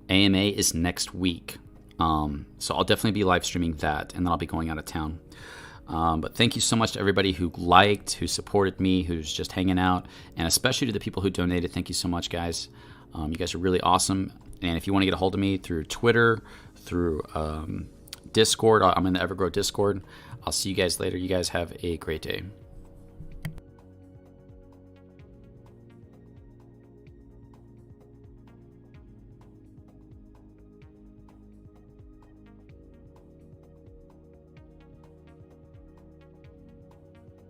AMA is next week. So I'll definitely be live streaming that, and then I'll be going out of town. But thank you so much to everybody who liked, who supported me, who's just hanging out, and especially to the people who donated. Thank you so much, guys. You guys are really awesome. And if you want to get a hold of me through Twitter, through Discord, I'm in the EverGrow Discord. I'll see you guys later. You guys have a great day.